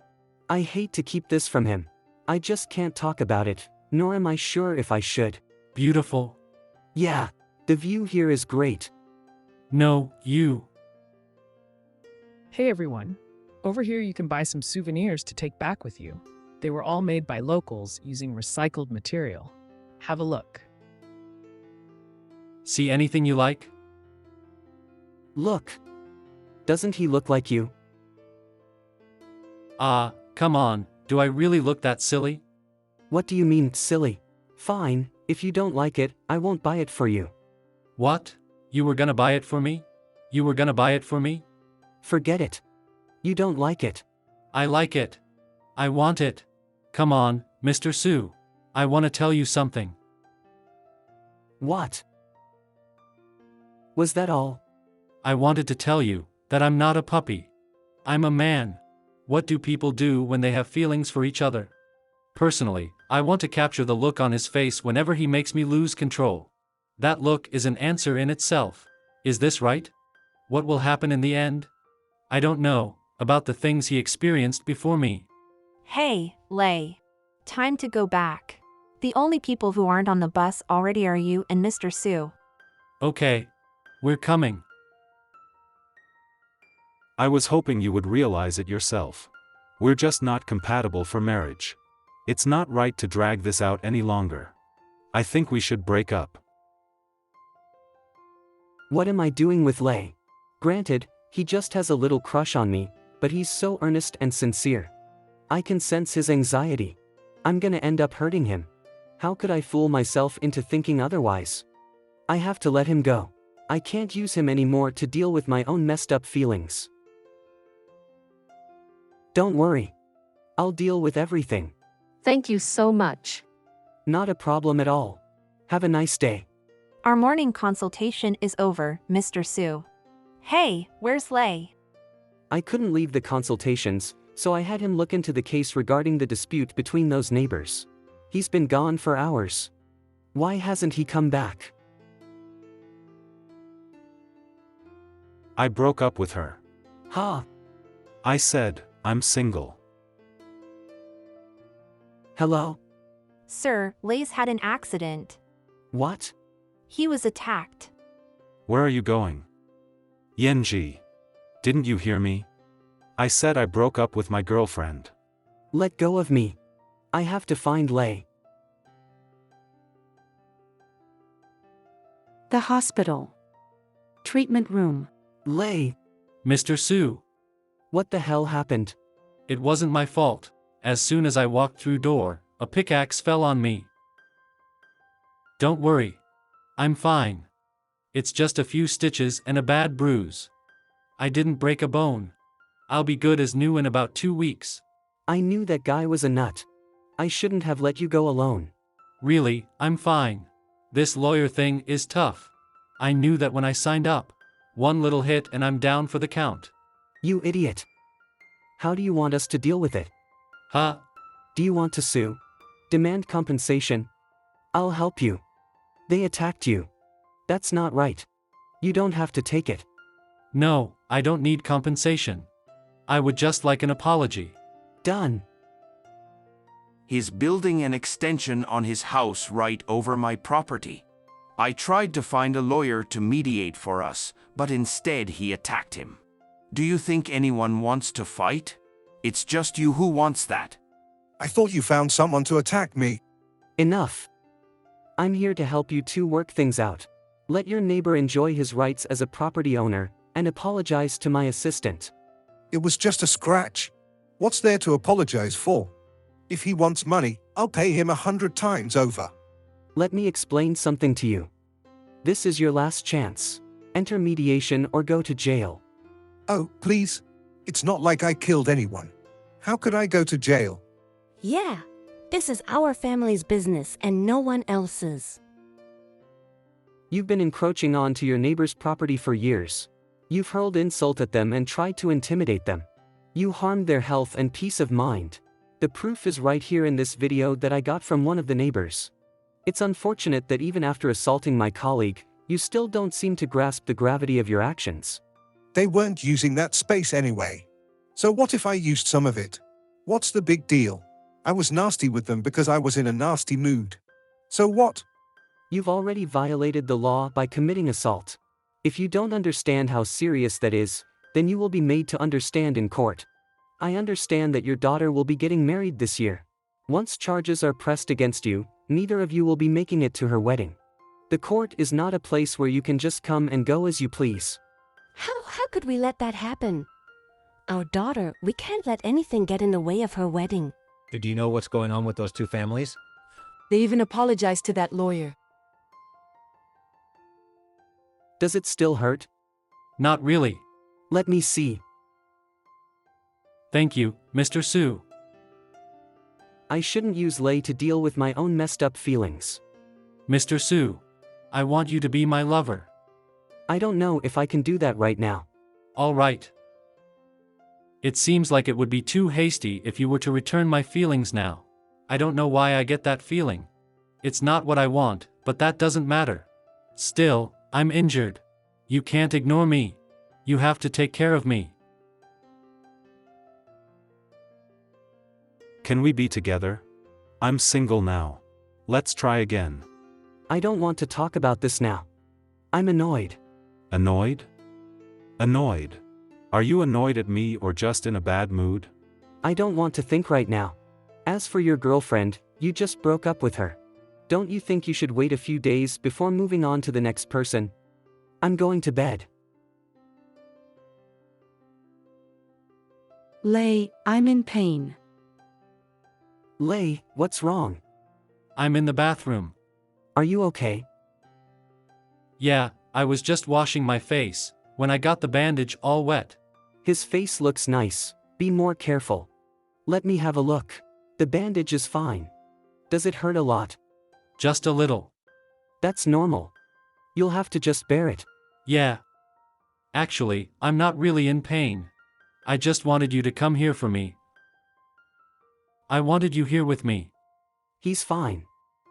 I hate to keep this from him. I just can't talk about it, nor am I sure if I should. Beautiful. Yeah, the view here is great. No, you. Hey everyone. Over here you can buy some souvenirs to take back with you. They were all made by locals using recycled material. Have a look. See anything you like? Look. Doesn't he look like you? Come on, do I really look that silly? What do you mean, silly? Fine, if you don't like it, I won't buy it for you. What? You were gonna buy it for me? You were gonna buy it for me? Forget it. You don't like it. I like it. I want it. Come on, Mr. Sue, I want to tell you something. What? Was that all? I wanted to tell you that I'm not a puppy. I'm a man. What do people do when they have feelings for each other? Personally, I want to capture the look on his face whenever he makes me lose control. That look is an answer in itself. Is this right? What will happen in the end? I don't know about the things he experienced before me. Hey, Lei. Time to go back. The only people who aren't on the bus already are you and Mr. Su. Okay. We're coming. I was hoping you would realize it yourself. We're just not compatible for marriage. It's not right to drag this out any longer. I think we should break up. What am I doing with Lei? Granted, he just has a little crush on me, but he's so earnest and sincere. I can sense his anxiety. I'm gonna end up hurting him. How could I fool myself into thinking otherwise? I have to let him go. I can't use him anymore to deal with my own messed up feelings. Don't worry. I'll deal with everything. Thank you so much. Not a problem at all. Have a nice day. Our morning consultation is over, Mr. Su. Hey, where's Lei? I couldn't leave the consultations, so I had him look into the case regarding the dispute between those neighbors. He's been gone for hours. Why hasn't he come back? I broke up with her. Huh? I said, I'm single. Hello? Sir, Lei's had an accident. What? He was attacked. Where are you going? ENG. Didn't you hear me? I said I broke up with my girlfriend. Let go of me. I have to find Lei. The hospital. Treatment room. Lei. Mr. Su. What the hell happened? It wasn't my fault. As soon as I walked through door, a pickaxe fell on me. Don't worry. I'm fine. It's just a few stitches and a bad bruise. I didn't break a bone. I'll be good as new in about 2 weeks. I knew that guy was a nut. I shouldn't have let you go alone. Really, I'm fine. This lawyer thing is tough. I knew that when I signed up. One little hit and I'm down for the count. You idiot. How do you want us to deal with it? Huh? Do you want to sue? Demand compensation? I'll help you. They attacked you. That's not right. You don't have to take it. No, I don't need compensation. I would just like an apology. Done. He's building an extension on his house right over my property. I tried to find a lawyer to mediate for us, but instead he attacked him. Do you think anyone wants to fight? It's just you who wants that. I thought you found someone to attack me. Enough. I'm here to help you two work things out. Let your neighbor enjoy his rights as a property owner, and apologize to my assistant. It was just a scratch. What's there to apologize for? If he wants money, I'll pay him 100 times over. Let me explain something to you. This is your last chance. Enter mediation or go to jail. Oh, please. It's not like I killed anyone. How could I go to jail? Yeah, this is our family's business and no one else's. You've been encroaching onto your neighbor's property for years. You've hurled insult at them and tried to intimidate them. You harmed their health and peace of mind. The proof is right here in this video that I got from one of the neighbors. It's unfortunate that even after assaulting my colleague, you still don't seem to grasp the gravity of your actions. They weren't using that space anyway. So what if I used some of it? What's the big deal? I was nasty with them because I was in a nasty mood. So what? You've already violated the law by committing assault. If you don't understand how serious that is, then you will be made to understand in court. I understand that your daughter will be getting married this year. Once charges are pressed against you, neither of you will be making it to her wedding. The court is not a place where you can just come and go as you please. How could we let that happen? Our daughter, we can't let anything get in the way of her wedding. Do you know what's going on with those two families? They even apologized to that lawyer. Does it still hurt? Not really. Let me see. Thank you, Mr. Su. I shouldn't use Lei to deal with my own messed up feelings. Mr. Su, I want you to be my lover. I don't know if I can do that right now. All right. It seems like it would be too hasty if you were to return my feelings now. I don't know why I get that feeling. It's not what I want, but that doesn't matter. Still, I'm injured. You can't ignore me. You have to take care of me. Can we be together? I'm single now. Let's try again. I don't want to talk about this now. I'm annoyed. Annoyed? Annoyed. Are you annoyed at me or just in a bad mood? I don't want to think right now. As for your girlfriend, you just broke up with her. Don't you think you should wait a few days before moving on to the next person? I'm going to bed. Lei, I'm in pain. Lei, what's wrong? I'm in the bathroom. Are you okay? Yeah, I was just washing my face, when I got the bandage all wet. His face looks nice. Be more careful. Let me have a look. The bandage is fine. Does it hurt a lot? Just a little. That's normal. You'll have to just bear it. Yeah. Actually, I'm not really in pain. I just wanted you to come here for me. I wanted you here with me. He's fine.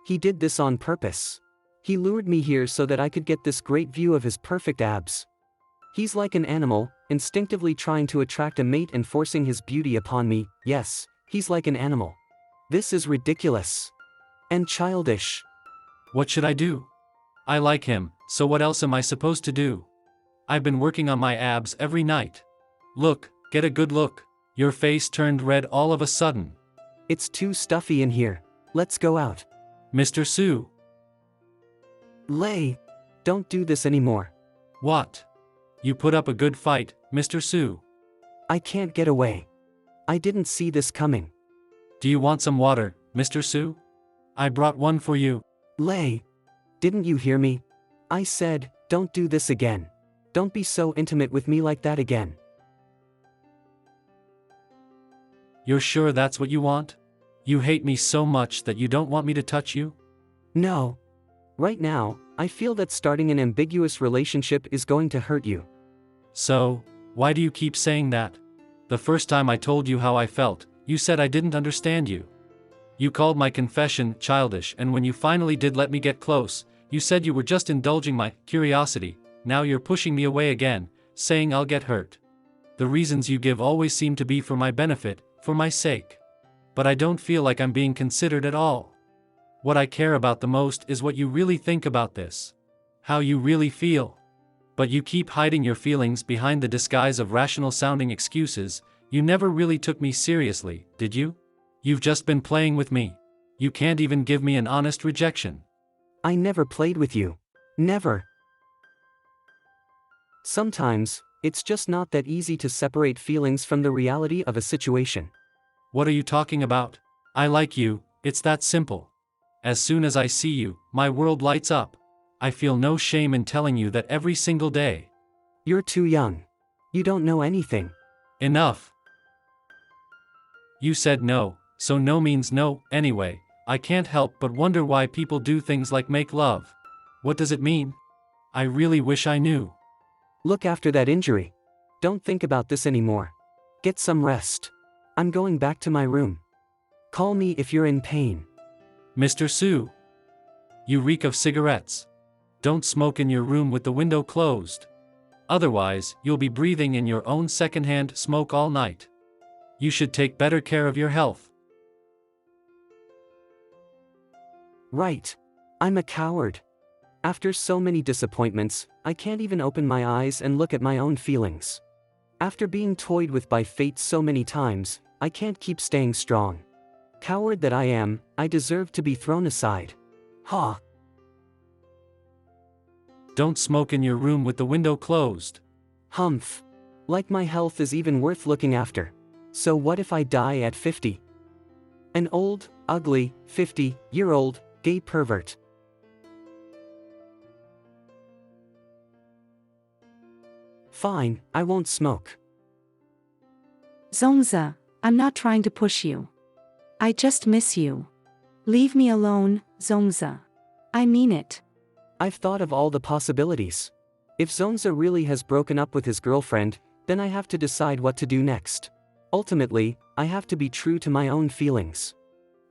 He did this on purpose. He lured me here so that I could get this great view of his perfect abs. He's like an animal, instinctively trying to attract a mate and forcing his beauty upon me. Yes, he's like an animal. This is ridiculous. And childish. What should I do? I like him, so what else am I supposed to do? I've been working on my abs every night. Look, get a good look. Your face turned red all of a sudden. It's too stuffy in here. Let's go out. Mr. Su. Lei, don't do this anymore. What? You put up a good fight, Mr. Su. I can't get away. I didn't see this coming. Do you want some water, Mr. Su? I brought one for you. Lei, didn't you hear me? I said, don't do this again. Don't be so intimate with me like that again. You're sure that's what you want? You hate me so much that you don't want me to touch you? No. Right now, I feel that starting an ambiguous relationship is going to hurt you. So, why do you keep saying that? The first time I told you how I felt, you said I didn't understand you. You called my confession childish, and when you finally did let me get close, you said you were just indulging my curiosity. Now you're pushing me away again, saying I'll get hurt. The reasons you give always seem to be for my benefit, for my sake. But I don't feel like I'm being considered at all. What I care about the most is what you really think about this. How you really feel. But you keep hiding your feelings behind the disguise of rational-sounding excuses. You never really took me seriously, did you? You've just been playing with me. You can't even give me an honest rejection. I never played with you. Never. Sometimes, it's just not that easy to separate feelings from the reality of a situation. What are you talking about? I like you, it's that simple. As soon as I see you, my world lights up. I feel no shame in telling you that every single day. You're too young. You don't know anything. Enough. You said no, so no means no. Anyway, I can't help but wonder why people do things like make love. What does it mean? I really wish I knew. Look after that injury. Don't think about this anymore. Get some rest. I'm going back to my room. Call me if you're in pain. Mr. Su. You reek of cigarettes. Don't smoke in your room with the window closed. Otherwise, you'll be breathing in your own secondhand smoke all night. You should take better care of your health. Right. I'm a coward. After so many disappointments, I can't even open my eyes and look at my own feelings. After being toyed with by fate so many times, I can't keep staying strong. Coward that I am, I deserve to be thrown aside. Ha! Don't smoke in your room with the window closed. Humph. Like my health is even worth looking after. So what if I die at 50? An old, ugly, 50-year-old, gay pervert. Fine, I won't smoke. Zongza, I'm not trying to push you. I just miss you. Leave me alone, Zongza. I mean it. I've thought of all the possibilities. If Zonza really has broken up with his girlfriend, then I have to decide what to do next. Ultimately, I have to be true to my own feelings.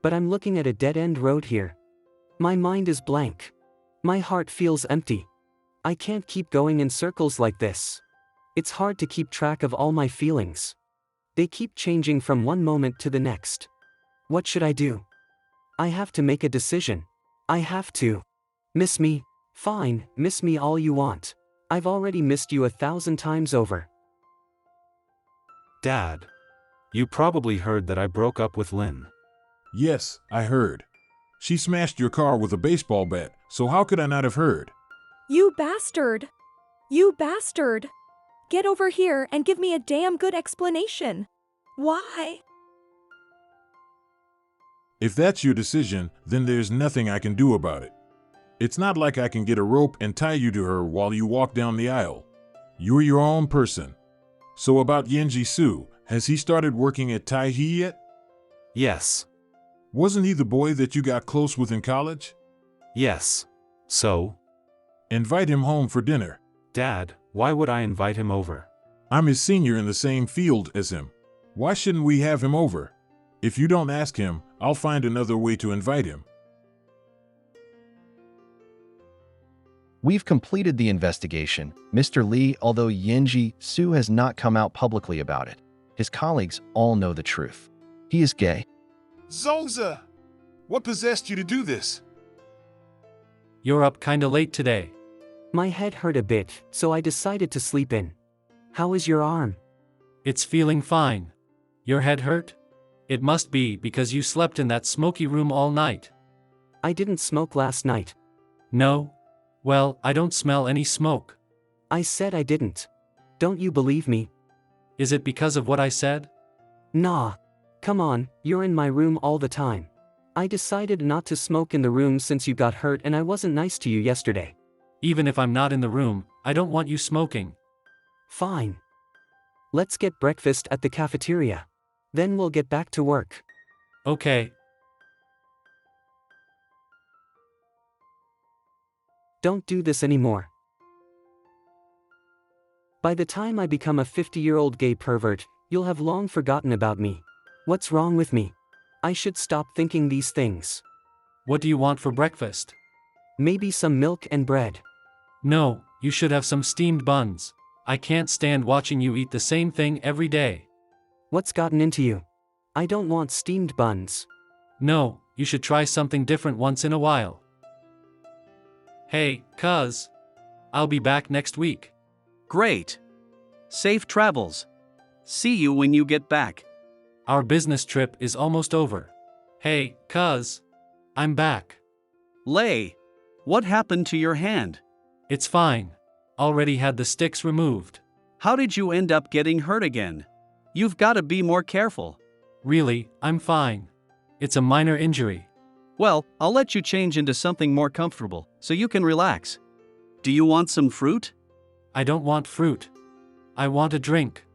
But I'm looking at a dead-end road here. My mind is blank. My heart feels empty. I can't keep going in circles like this. It's hard to keep track of all my feelings. They keep changing from one moment to the next. What should I do? I have to make a decision. I have to. Miss me? Fine, miss me all you want. I've already missed you 1,000 times over. Dad. You probably heard that I broke up with Lynn. Yes, I heard. She smashed your car with a baseball bat, so how could I not have heard? You bastard! You bastard! Get over here and give me a damn good explanation. Why? If that's your decision, then there's nothing I can do about it. It's not like I can get a rope and tie you to her while you walk down the aisle. You're your own person. So about Yenji Su, has he started working at Taiji yet? Yes. Wasn't he the boy that you got close with in college? Yes. So? Invite him home for dinner. Dad, why would I invite him over? I'm his senior in the same field as him. Why shouldn't we have him over? If you don't ask him, I'll find another way to invite him. We've completed the investigation, Mr. Lee, although Yenji Su has not come out publicly about it. His colleagues all know the truth. He is gay. Zongza! What possessed you to do this? You're up kinda late today. My head hurt a bit, so I decided to sleep in. How is your arm? It's feeling fine. Your head hurt? It must be because you slept in that smoky room all night. I didn't smoke last night. No? Well, I don't smell any smoke. I said I didn't. Don't you believe me? Is it because of what I said? Nah. Come on, you're in my room all the time. I decided not to smoke in the room since you got hurt and I wasn't nice to you yesterday. Even if I'm not in the room, I don't want you smoking. Fine. Let's get breakfast at the cafeteria. Then we'll get back to work. Okay. Don't do this anymore. By the time I become a 50-year-old gay pervert, you'll have long forgotten about me. What's wrong with me? I should stop thinking these things. What do you want for breakfast? Maybe some milk and bread. No, you should have some steamed buns. I can't stand watching you eat the same thing every day. What's gotten into you? I don't want steamed buns. No, you should try something different once in a while. Hey, cuz. I'll be back next week. Great. Safe travels. See you when you get back. Our business trip is almost over. Hey, cuz. I'm back. Lei, what happened to your hand? It's fine. Already had the sticks removed. How did you end up getting hurt again? You've got to be more careful. Really, I'm fine. It's a minor injury. Well, I'll let you change into something more comfortable, so you can relax. Do you want some fruit? I don't want fruit. I want a drink.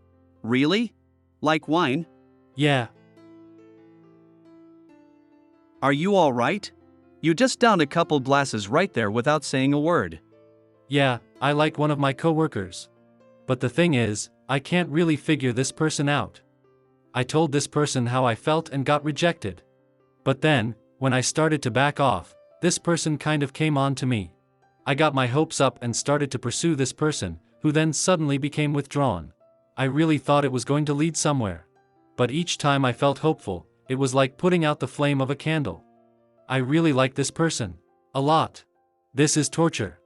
Really? Like wine? Yeah. Are you all right? You just downed a couple glasses right there without saying a word. Yeah, I like one of my coworkers. But the thing is, I can't really figure this person out. I told this person how I felt and got rejected. But then, when I started to back off, this person kind of came on to me. I got my hopes up and started to pursue this person, who then suddenly became withdrawn. I really thought it was going to lead somewhere. But each time I felt hopeful, it was like putting out the flame of a candle. I really like this person. A lot. This is torture.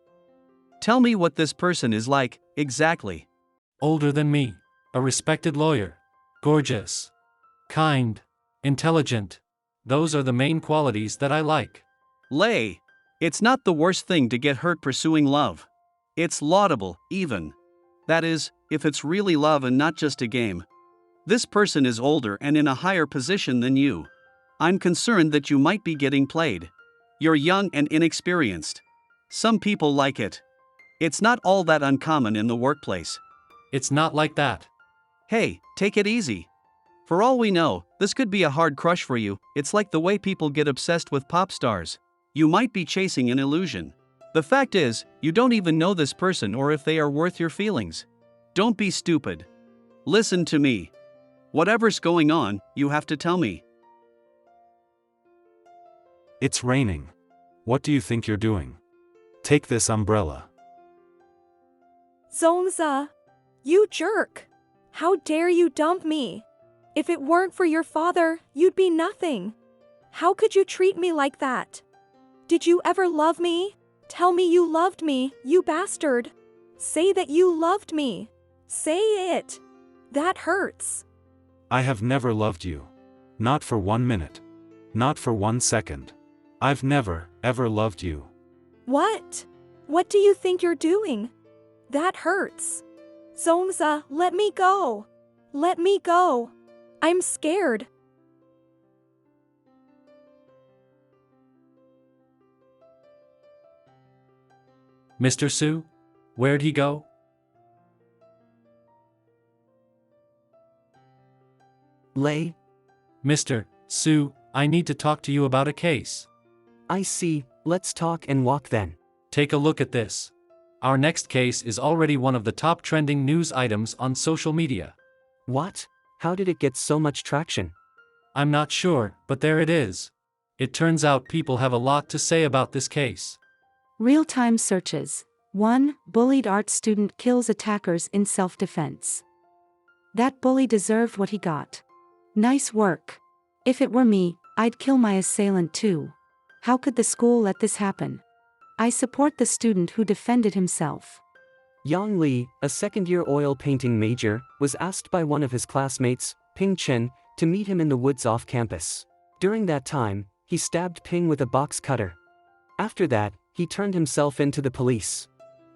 Tell me what this person is like, exactly. Older than me. A respected lawyer. Gorgeous. Kind. Intelligent. Those are the main qualities that I like. Lei, it's not the worst thing to get hurt pursuing love. It's laudable, even. That is, if it's really love and not just a game. This person is older and in a higher position than you. I'm concerned that you might be getting played. You're young and inexperienced. Some people like it. It's not all that uncommon in the workplace. It's not like that. Hey, take it easy. For all we know, this could be a hard crush for you. It's like the way people get obsessed with pop stars. You might be chasing an illusion. The fact is, you don't even know this person or if they are worth your feelings. Don't be stupid. Listen to me. Whatever's going on, you have to tell me. It's raining. What do you think you're doing? Take this umbrella. Zongza, you jerk. How dare you dump me? If it weren't for your father, you'd be nothing. How could you treat me like that? Did you ever love me? Tell me you loved me, you bastard. Say that you loved me. Say it. That hurts. I have never loved you. Not for 1 minute. Not for 1 second. I've never, ever loved you. What? What do you think you're doing? That hurts. Zongza, let me go. Let me go. I'm scared. Mr. Su? Where'd he go? Lei? Mr. Su, I need to talk to you about a case. I see, let's talk and walk then. Take a look at this. Our next case is already one of the top trending news items on social media. What? How did it get so much traction? I'm not sure, but there it is. It turns out people have a lot to say about this case. Real-time searches. 1. Bullied art student kills attackers in self-defense. That bully deserved what he got. Nice work. If it were me, I'd kill my assailant too. How could the school let this happen? I support the student who defended himself. Yang Li, a second-year oil painting major, was asked by one of his classmates, Ping Chen, to meet him in the woods off campus. During that time, he stabbed Ping with a box cutter. After that, he turned himself in to the police.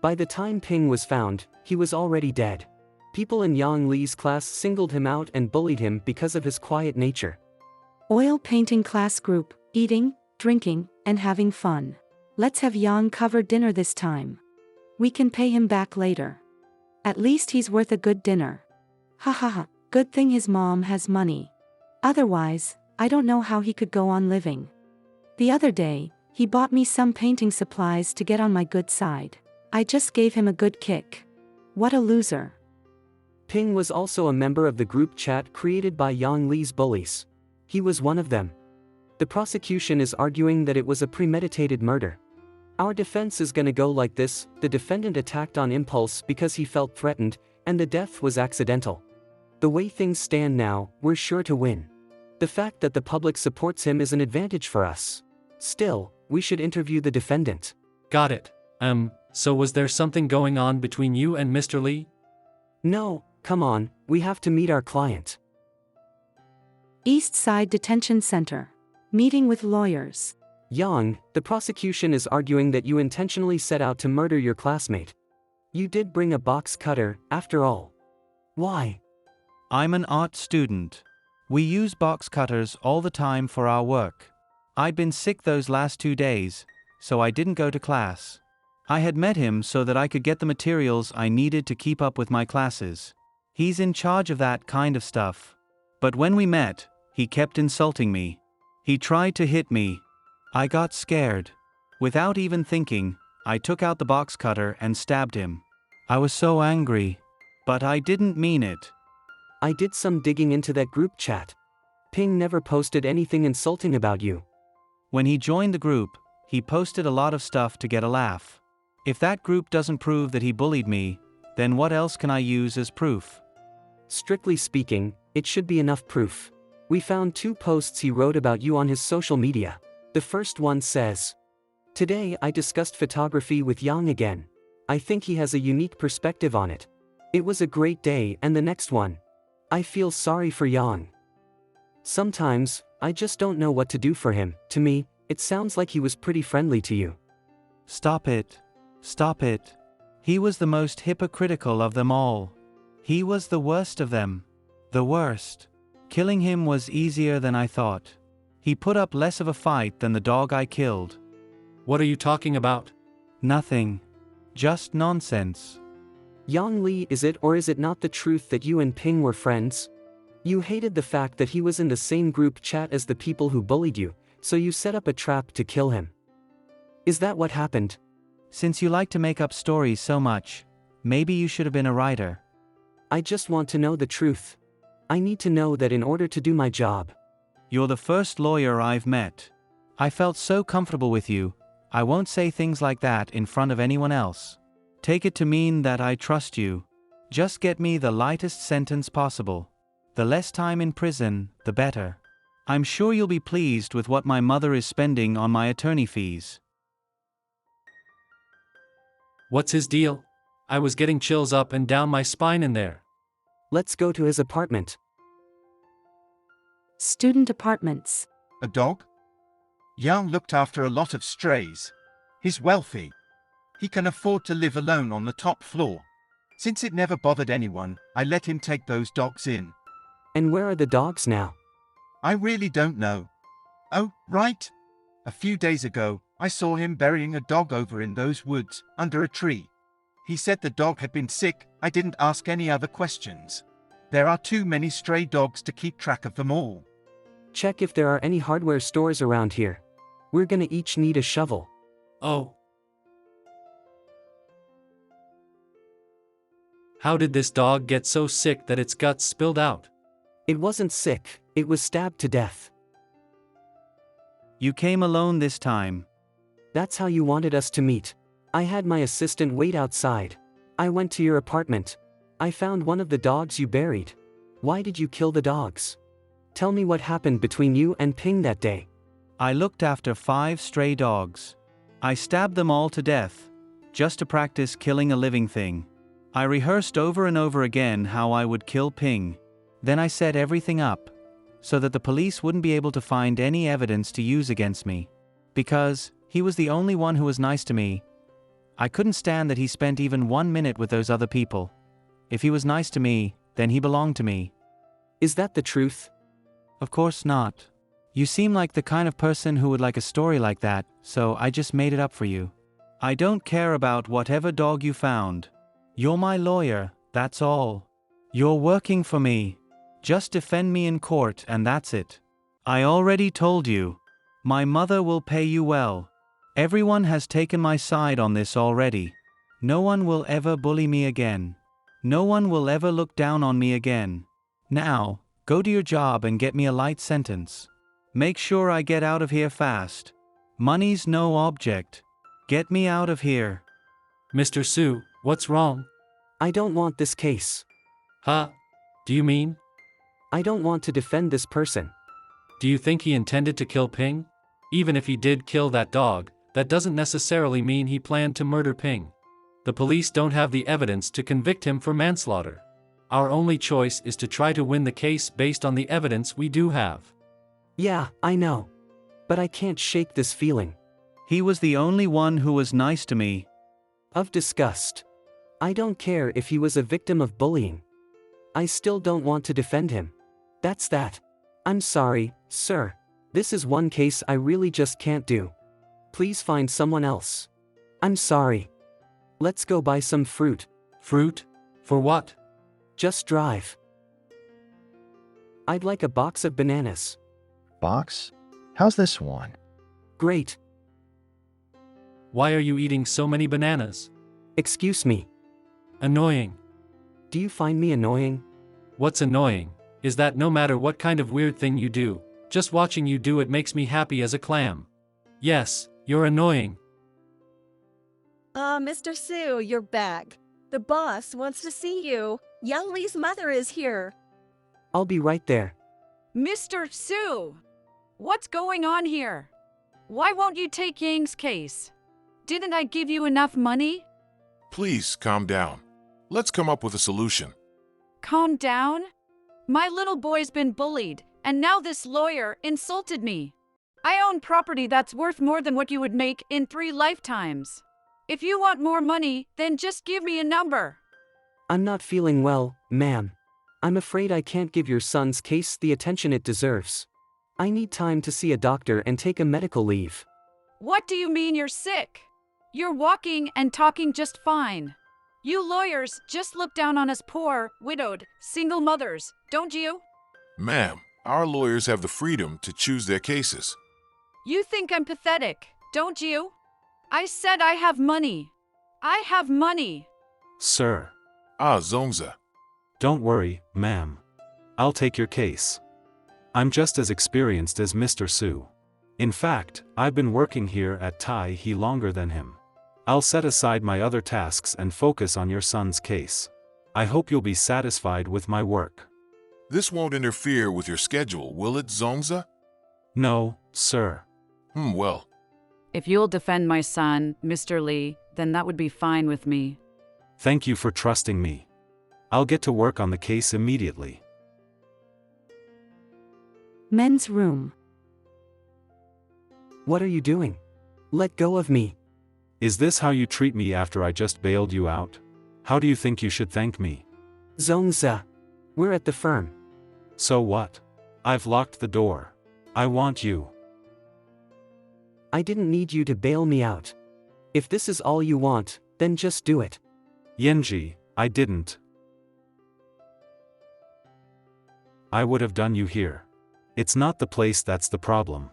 By the time Ping was found, he was already dead. People in Yang Li's class singled him out and bullied him because of his quiet nature. Oil painting class group, eating, drinking, and having fun. Let's have Yang cover dinner this time. We can pay him back later. At least he's worth a good dinner. Ha ha ha, good thing his mom has money. Otherwise, I don't know how he could go on living. The other day, he bought me some painting supplies to get on my good side. I just gave him a good kick. What a loser. Ping was also a member of the group chat created by Yang Li's bullies. He was one of them. The prosecution is arguing that it was a premeditated murder. Our defense is gonna go like this: the defendant attacked on impulse because he felt threatened, and the death was accidental. The way things stand now, we're sure to win. The fact that the public supports him is an advantage for us. Still, we should interview the defendant. Got it. So was there something going on between you and Mr. Li? No, come on, we have to meet our client. East Side Detention Center. Meeting with lawyers. Yang, the prosecution is arguing that you intentionally set out to murder your classmate. You did bring a box cutter, after all. Why? I'm an art student. We use box cutters all the time for our work. I'd been sick those last 2 days, so I didn't go to class. I had met him so that I could get the materials I needed to keep up with my classes. He's in charge of that kind of stuff. But when we met, he kept insulting me. He tried to hit me. I got scared. Without even thinking, I took out the box cutter and stabbed him. I was so angry. But I didn't mean it. I did some digging into that group chat. Ping never posted anything insulting about you. When he joined the group, he posted a lot of stuff to get a laugh. If that group doesn't prove that he bullied me, then what else can I use as proof? Strictly speaking, it should be enough proof. We found 2 posts he wrote about you on his social media. The first one says, "Today I discussed photography with Yang again. I think he has a unique perspective on it. It was a great day." And the next one, "I feel sorry for Yang. Sometimes, I just don't know what to do for him." To me, it sounds like he was pretty friendly to you. Stop it. Stop it. He was the most hypocritical of them all. He was the worst of them. The worst. Killing him was easier than I thought. He put up less of a fight than the dog I killed. What are you talking about? Nothing. Just nonsense. Yang Li, is it or is it not the truth that you and Ping were friends? You hated the fact that he was in the same group chat as the people who bullied you, so you set up a trap to kill him. Is that what happened? Since you like to make up stories so much, maybe you should have been a writer. I just want to know the truth. I need to know that in order to do my job. You're the first lawyer I've met. I felt so comfortable with you, I won't say things like that in front of anyone else. Take it to mean that I trust you. Just get me the lightest sentence possible. The less time in prison, the better. I'm sure you'll be pleased with what my mother is spending on my attorney fees. What's his deal? I was getting chills up and down my spine in there. Let's go to his apartment. Student apartments. A dog? Young looked after a lot of strays. He's wealthy. He can afford to live alone on the top floor. Since it never bothered anyone, I let him take those dogs in. And where are the dogs now? I really don't know. Oh, right. A few days ago, I saw him burying a dog over in those woods, under a tree. He said the dog had been sick. I didn't ask any other questions. There are too many stray dogs to keep track of them all. Check if there are any hardware stores around here. We're gonna each need a shovel. Oh. How did this dog get so sick that its guts spilled out? It wasn't sick, it was stabbed to death. You came alone this time. That's how you wanted us to meet. I had my assistant wait outside. I went to your apartment. I found one of the dogs you buried. Why did you kill the dogs? Tell me what happened between you and Ping that day. I looked after 5 stray dogs. I stabbed them all to death, just to practice killing a living thing. I rehearsed over and over again how I would kill Ping. Then I set everything up, so that the police wouldn't be able to find any evidence to use against me. Because he was the only one who was nice to me. I couldn't stand that he spent even 1 minute with those other people. If he was nice to me, then he belonged to me. Is that the truth? Of course not. You seem like the kind of person who would like a story like that, so I just made it up for you. I don't care about whatever dog you found. You're my lawyer, that's all. You're working for me. Just defend me in court and that's it. I already told you. My mother will pay you well. Everyone has taken my side on this already. No one will ever bully me again. No one will ever look down on me again. Now, go to your job and get me a light sentence. Make sure I get out of here fast. Money's no object. Get me out of here. Mr. Su, what's wrong? I don't want this case. Huh? Do you mean? I don't want to defend this person. Do you think he intended to kill Ping? Even if he did kill that dog, that doesn't necessarily mean he planned to murder Ping. The police don't have the evidence to convict him for manslaughter. Our only choice is to try to win the case based on the evidence we do have. Yeah, I know. But I can't shake this feeling. He was the only one who was nice to me. Of disgust. I don't care if he was a victim of bullying. I still don't want to defend him. That's that. I'm sorry, sir. This is one case I really just can't do. Please find someone else. I'm sorry. Let's go buy some fruit. Fruit? For what? Just drive. I'd like a box of bananas. Box? How's this one? Great. Why are you eating so many bananas? Excuse me. Annoying. Do you find me annoying? What's annoying is that no matter what kind of weird thing you do, just watching you do it makes me happy as a clam. Yes, you're annoying. Mr. Su, you're back. The boss wants to see you. Young Lee's mother is here. I'll be right there. Mr. Su! What's going on here? Why won't you take Yang's case? Didn't I give you enough money? Please calm down. Let's come up with a solution. Calm down? My little boy's been bullied, and now this lawyer insulted me. I own property that's worth more than what you would make in 3 lifetimes. If you want more money, then just give me a number. I'm not feeling well, ma'am. I'm afraid I can't give your son's case the attention it deserves. I need time to see a doctor and take a medical leave. What do you mean you're sick? You're walking and talking just fine. You lawyers just look down on us poor, widowed, single mothers, don't you? Ma'am, our lawyers have the freedom to choose their cases. You think I'm pathetic, don't you? I said I have money. I have money. Sir. Zongza. Don't worry, ma'am. I'll take your case. I'm just as experienced as Mr. Su. In fact, I've been working here at Tai He longer than him. I'll set aside my other tasks and focus on your son's case. I hope you'll be satisfied with my work. This won't interfere with your schedule, will it, Zongza? No, sir. Well. If you'll defend my son, Mr. Lee, then that would be fine with me. Thank you for trusting me. I'll get to work on the case immediately. Men's room. What are you doing? Let go of me. Is this how you treat me after I just bailed you out? How do you think you should thank me? Zongza. We're at the firm. So what? I've locked the door. I want you. I didn't need you to bail me out. If this is all you want, then just do it. ENG, I didn't. I would have done you here. It's not the place that's the problem.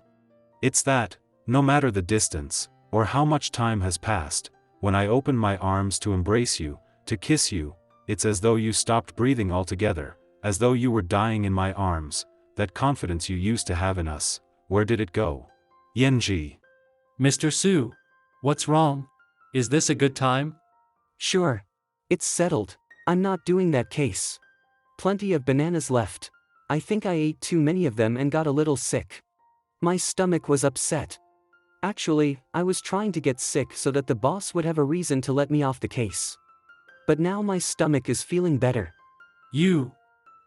It's that, no matter the distance, or how much time has passed, when I open my arms to embrace you, to kiss you, it's as though you stopped breathing altogether, as though you were dying in my arms. That confidence you used to have in us, where did it go? ENG. Mr. Su, what's wrong? Is this a good time? Sure. It's settled. I'm not doing that case. Plenty of bananas left. I think I ate too many of them and got a little sick. My stomach was upset. Actually, I was trying to get sick so that the boss would have a reason to let me off the case. But now my stomach is feeling better.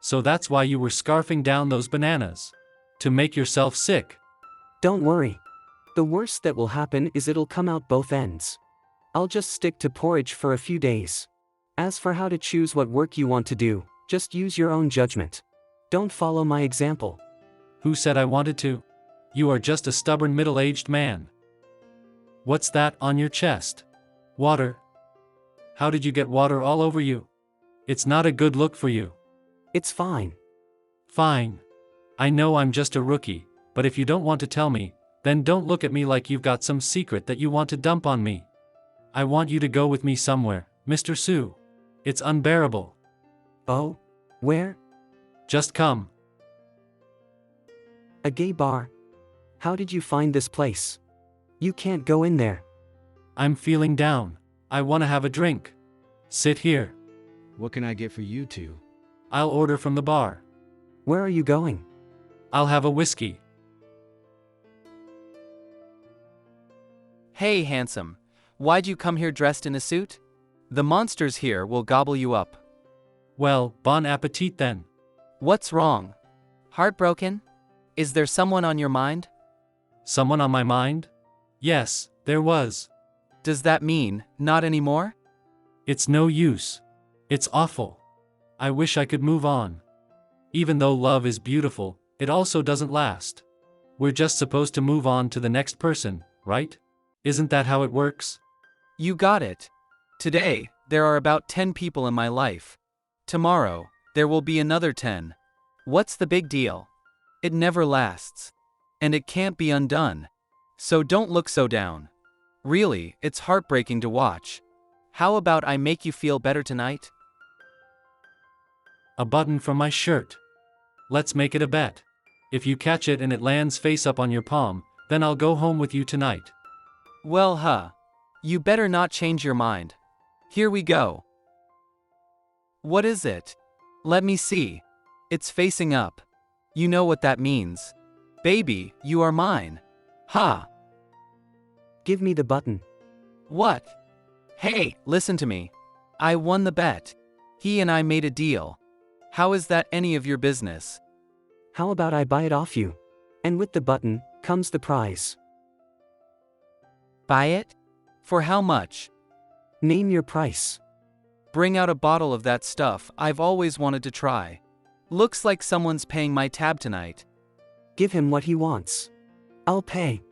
So that's why you were scarfing down those bananas. To make yourself sick. Don't worry. The worst that will happen is it'll come out both ends. I'll just stick to porridge for a few days. As for how to choose what work you want to do, just use your own judgment. Don't follow my example. Who said I wanted to? You are just a stubborn middle-aged man. What's that on your chest? Water. How did you get water all over you? It's not a good look for you. It's fine. Fine. I know I'm just a rookie, but if you don't want to tell me, then don't look at me like you've got some secret that you want to dump on me. I want you to go with me somewhere, Mr. Su. It's unbearable. Oh? Where? Just come. A gay bar? How did you find this place? You can't go in there. I'm feeling down. I want to have a drink. Sit here. What can I get for you two? I'll order from the bar. Where are you going? I'll have a whiskey. Hey, handsome. Why'd you come here dressed in a suit? The monsters here will gobble you up. Well, bon appetit then. What's wrong? Heartbroken? Is there someone on your mind? Someone on my mind? Yes, there was. Does that mean, not anymore? It's no use. It's awful. I wish I could move on. Even though love is beautiful, it also doesn't last. We're just supposed to move on to the next person, right? Isn't that how it works? You got it. Today, there are about 10 people in my life. Tomorrow, there will be another 10. What's the big deal? It never lasts. And it can't be undone. So don't look so down. Really, it's heartbreaking to watch. How about I make you feel better tonight? A button from my shirt. Let's make it a bet. If you catch it and it lands face up on your palm, then I'll go home with you tonight. Well, you better not change your mind. Here we go. What is it? Let me see. It's facing up. You know what that means. Baby, you are mine. Ha! Give me the button. What? Hey, listen to me. I won the bet. He and I made a deal. How is that any of your business? How about I buy it off you? And with the button, comes the prize. Buy it? For how much? Name your price. Bring out a bottle of that stuff I've always wanted to try. Looks like someone's paying my tab tonight. Give him what he wants. I'll pay.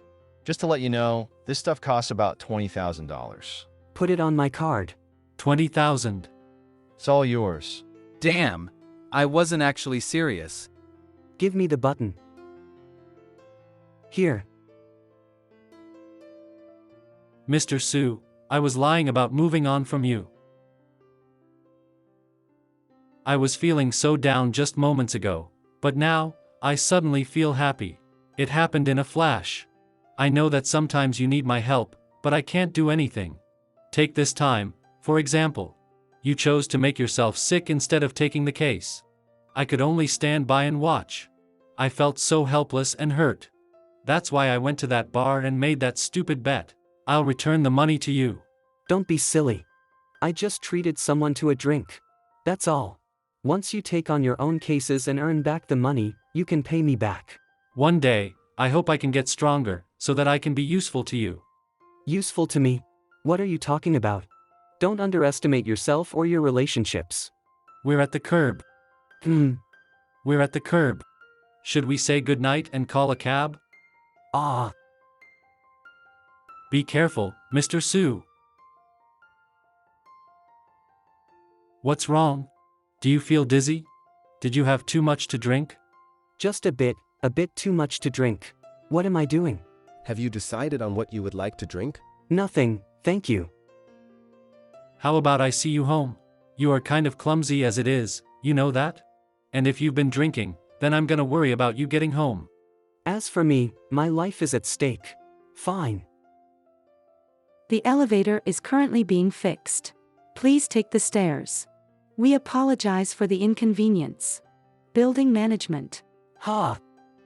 Just to let you know, this stuff costs about $20,000. Put it on my card. 20,000. It's all yours. Damn, I wasn't actually serious. Give me the button. Here. Mr. Sue, I was lying about moving on from you. I was feeling so down just moments ago, but now, I suddenly feel happy. It happened in a flash. I know that sometimes you need my help, but I can't do anything. Take this time, for example. You chose to make yourself sick instead of taking the case. I could only stand by and watch. I felt so helpless and hurt. That's why I went to that bar and made that stupid bet. I'll return the money to you. Don't be silly. I just treated someone to a drink. That's all. Once you take on your own cases and earn back the money, you can pay me back. One day, I hope I can get stronger, so that I can be useful to you. Useful to me? What are you talking about? Don't underestimate yourself or your relationships. We're at the curb. We're at the curb. Should we say goodnight and call a cab? Ah. Be careful, Mr. Sue. What's wrong? Do you feel dizzy? Did you have too much to drink? Just a bit too much to drink. What am I doing? Have you decided on what you would like to drink? Nothing, thank you. How about I see you home? You are kind of clumsy as it is, you know that? And if you've been drinking, then I'm gonna worry about you getting home. As for me, my life is at stake. Fine. The elevator is currently being fixed. Please take the stairs. We apologize for the inconvenience. Building management. Ha!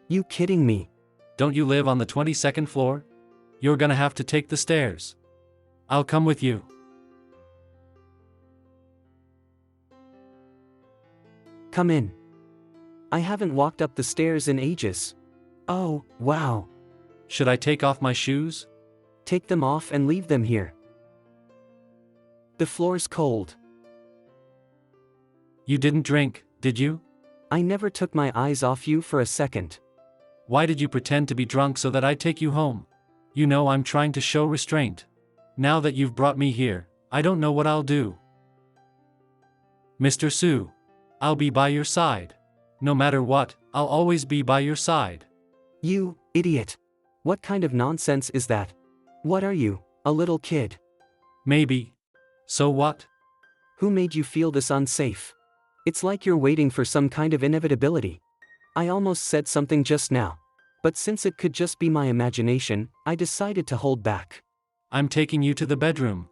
You kidding me? Don't you live on the 22nd floor? You're gonna have to take the stairs. I'll come with you. Come in. I haven't walked up the stairs in ages. Oh, wow. Should I take off my shoes? Take them off and leave them here. The floor's cold. You didn't drink, did you? I never took my eyes off you for a second. Why did you pretend to be drunk so that I'd take you home? You know I'm trying to show restraint. Now that you've brought me here, I don't know what I'll do. Mr. Sue, I'll be by your side. No matter what, I'll always be by your side. You idiot. What kind of nonsense is that? What are you, a little kid? Maybe. So what? Who made you feel this unsafe? It's like you're waiting for some kind of inevitability. I almost said something just now. But since it could just be my imagination, I decided to hold back. I'm taking you to the bedroom.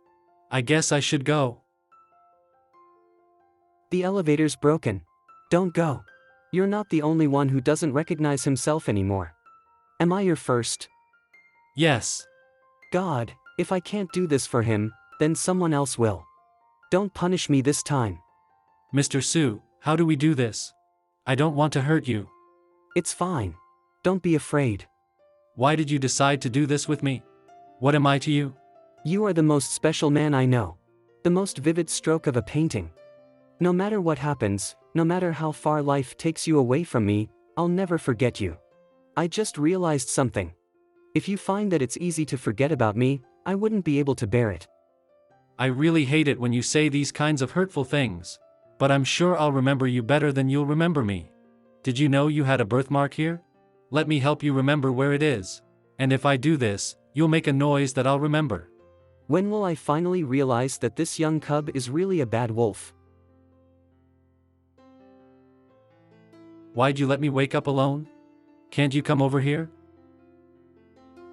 I guess I should go. The elevator's broken. Don't go. You're not the only one who doesn't recognize himself anymore. Am I your first? Yes. God, if I can't do this for him, then someone else will. Don't punish me this time. Mr. Sue, how do we do this? I don't want to hurt you. It's fine. Don't be afraid. Why did you decide to do this with me? What am I to you? You are the most special man I know. The most vivid stroke of a painting. No matter what happens, no matter how far life takes you away from me, I'll never forget you. I just realized something. If you find that it's easy to forget about me, I wouldn't be able to bear it. I really hate it when you say these kinds of hurtful things. But I'm sure I'll remember you better than you'll remember me. Did you know you had a birthmark here? Let me help you remember where it is. And if I do this, you'll make a noise that I'll remember. When will I finally realize that this young cub is really a bad wolf? Why'd you let me wake up alone? Can't you come over here?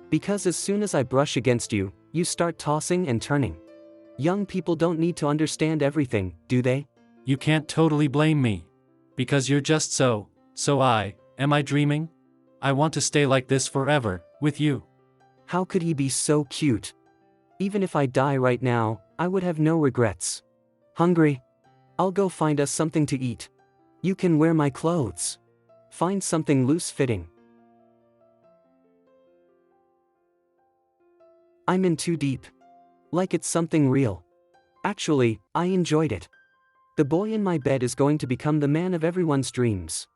Because as soon as I brush against you, you start tossing and turning. Young people don't need to understand everything, do they? You can't totally blame me. Because you're just so am I dreaming? I want to stay like this forever, with you. How could he be so cute? Even if I die right now, I would have no regrets. Hungry? I'll go find us something to eat. You can wear my clothes. Find something loose-fitting. I'm in too deep. Like it's something real. Actually, I enjoyed it. The boy in my bed is going to become the man of everyone's dreams.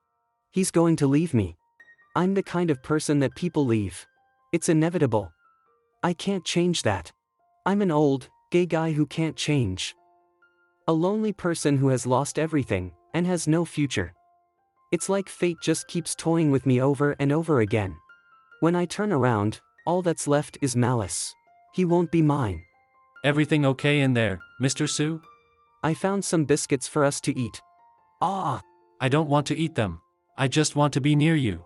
He's going to leave me. I'm the kind of person that people leave. It's inevitable. I can't change that. I'm an old, gay guy who can't change. A lonely person who has lost everything, and has no future. It's like fate just keeps toying with me over and over again. When I turn around, all that's left is malice. He won't be mine. Everything okay in there, Mr. Sue? I found some biscuits for us to eat. Ah! I don't want to eat them. I just want to be near you.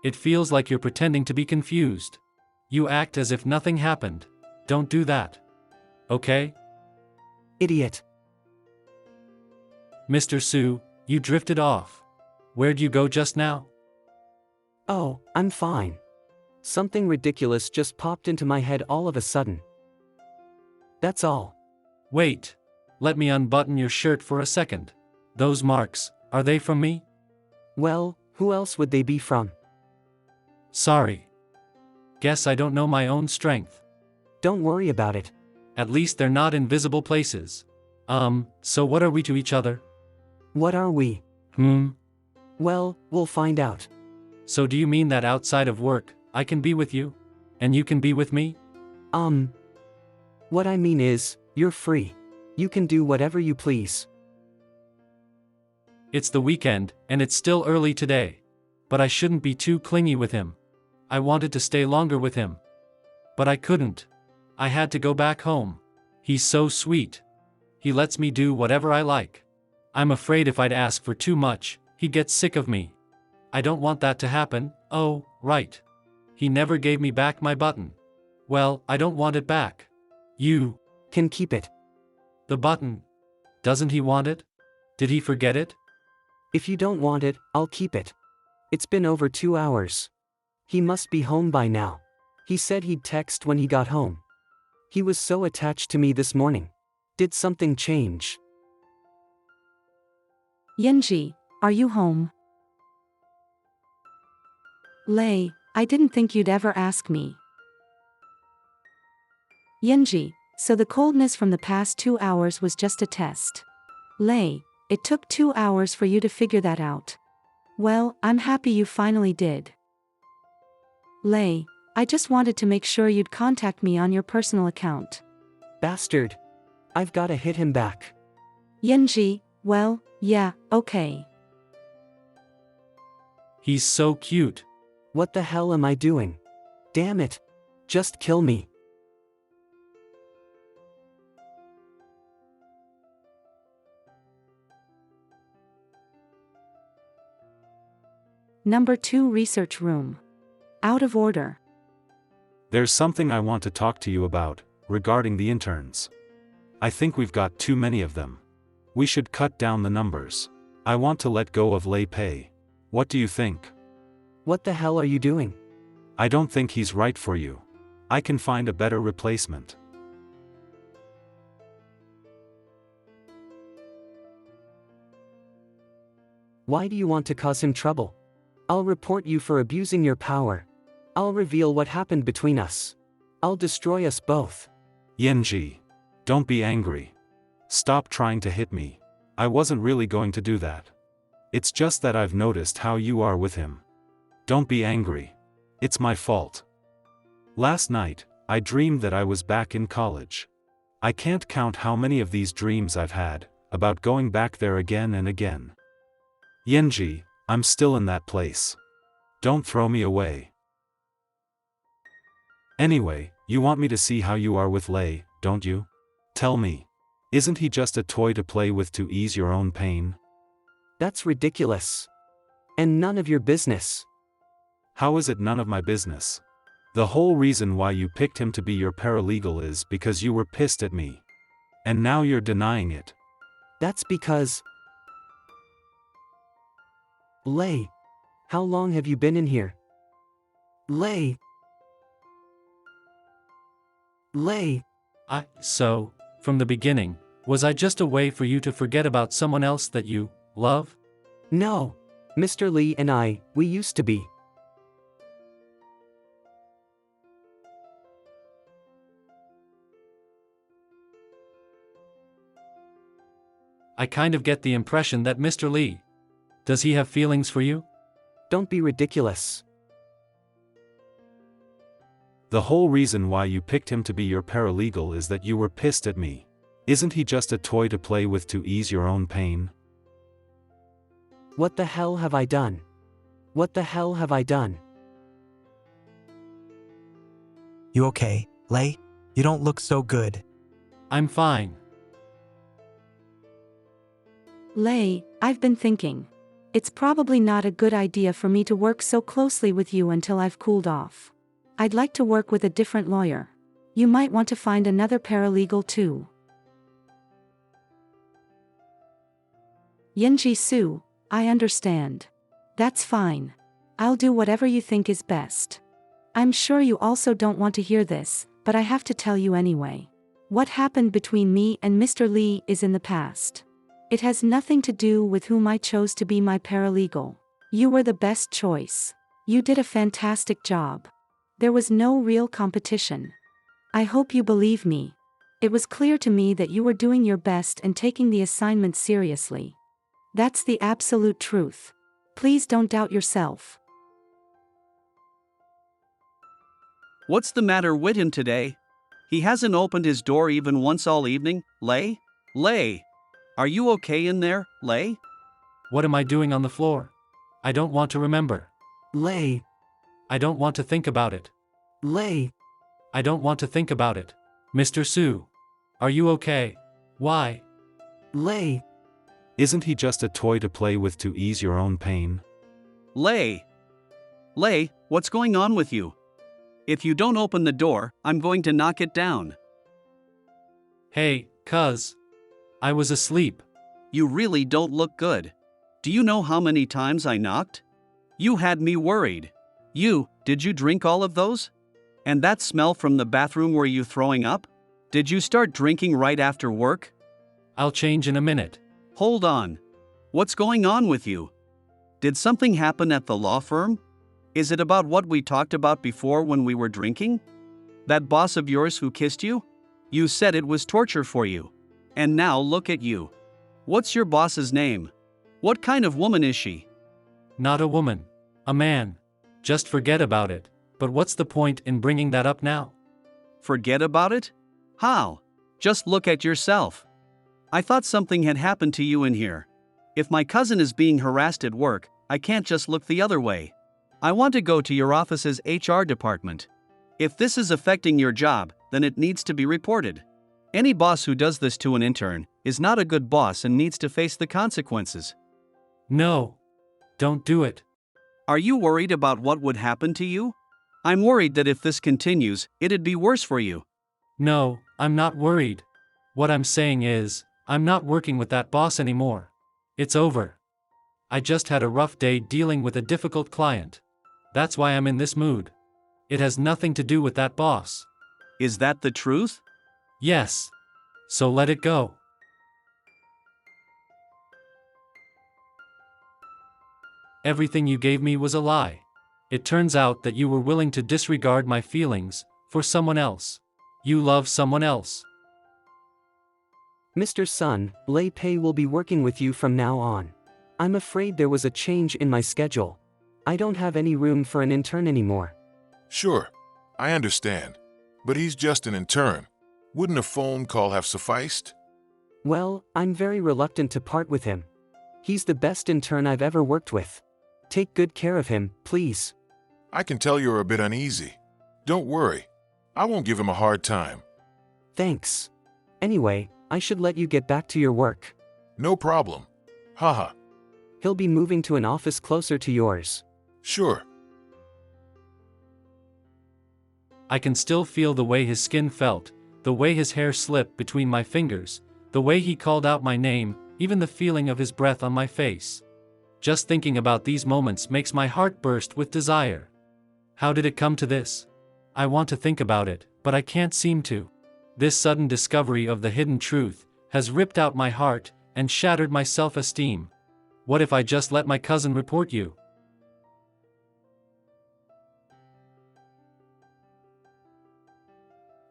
It feels like you're pretending to be confused. You act as if nothing happened. Don't do that. Okay? Idiot. Mr. Sue, you drifted off. Where'd you go just now? Oh, I'm fine. Something ridiculous just popped into my head all of a sudden. That's all. Wait. Let me unbutton your shirt for a second. Those marks, are they from me? Well, who else would they be from? Sorry. Guess I don't know my own strength. Don't worry about it. At least they're not in visible places. So what are we to each other? What are we? Well, we'll find out. So do you mean that outside of work, I can be with you? And you can be with me? What I mean is, you're free. You can do whatever you please. It's the weekend, and it's still early today. But I shouldn't be too clingy with him. I wanted to stay longer with him. But I couldn't. I had to go back home. He's so sweet. He lets me do whatever I like. I'm afraid if I'd ask for too much, he'd get sick of me. I don't want that to happen. Oh, right. He never gave me back my button. Well, I don't want it back. You can keep it. The button. Doesn't he want it? Did he forget it? If you don't want it, I'll keep it. It's been over 2 hours. He must be home by now. He said he'd text when he got home. He was so attached to me this morning. Did something change? ENG, are you home? Lei, I didn't think you'd ever ask me. ENG, so the coldness from the past 2 hours was just a test. Lei, it took 2 hours for you to figure that out. Well, I'm happy you finally did. Lei, I just wanted to make sure you'd contact me on your personal account. Bastard. I've gotta hit him back. ENG, well, yeah, okay. He's so cute. What the hell am I doing? Damn it. Just kill me. Number 2 Research Room. Out of order. There's something I want to talk to you about, regarding the interns. I think we've got too many of them. We should cut down the numbers. I want to let go of Lei Pei. What do you think? What the hell are you doing? I don't think he's right for you. I can find a better replacement. Why do you want to cause him trouble? I'll report you for abusing your power. I'll reveal what happened between us. I'll destroy us both. ENG. Don't be angry. Stop trying to hit me. I wasn't really going to do that. It's just that I've noticed how you are with him. Don't be angry. It's my fault. Last night, I dreamed that I was back in college. I can't count how many of these dreams I've had, about going back there again and again. ENG, I'm still in that place. Don't throw me away. Anyway, you want me to see how you are with Lei, don't you? Tell me. Isn't he just a toy to play with to ease your own pain? That's ridiculous. And none of your business. How is it none of my business? The whole reason why you picked him to be your paralegal is because you were pissed at me. And now you're denying it. That's because... Lei. How long have you been in here? Lei. Lei. So, from the beginning, was I just a way for you to forget about someone else that you love? No. Mr. Lee and I, we used to be. I kind of get the impression that Mr. Lee. Does he have feelings for you? Don't be ridiculous. The whole reason why you picked him to be your paralegal is that you were pissed at me. Isn't he just a toy to play with to ease your own pain? What the hell have I done? What the hell have I done? You okay, Lay? You don't look so good. I'm fine. Lay, I've been thinking. It's probably not a good idea for me to work so closely with you until I've cooled off. I'd like to work with a different lawyer. You might want to find another paralegal too. Yinji Su, I understand. That's fine. I'll do whatever you think is best. I'm sure you also don't want to hear this, but I have to tell you anyway. What happened between me and Mr. Lee is in the past. It has nothing to do with whom I chose to be my paralegal. You were the best choice. You did a fantastic job. There was no real competition. I hope you believe me. It was clear to me that you were doing your best and taking the assignment seriously. That's the absolute truth. Please don't doubt yourself. What's the matter with him today? He hasn't opened his door even once all evening, Lay? Lay! Are you okay in there, Lay? What am I doing on the floor? I don't want to remember. Lay. I don't want to think about it. Lay. I don't want to think about it. Mr. Su. Are you okay? Why? Lay. Isn't he just a toy to play with to ease your own pain? Lay. Lay, what's going on with you? If you don't open the door, I'm going to knock it down. Hey, cuz. I was asleep. You really don't look good. Do you know how many times I knocked? You had me worried. Did you drink all of those? And that smell from the bathroom, were you throwing up? Did you start drinking right after work? I'll change in a minute. Hold on. What's going on with you? Did something happen at the law firm? Is it about what we talked about before when we were drinking? That boss of yours who kissed you? You said it was torture for you. And now look at you. What's your boss's name? What kind of woman is she? Not a woman. A man. Just forget about it. But what's the point in bringing that up now? Forget about it? How? Just look at yourself. I thought something had happened to you in here. If my cousin is being harassed at work, I can't just look the other way. I want to go to your office's HR department. If this is affecting your job, then it needs to be reported. Any boss who does this to an intern is not a good boss and needs to face the consequences. No. Don't do it. Are you worried about what would happen to you? I'm worried that if this continues, it'd be worse for you. No, I'm not worried. What I'm saying is, I'm not working with that boss anymore. It's over. I just had a rough day dealing with a difficult client. That's why I'm in this mood. It has nothing to do with that boss. Is that the truth? Yes. So let it go. Everything you gave me was a lie. It turns out that you were willing to disregard my feelings for someone else. You love someone else. Mr. Sun, Lei Pei will be working with you from now on. I'm afraid there was a change in my schedule. I don't have any room for an intern anymore. Sure, I understand. But he's just an intern. Wouldn't a phone call have sufficed? Well, I'm very reluctant to part with him. He's the best intern I've ever worked with. Take good care of him, please. I can tell you're a bit uneasy. Don't worry. I won't give him a hard time. Thanks. Anyway, I should let you get back to your work. No problem. Haha. He'll be moving to an office closer to yours. Sure. I can still feel the way his skin felt, the way his hair slipped between my fingers, the way he called out my name, even the feeling of his breath on my face. Just thinking about these moments makes my heart burst with desire. How did it come to this? I want to think about it, but I can't seem to. This sudden discovery of the hidden truth has ripped out my heart and shattered my self-esteem. What if I just let my cousin report you?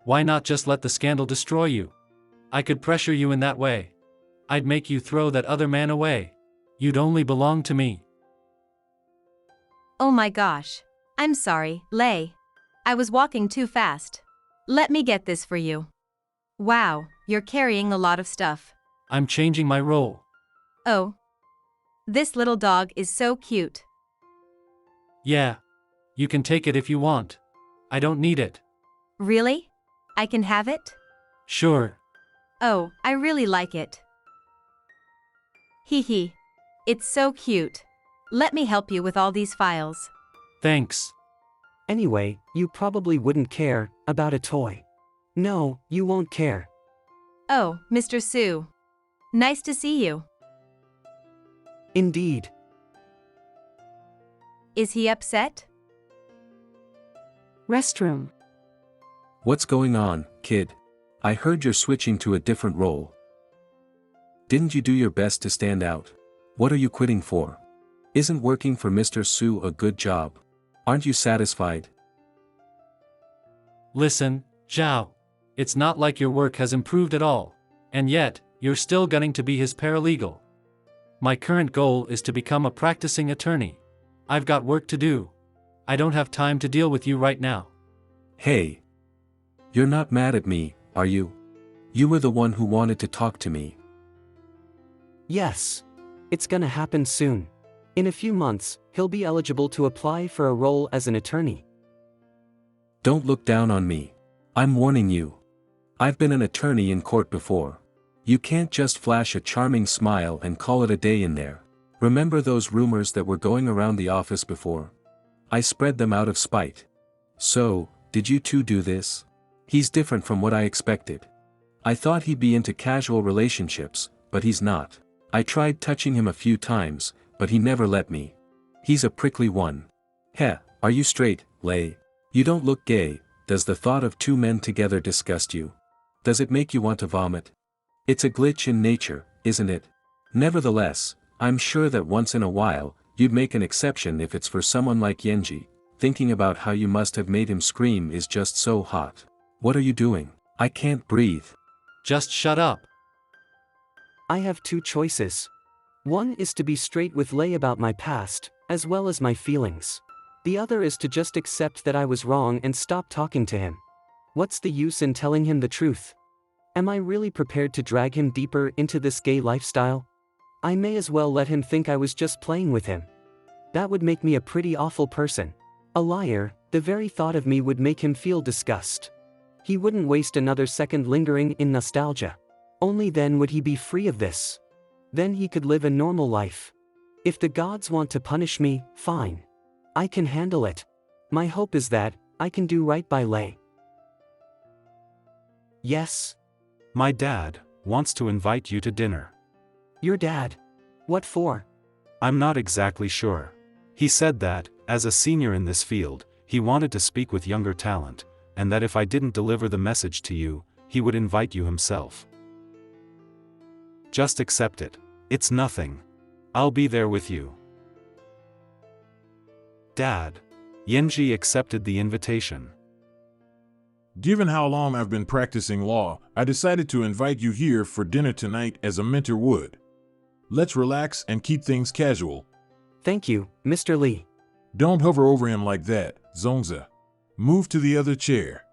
Why not just let the scandal destroy you? I could pressure you in that way. I'd make you throw that other man away. You'd only belong to me. Oh my gosh. I'm sorry, Lei. I was walking too fast. Let me get this for you. Wow, you're carrying a lot of stuff. I'm changing my role. Oh. This little dog is so cute. Yeah. You can take it if you want. I don't need it. Really? I can have it? Sure. Oh, I really like it. Hee hee. It's so cute. Let me help you with all these files. Thanks. Anyway, you probably wouldn't care about a toy. No, you won't care. Oh, Mr. Sue. Nice to see you. Indeed. Is he upset? Restroom. What's going on, kid? I heard you're switching to a different role. Didn't you do your best to stand out? What are you quitting for? Isn't working for Mr. Sue a good job? Aren't you satisfied? Listen, Zhao. It's not like your work has improved at all. And yet, you're still gunning to be his paralegal. My current goal is to become a practicing attorney. I've got work to do. I don't have time to deal with you right now. Hey. You're not mad at me, are you? You were the one who wanted to talk to me. Yes. It's gonna happen soon. In a few months, he'll be eligible to apply for a role as an attorney. Don't look down on me. I'm warning you. I've been an attorney in court before. You can't just flash a charming smile and call it a day in there. Remember those rumors that were going around the office before? I spread them out of spite. So, did you two do this? He's different from what I expected. I thought he'd be into casual relationships, but he's not. I tried touching him a few times, but he never let me. He's a prickly one. Heh, are you straight, Lei? You don't look gay. Does the thought of two men together disgust you? Does it make you want to vomit? It's a glitch in nature, isn't it? Nevertheless, I'm sure that once in a while, you'd make an exception if it's for someone like ENG. Thinking about how you must have made him scream is just so hot. What are you doing? I can't breathe. Just shut up. I have two choices. One is to be straight with Lei about my past, as well as my feelings. The other is to just accept that I was wrong and stop talking to him. What's the use in telling him the truth? Am I really prepared to drag him deeper into this gay lifestyle? I may as well let him think I was just playing with him. That would make me a pretty awful person. A liar. The very thought of me would make him feel disgust. He wouldn't waste another second lingering in nostalgia. Only then would he be free of this. Then he could live a normal life. If the gods want to punish me, fine. I can handle it. My hope is that I can do right by Lei. Yes? My dad wants to invite you to dinner. Your dad? What for? I'm not exactly sure. He said that, as a senior in this field, he wanted to speak with younger talent, and that if I didn't deliver the message to you, he would invite you himself. Just accept it. It's nothing. I'll be there with you. Dad. ENG accepted the invitation. Given how long I've been practicing law, I decided to invite you here for dinner tonight as a mentor would. Let's relax and keep things casual. Thank you, Mr. Lee. Don't hover over him like that, Zongza. Move to the other chair.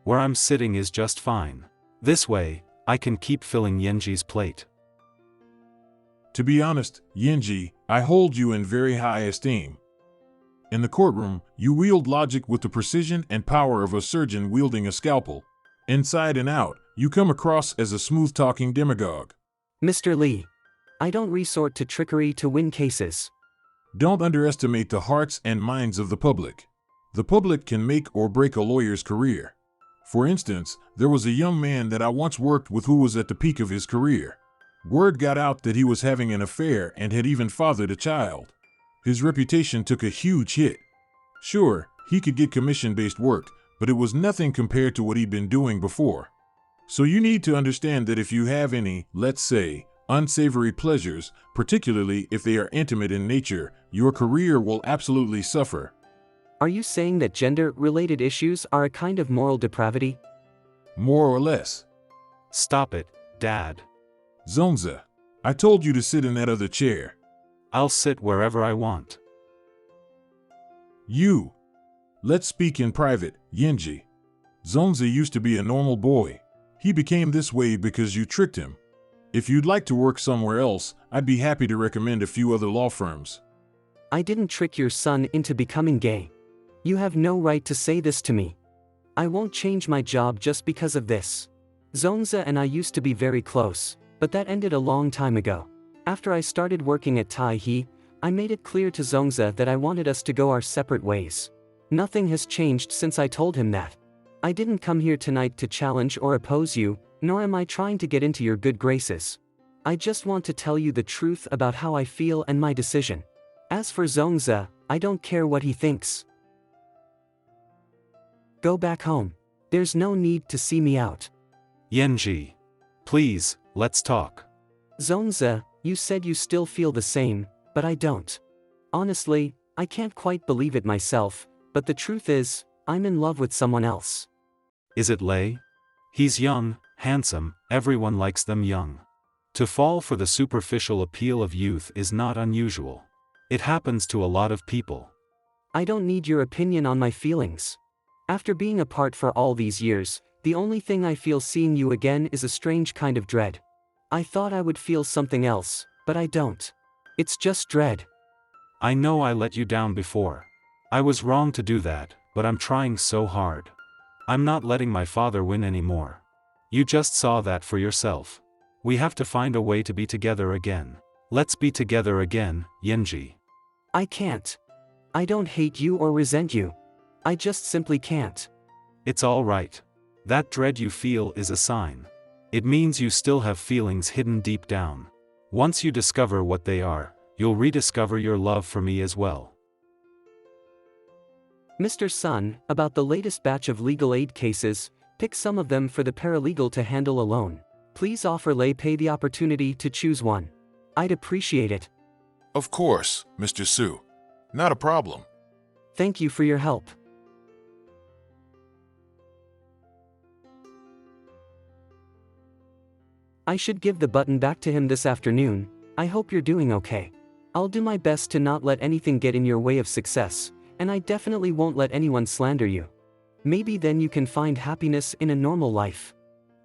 Where I'm sitting is just fine. This way, I can keep filling ENG's plate. To be honest, ENG, I hold you in very high esteem. In the courtroom, you wield logic with the precision and power of a surgeon wielding a scalpel. Inside and out, you come across as a smooth-talking demagogue. Mr. Lee, I don't resort to trickery to win cases. Don't underestimate the hearts and minds of the public. The public can make or break a lawyer's career. For instance, there was a young man that I once worked with who was at the peak of his career. Word got out that he was having an affair and had even fathered a child. His reputation took a huge hit. Sure, he could get commission-based work, but it was nothing compared to what he'd been doing before. So you need to understand that if you have any, let's say, unsavory pleasures, particularly if they are intimate in nature, your career will absolutely suffer. Are you saying that gender-related issues are a kind of moral depravity? More or less. Stop it, Dad. Zongza, I told you to sit in that other chair. I'll sit wherever I want. You. Let's speak in private, Yenji. Zongza used to be a normal boy. He became this way because you tricked him. If you'd like to work somewhere else, I'd be happy to recommend a few other law firms. I didn't trick your son into becoming gay. You have no right to say this to me. I won't change my job just because of this. Zonza and I used to be very close, but that ended a long time ago. After I started working at Tai He, I made it clear to Zongza that I wanted us to go our separate ways. Nothing has changed since I told him that. I didn't come here tonight to challenge or oppose you, nor am I trying to get into your good graces. I just want to tell you the truth about how I feel and my decision. As for Zongza, I don't care what he thinks. Go back home. There's no need to see me out. ENG. Please, let's talk. Zongza, you said you still feel the same, but I don't. Honestly, I can't quite believe it myself, but the truth is, I'm in love with someone else. Is it Lei? He's young, handsome, everyone likes them young. To fall for the superficial appeal of youth is not unusual. It happens to a lot of people. I don't need your opinion on my feelings. After being apart for all these years, the only thing I feel seeing you again is a strange kind of dread. I thought I would feel something else, but I don't. It's just dread. I know I let you down before. I was wrong to do that, but I'm trying so hard. I'm not letting my father win anymore. You just saw that for yourself. We have to find a way to be together again. Let's be together again, ENG. I can't. I don't hate you or resent you. I just simply can't. It's all right. That dread you feel is a sign. It means you still have feelings hidden deep down. Once you discover what they are, you'll rediscover your love for me as well. Mr. Sun, about the latest batch of legal aid cases, pick some of them for the paralegal to handle alone. Please offer Lei Pei the opportunity to choose one. I'd appreciate it. Of course, Mr. Su. Not a problem. Thank you for your help. I should give the button back to him this afternoon. I hope you're doing okay. I'll do my best to not let anything get in your way of success, and I definitely won't let anyone slander you. Maybe then you can find happiness in a normal life.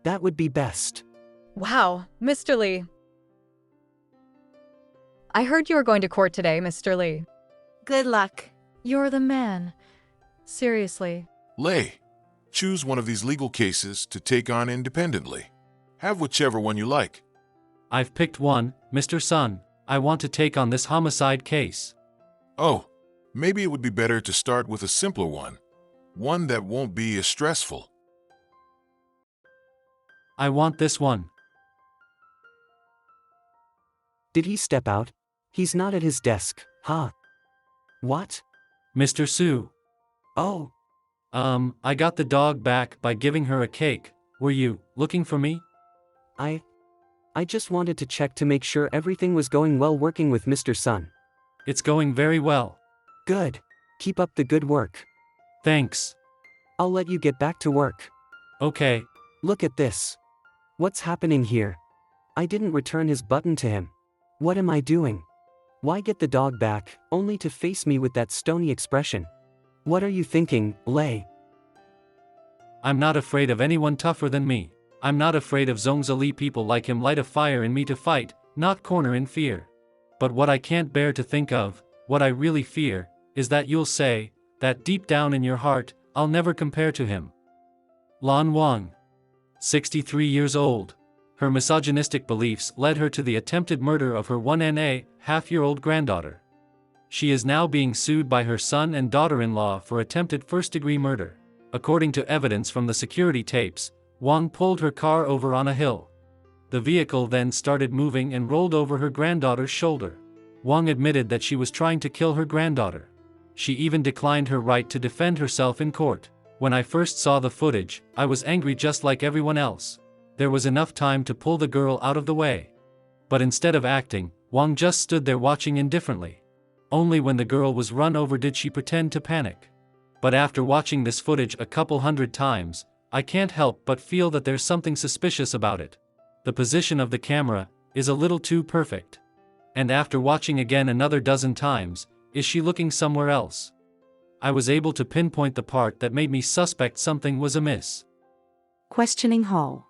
That would be best. Wow, Mr. Lee. I heard you were going to court today, Mr. Lee. Good luck. You're the man. Seriously. Lei, choose one of these legal cases to take on independently. Have whichever one you like. I've picked one, Mr. Sun. I want to take on this homicide case. Oh, maybe it would be better to start with a simpler one. One that won't be as stressful. I want this one. Did he step out? He's not at his desk, huh? What? Mr. Su. Oh. I got the dog back by giving her a cake. Were you looking for me? I just wanted to check to make sure everything was going well working with Mr. Sun. It's going very well. Good. Keep up the good work. Thanks. I'll let you get back to work. Okay. Look at this. What's happening here? I didn't return his button to him. What am I doing? Why get the dog back, only to face me with that stony expression? What are you thinking, Lei? I'm not afraid of anyone tougher than me. I'm not afraid of Zongza Li. People like him light a fire in me to fight, not corner in fear. But what I can't bear to think of, what I really fear, is that you'll say, that deep down in your heart, I'll never compare to him. Lan Wang. 63 years old. Her misogynistic beliefs led her to the attempted murder of her 1.5-year-old granddaughter. She is now being sued by her son and daughter-in-law for attempted first-degree murder. According to evidence from the security tapes, Wang pulled her car over on a hill. The vehicle then started moving and rolled over her granddaughter's shoulder. Wang admitted that she was trying to kill her granddaughter. She even declined her right to defend herself in court. When I first saw the footage, I was angry just like everyone else. There was enough time to pull the girl out of the way. But instead of acting, Wang just stood there watching indifferently. Only when the girl was run over did she pretend to panic. But after watching this footage a couple hundred times, I can't help but feel that there's something suspicious about it. The position of the camera is a little too perfect. And after watching again another dozen times, is she looking somewhere else? I was able to pinpoint the part that made me suspect something was amiss. Questioning Hall.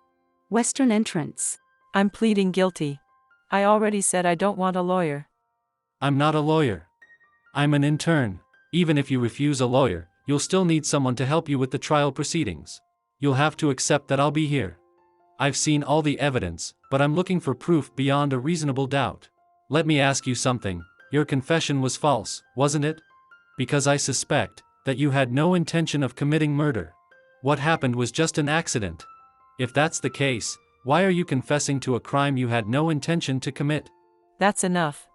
Western entrance. I'm pleading guilty. I already said I don't want a lawyer. I'm not a lawyer. I'm an intern. Even if you refuse a lawyer, you'll still need someone to help you with the trial proceedings. You'll have to accept that I'll be here. I've seen all the evidence, but I'm looking for proof beyond a reasonable doubt. Let me ask you something. Your confession was false, wasn't it? Because I suspect that you had no intention of committing murder. What happened was just an accident. If that's the case, why are you confessing to a crime you had no intention to commit? That's enough.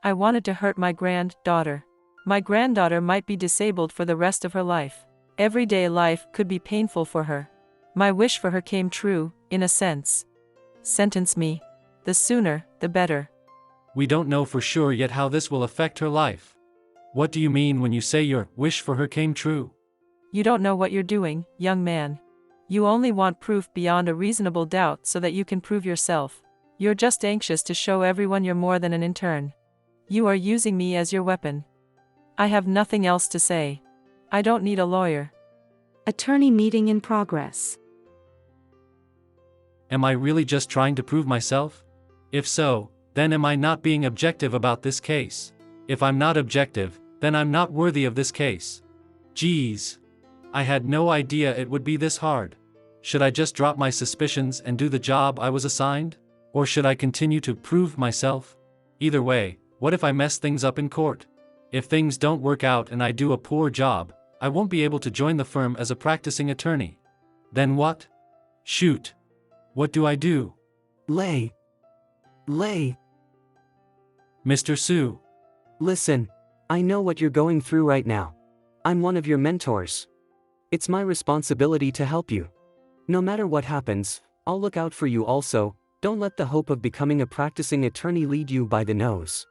I wanted to hurt my granddaughter. My granddaughter might be disabled for the rest of her life. Everyday life could be painful for her. My wish for her came true, in a sense. Sentence me. The sooner, the better. We don't know for sure yet how this will affect her life. What do you mean when you say your wish for her came true? You don't know what you're doing, young man. You only want proof beyond a reasonable doubt so that you can prove yourself. You're just anxious to show everyone you're more than an intern. You are using me as your weapon. I have nothing else to say. I don't need a lawyer. Attorney meeting in progress. Am I really just trying to prove myself? If so, then am I not being objective about this case? If I'm not objective, then I'm not worthy of this case. Geez. I had no idea it would be this hard. Should I just drop my suspicions and do the job I was assigned? Or should I continue to prove myself? Either way, what if I mess things up in court? If things don't work out and I do a poor job, I won't be able to join the firm as a practicing attorney. Then what? Shoot. What do I do? Lay. Mr. Sue. Listen, I know what you're going through right now. I'm one of your mentors. It's my responsibility to help you. No matter what happens, I'll look out for you also. Don't let the hope of becoming a practicing attorney lead you by the nose.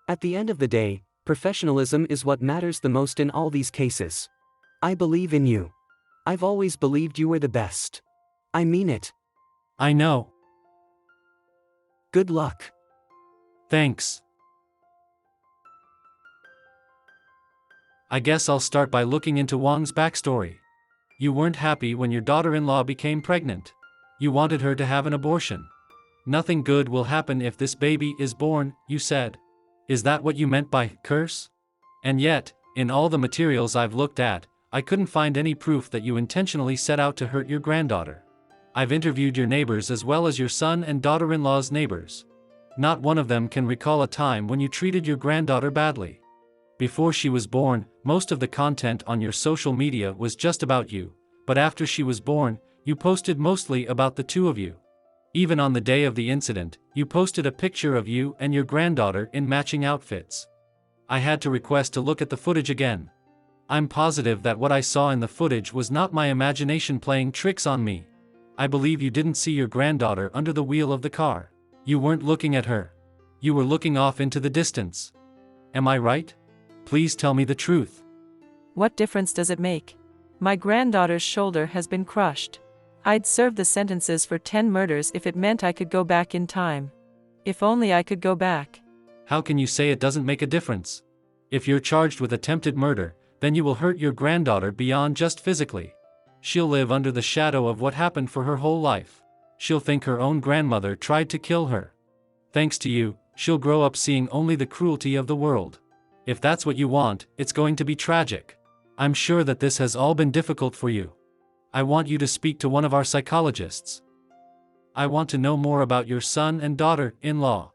At the end of the day, professionalism is what matters the most in all these cases. I believe in you. I've always believed you were the best. I mean it. I know. Good luck. Thanks. I guess I'll start by looking into Wang's backstory. You weren't happy when your daughter-in-law became pregnant. You wanted her to have an abortion. Nothing good will happen if this baby is born, you said. Is that what you meant by curse? And yet, in all the materials I've looked at, I couldn't find any proof that you intentionally set out to hurt your granddaughter. I've interviewed your neighbors as well as your son and daughter-in-law's neighbors. Not one of them can recall a time when you treated your granddaughter badly. Before she was born, most of the content on your social media was just about you, but after she was born, you posted mostly about the two of you. Even on the day of the incident, you posted a picture of you and your granddaughter in matching outfits. I had to request to look at the footage again. I'm positive that what I saw in the footage was not my imagination playing tricks on me. I believe you didn't see your granddaughter under the wheel of the car. You weren't looking at her. You were looking off into the distance. Am I right? Please tell me the truth. What difference does it make? My granddaughter's shoulder has been crushed. I'd serve the sentences for 10 murders if it meant I could go back in time. If only I could go back. How can you say it doesn't make a difference? If you're charged with attempted murder, then you will hurt your granddaughter beyond just physically. She'll live under the shadow of what happened for her whole life. She'll think her own grandmother tried to kill her. Thanks to you, she'll grow up seeing only the cruelty of the world. If that's what you want, it's going to be tragic. I'm sure that this has all been difficult for you. I want you to speak to one of our psychologists. I want to know more about your son and daughter-in-law.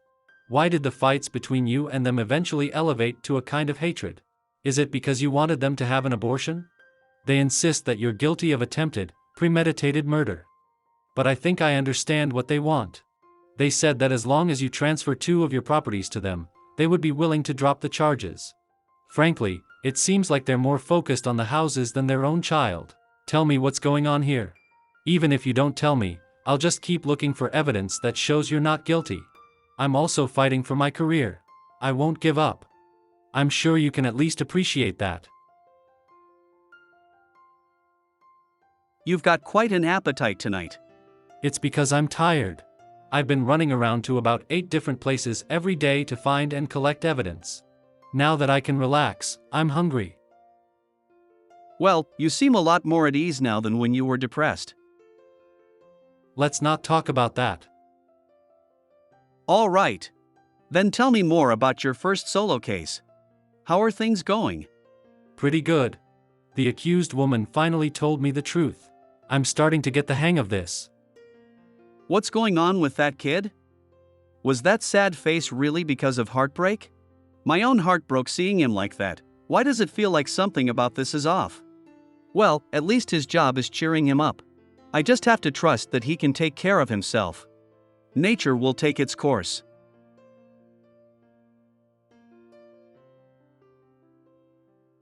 Why did the fights between you and them eventually elevate to a kind of hatred? Is it because you wanted them to have an abortion? They insist that you're guilty of attempted, premeditated murder. But I think I understand what they want. They said that as long as you transfer 2 of your properties to them, they would be willing to drop the charges. Frankly, it seems like they're more focused on the houses than their own child. Tell me what's going on here. Even if you don't tell me, I'll just keep looking for evidence that shows you're not guilty. I'm also fighting for my career. I won't give up. I'm sure you can at least appreciate that. You've got quite an appetite tonight. It's because I'm tired. I've been running around to about 8 different places every day to find and collect evidence. Now that I can relax, I'm hungry. Well, you seem a lot more at ease now than when you were depressed. Let's not talk about that. All right. Then tell me more about your first solo case. How are things going? Pretty good. The accused woman finally told me the truth. I'm starting to get the hang of this. What's going on with that kid? Was that sad face really because of heartbreak? My own heart broke seeing him like that. Why does it feel like something about this is off? Well, at least his job is cheering him up. I just have to trust that he can take care of himself. Nature will take its course.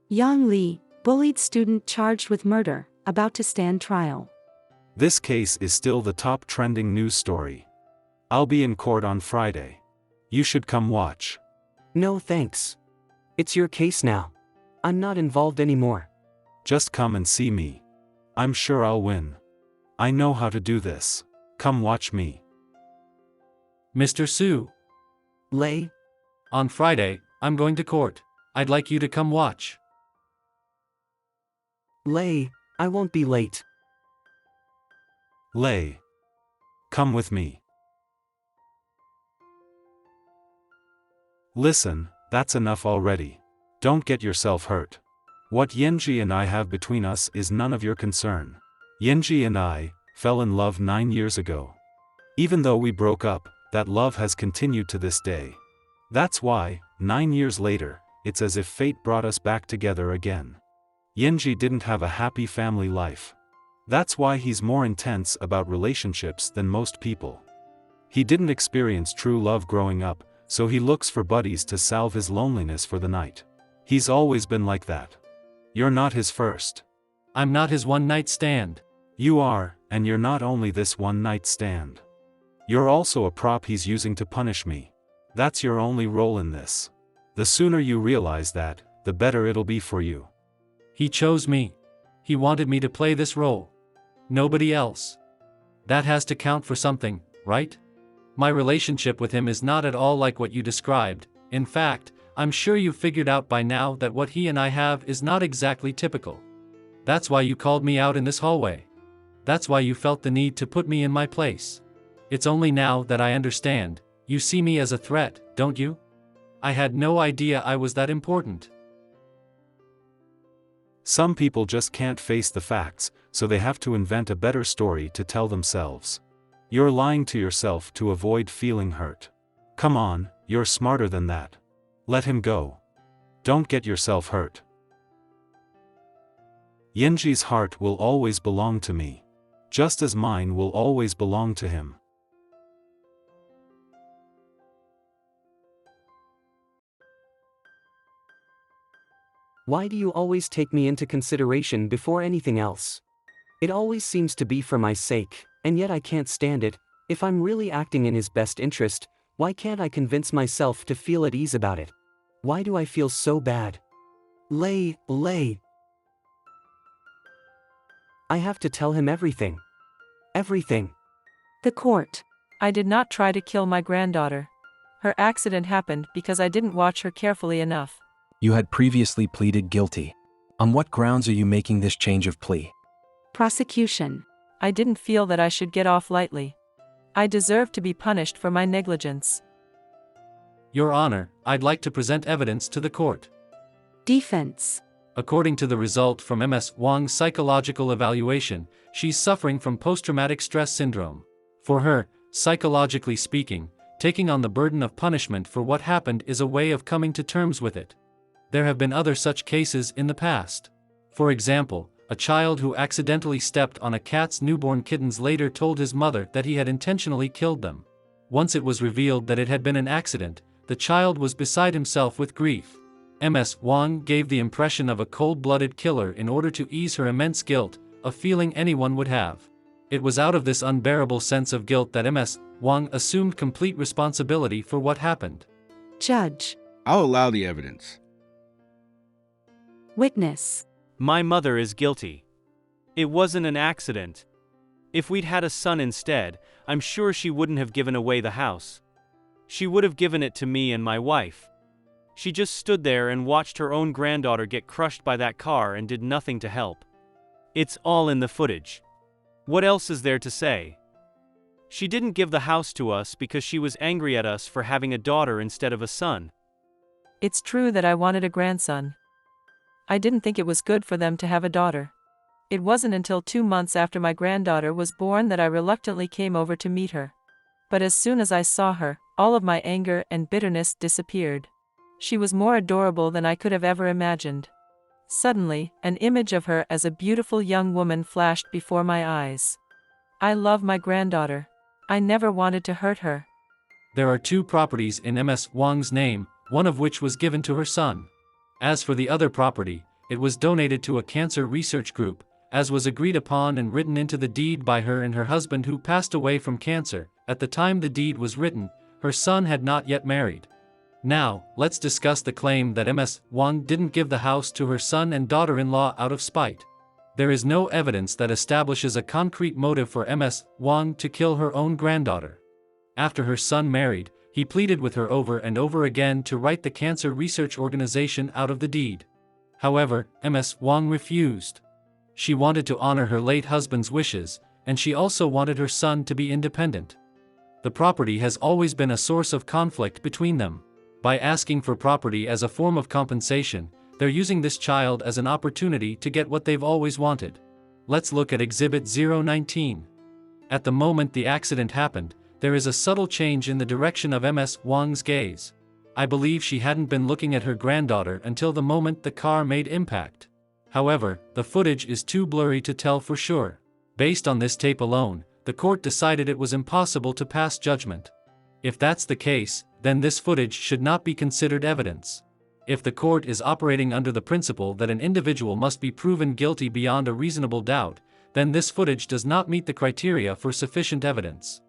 Yang Li, bullied student charged with murder, about to stand trial. This case is still the top trending news story. I'll be in court on Friday. You should come watch. No thanks. It's your case now. I'm not involved anymore. Just come and see me. I'm sure I'll win. I know how to do this. Come watch me. Mr. Su. Lei? On Friday, I'm going to court. I'd like you to come watch. Lei, I won't be late. Lei. Come with me. Listen, that's enough already. Don't get yourself hurt. What ENG and I have between us is none of your concern. ENG and I fell in love 9 years ago. Even though we broke up, that love has continued to this day. That's why, 9 years later, it's as if fate brought us back together again. ENG didn't have a happy family life. That's why he's more intense about relationships than most people. He didn't experience true love growing up, so he looks for buddies to salve his loneliness for the night. He's always been like that. You're not his first. I'm not his one-night stand. You are, and you're not only this one-night stand. You're also a prop he's using to punish me. That's your only role in this. The sooner you realize that, the better it'll be for you. He chose me. He wanted me to play this role. Nobody else. That has to count for something, right? My relationship with him is not at all like what you described. In fact, I'm sure you've figured out by now that what he and I have is not exactly typical. That's why you called me out in this hallway. That's why you felt the need to put me in my place. It's only now that I understand. You see me as a threat, don't you? I had no idea I was that important. Some people just can't face the facts, so they have to invent a better story to tell themselves. You're lying to yourself to avoid feeling hurt. Come on, you're smarter than that. Let him go. Don't get yourself hurt. Yenji's heart will always belong to me. Just as mine will always belong to him. Why do you always take me into consideration before anything else? It always seems to be for my sake, and yet I can't stand it. If I'm really acting in his best interest, why can't I convince myself to feel at ease about it? Why do I feel so bad? Lei. I have to tell him everything. Everything. The court. I did not try to kill my granddaughter. Her accident happened because I didn't watch her carefully enough. You had previously pleaded guilty. On what grounds are you making this change of plea? Prosecution. I didn't feel that I should get off lightly. I deserve to be punished for my negligence. Your Honor, I'd like to present evidence to the court. Defense. According to the result from Ms. Wang's psychological evaluation, she's suffering from post-traumatic stress syndrome. For her, psychologically speaking, taking on the burden of punishment for what happened is a way of coming to terms with it. There have been other such cases in the past. For example, a child who accidentally stepped on a cat's newborn kittens later told his mother that he had intentionally killed them. Once it was revealed that it had been an accident, the child was beside himself with grief. Ms. Wang gave the impression of a cold-blooded killer in order to ease her immense guilt, a feeling anyone would have. It was out of this unbearable sense of guilt that Ms. Wang assumed complete responsibility for what happened. Judge. I'll allow the evidence. Witness. My mother is guilty. It wasn't an accident. If we'd had a son instead, I'm sure she wouldn't have given away the house. She would have given it to me and my wife. She just stood there and watched her own granddaughter get crushed by that car and did nothing to help. It's all in the footage. What else is there to say? She didn't give the house to us because she was angry at us for having a daughter instead of a son. It's true that I wanted a grandson. I didn't think it was good for them to have a daughter. It wasn't until 2 months after my granddaughter was born that I reluctantly came over to meet her. But as soon as I saw her, all of my anger and bitterness disappeared. She was more adorable than I could have ever imagined. Suddenly, an image of her as a beautiful young woman flashed before my eyes. I love my granddaughter. I never wanted to hurt her. There are 2 properties in Ms. Wang's name, one of which was given to her son. As for the other property, it was donated to a cancer research group, as was agreed upon and written into the deed by her and her husband who passed away from cancer. At the time the deed was written, her son had not yet married. Now, let's discuss the claim that Ms. Wang didn't give the house to her son and daughter-in-law out of spite. There is no evidence that establishes a concrete motive for Ms. Wang to kill her own granddaughter. After her son married, he pleaded with her over and over again to write the cancer research organization out of the deed. However, Ms. Wang refused. She wanted to honor her late husband's wishes, and she also wanted her son to be independent. The property has always been a source of conflict between them. By asking for property as a form of compensation, they're using this child as an opportunity to get what they've always wanted. Let's look at Exhibit 019. At the moment the accident happened, there is a subtle change in the direction of Ms. Wang's gaze. I believe she hadn't been looking at her granddaughter until the moment the car made impact. However, the footage is too blurry to tell for sure. Based on this tape alone, the court decided it was impossible to pass judgment. If that's the case, then this footage should not be considered evidence. If the court is operating under the principle that an individual must be proven guilty beyond a reasonable doubt, then this footage does not meet the criteria for sufficient evidence.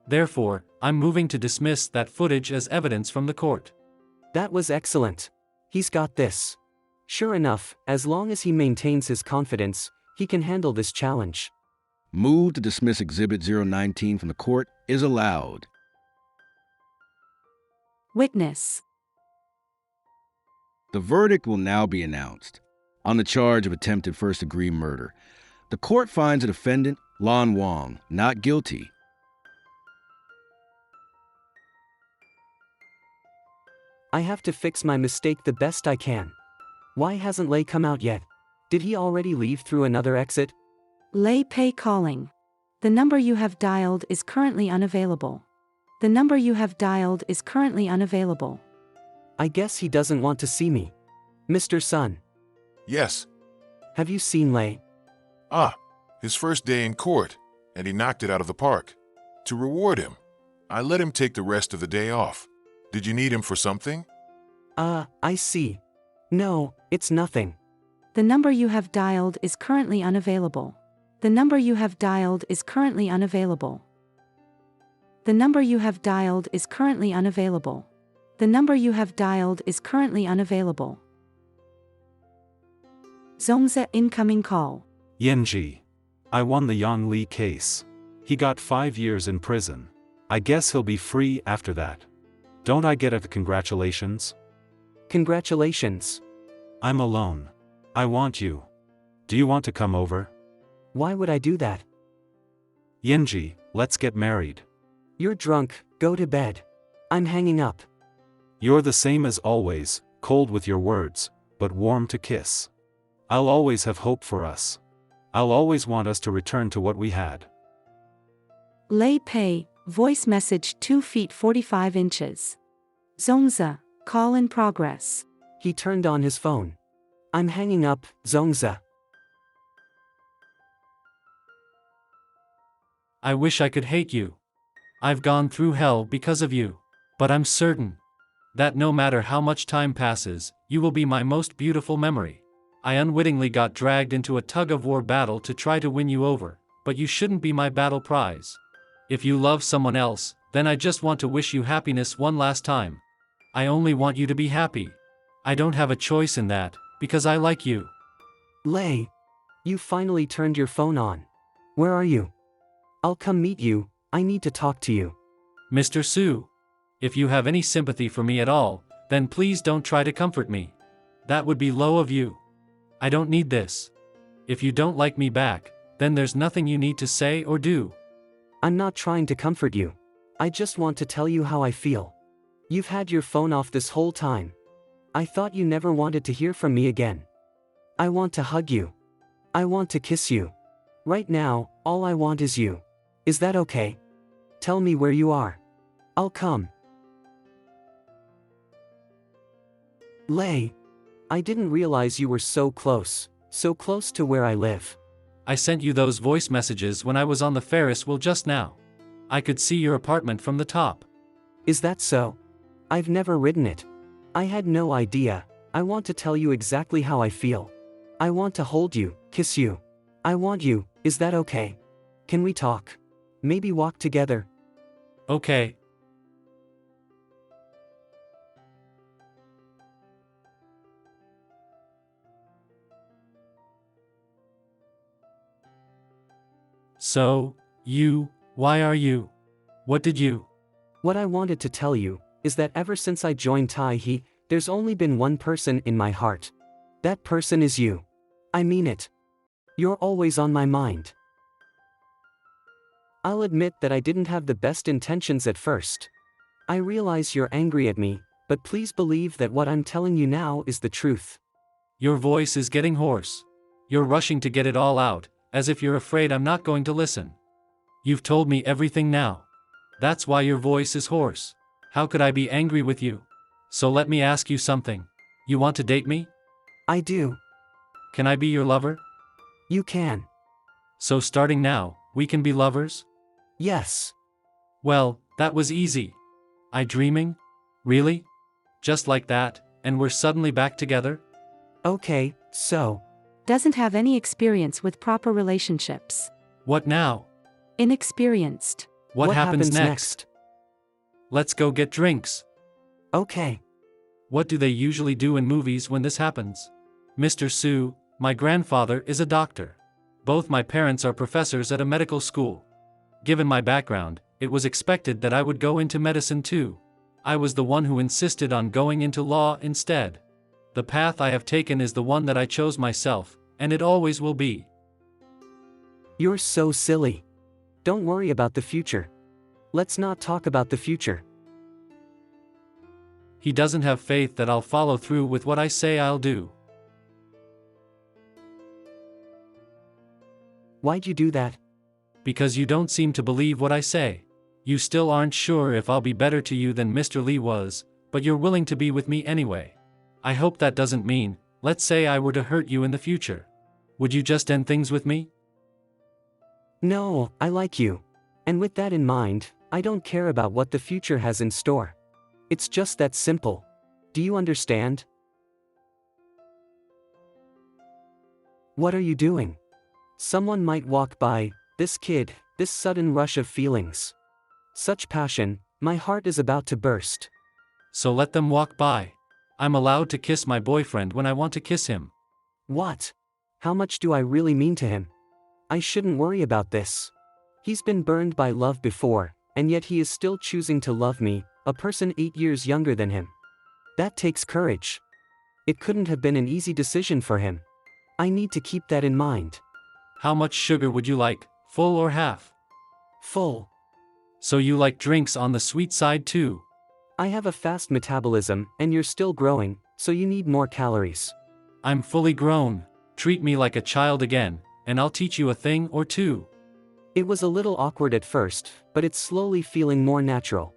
Therefore, I'm moving to dismiss that footage as evidence from the court. That was excellent. He's got this. Sure enough, as long as he maintains his confidence, he can handle this challenge. Move to dismiss Exhibit 019 from the court is allowed. Witness. The verdict will now be announced. On the charge of attempted first-degree murder, the court finds the defendant, Lan Wang, not guilty. I have to fix my mistake the best I can. Why hasn't Lei come out yet? Did he already leave through another exit? Lei Pei calling. The number you have dialed is currently unavailable. The number you have dialed is currently unavailable. I guess he doesn't want to see me. Mr. Sun. Yes. Have you seen Lei? His first day in court, and he knocked it out of the park. To reward him, I let him take the rest of the day off. Did you need him for something? I see. No, it's nothing. The number you have dialed is currently unavailable. The number you have dialed is currently unavailable. The number you have dialed is currently unavailable. The number you have dialed is currently unavailable. Zongza incoming call. ENG. I won the Yang Li case. He got 5 years in prison. I guess he'll be free after that. Don't I get a congratulations? Congratulations. I'm alone. I want you. Do you want to come over? Why would I do that? ENG, let's get married. You're drunk, go to bed. I'm hanging up. You're the same as always, cold with your words, but warm to kiss. I'll always have hope for us. I'll always want us to return to what we had. Lei Pei, voice message 2 feet 45 inches. Zongza, call in progress. He turned on his phone. I'm hanging up, Zongza. I wish I could hate you. I've gone through hell because of you. But I'm certain that no matter how much time passes, you will be my most beautiful memory. I unwittingly got dragged into a tug-of-war battle to try to win you over, but you shouldn't be my battle prize. If you love someone else, then I just want to wish you happiness one last time. I only want you to be happy. I don't have a choice in that, because I like you. Lei, you finally turned your phone on. Where are you? I'll come meet you, I need to talk to you. Mr. Su. If you have any sympathy for me at all, then please don't try to comfort me. That would be low of you. I don't need this. If you don't like me back, then there's nothing you need to say or do. I'm not trying to comfort you. I just want to tell you how I feel. You've had your phone off this whole time. I thought you never wanted to hear from me again. I want to hug you. I want to kiss you. Right now, all I want is you. Is that okay? Tell me where you are. I'll come. Lay. I didn't realize you were so close to where I live. I sent you those voice messages when I was on the Ferris wheel just now. I could see your apartment from the top. Is that so? I've never ridden it. I had no idea. I want to tell you exactly how I feel. I want to hold you, kiss you. I want you, is that okay? Can we talk? Maybe walk together? Okay. So, why are you? What did you? What I wanted to tell you is that ever since I joined Tai, there's only been one person in my heart. That person is you. I mean it. You're always on my mind. I'll admit that I didn't have the best intentions at first. I realize you're angry at me, but please believe that what I'm telling you now is the truth. Your voice is getting hoarse. You're rushing to get it all out, as if you're afraid I'm not going to listen. You've told me everything now. That's why your voice is hoarse. How could I be angry with you? So let me ask you something. You want to date me? I do. Can I be your lover? You can. So starting now, we can be lovers? Yes. Well, that was easy. I dreaming? Really? Just like that, and we're suddenly back together? Okay, so. Doesn't have any experience with proper relationships. What now? Inexperienced. What happens next? Let's go get drinks. Okay. What do they usually do in movies when this happens? Mr. Sue, my grandfather is a doctor. Both my parents are professors at a medical school. Given my background, it was expected that I would go into medicine too. I was the one who insisted on going into law instead. The path I have taken is the one that I chose myself, and it always will be. You're so silly. Don't worry about the future. Let's not talk about the future. He doesn't have faith that I'll follow through with what I say I'll do. Why'd you do that? Because you don't seem to believe what I say. You still aren't sure if I'll be better to you than Mr. Lee was, but you're willing to be with me anyway. I hope that doesn't mean, let's say I were to hurt you in the future. Would you just end things with me? No, I like you. And with that in mind, I don't care about what the future has in store. It's just that simple. Do you understand? What are you doing? Someone might walk by. This kid, this sudden rush of feelings. Such passion, my heart is about to burst. So let them walk by. I'm allowed to kiss my boyfriend when I want to kiss him. What? How much do I really mean to him? I shouldn't worry about this. He's been burned by love before, and yet he is still choosing to love me, a person 8 years younger than him. That takes courage. It couldn't have been an easy decision for him. I need to keep that in mind. How much sugar would you like, full or half? Full. So you like drinks on the sweet side too? I have a fast metabolism, and you're still growing, so you need more calories. I'm fully grown. Treat me like a child again, and I'll teach you a thing or two. It was a little awkward at first, but it's slowly feeling more natural.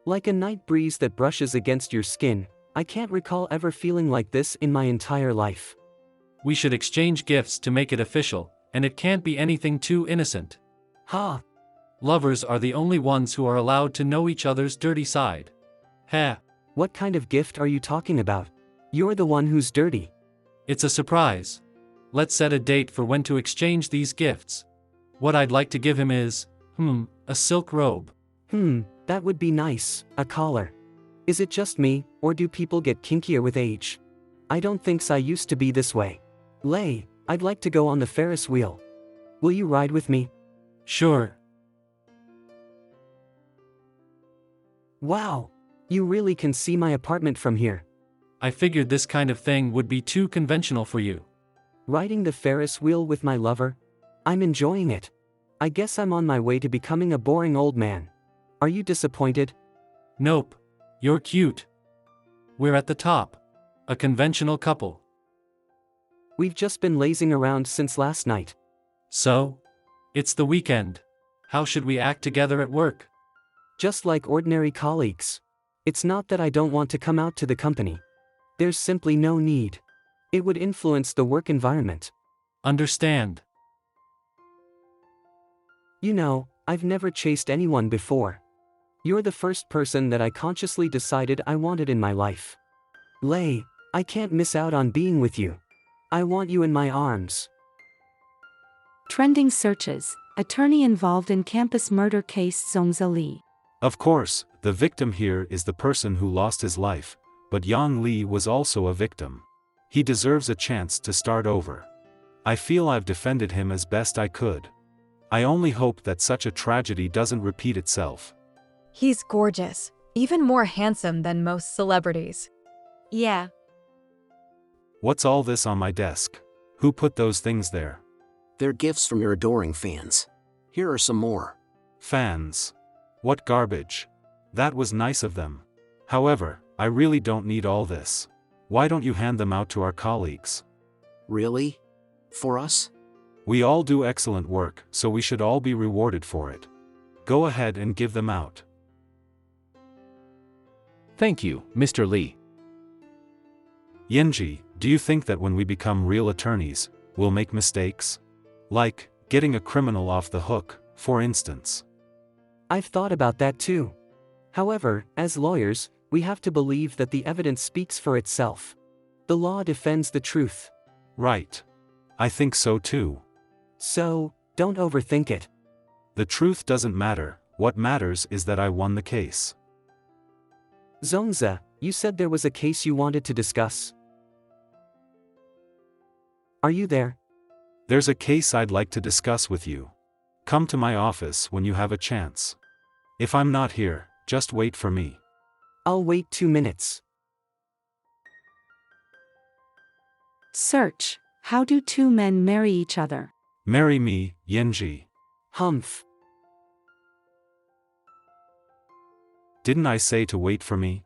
Like a night breeze that brushes against your skin, I can't recall ever feeling like this in my entire life. We should exchange gifts to make it official, and it can't be anything too innocent. Ha! Lovers are the only ones who are allowed to know each other's dirty side. Ha! What kind of gift are you talking about? You're the one who's dirty. It's a surprise. Let's set a date for when to exchange these gifts. What I'd like to give him is, a silk robe. That would be nice, a collar. Is it just me, or do people get kinkier with age? I don't think I used to be this way. Lay, I'd like to go on the Ferris wheel. Will you ride with me? Sure. Wow! You really can see my apartment from here. I figured this kind of thing would be too conventional for you. Riding the Ferris wheel with my lover? I'm enjoying it. I guess I'm on my way to becoming a boring old man. Are you disappointed? Nope. You're cute. We're at the top. A conventional couple. We've just been lazing around since last night. So? It's the weekend. How should we act together at work? Just like ordinary colleagues. It's not that I don't want to come out to the company. There's simply no need. It would influence the work environment. Understand. You know, I've never chased anyone before. You're the first person that I consciously decided I wanted in my life. Lei, I can't miss out on being with you. I want you in my arms. Trending searches, attorney involved in campus murder case Zhongze Li. Of course, the victim here is the person who lost his life, but Yang Li was also a victim. He deserves a chance to start over. I feel I've defended him as best I could. I only hope that such a tragedy doesn't repeat itself. He's gorgeous, even more handsome than most celebrities. Yeah. What's all this on my desk? Who put those things there? They're gifts from your adoring fans. Here are some more. Fans. What garbage. That was nice of them. However, I really don't need all this. Why don't you hand them out to our colleagues? Really? For us? We all do excellent work, so we should all be rewarded for it. Go ahead and give them out. Thank you, Mr. Li. ENG, do you think that when we become real attorneys, we'll make mistakes? Like, getting a criminal off the hook, for instance. I've thought about that too. However, as lawyers, we have to believe that the evidence speaks for itself. The law defends the truth. Right. I think so too. So, don't overthink it. The truth doesn't matter, what matters is that I won the case. Zhongze, you said there was a case you wanted to discuss. Are you there? There's a case I'd like to discuss with you. Come to my office when you have a chance. If I'm not here, just wait for me. I'll wait 2 minutes. Search, how do two men marry each other? Marry me, ENG. Humph. Didn't I say to wait for me?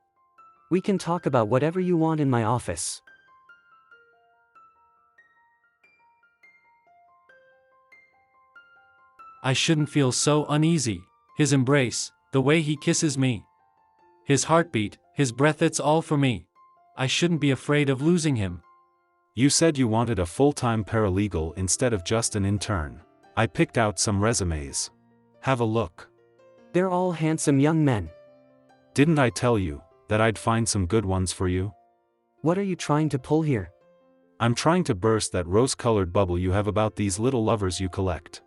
We can talk about whatever you want in my office. I shouldn't feel so uneasy. His embrace, the way he kisses me. His heartbeat, his breath, it's all for me. I shouldn't be afraid of losing him. You said you wanted a full-time paralegal instead of just an intern. I picked out some resumes. Have a look. They're all handsome young men. Didn't I tell you that I'd find some good ones for you? What are you trying to pull here? I'm trying to burst that rose-colored bubble you have about these little lovers you collect.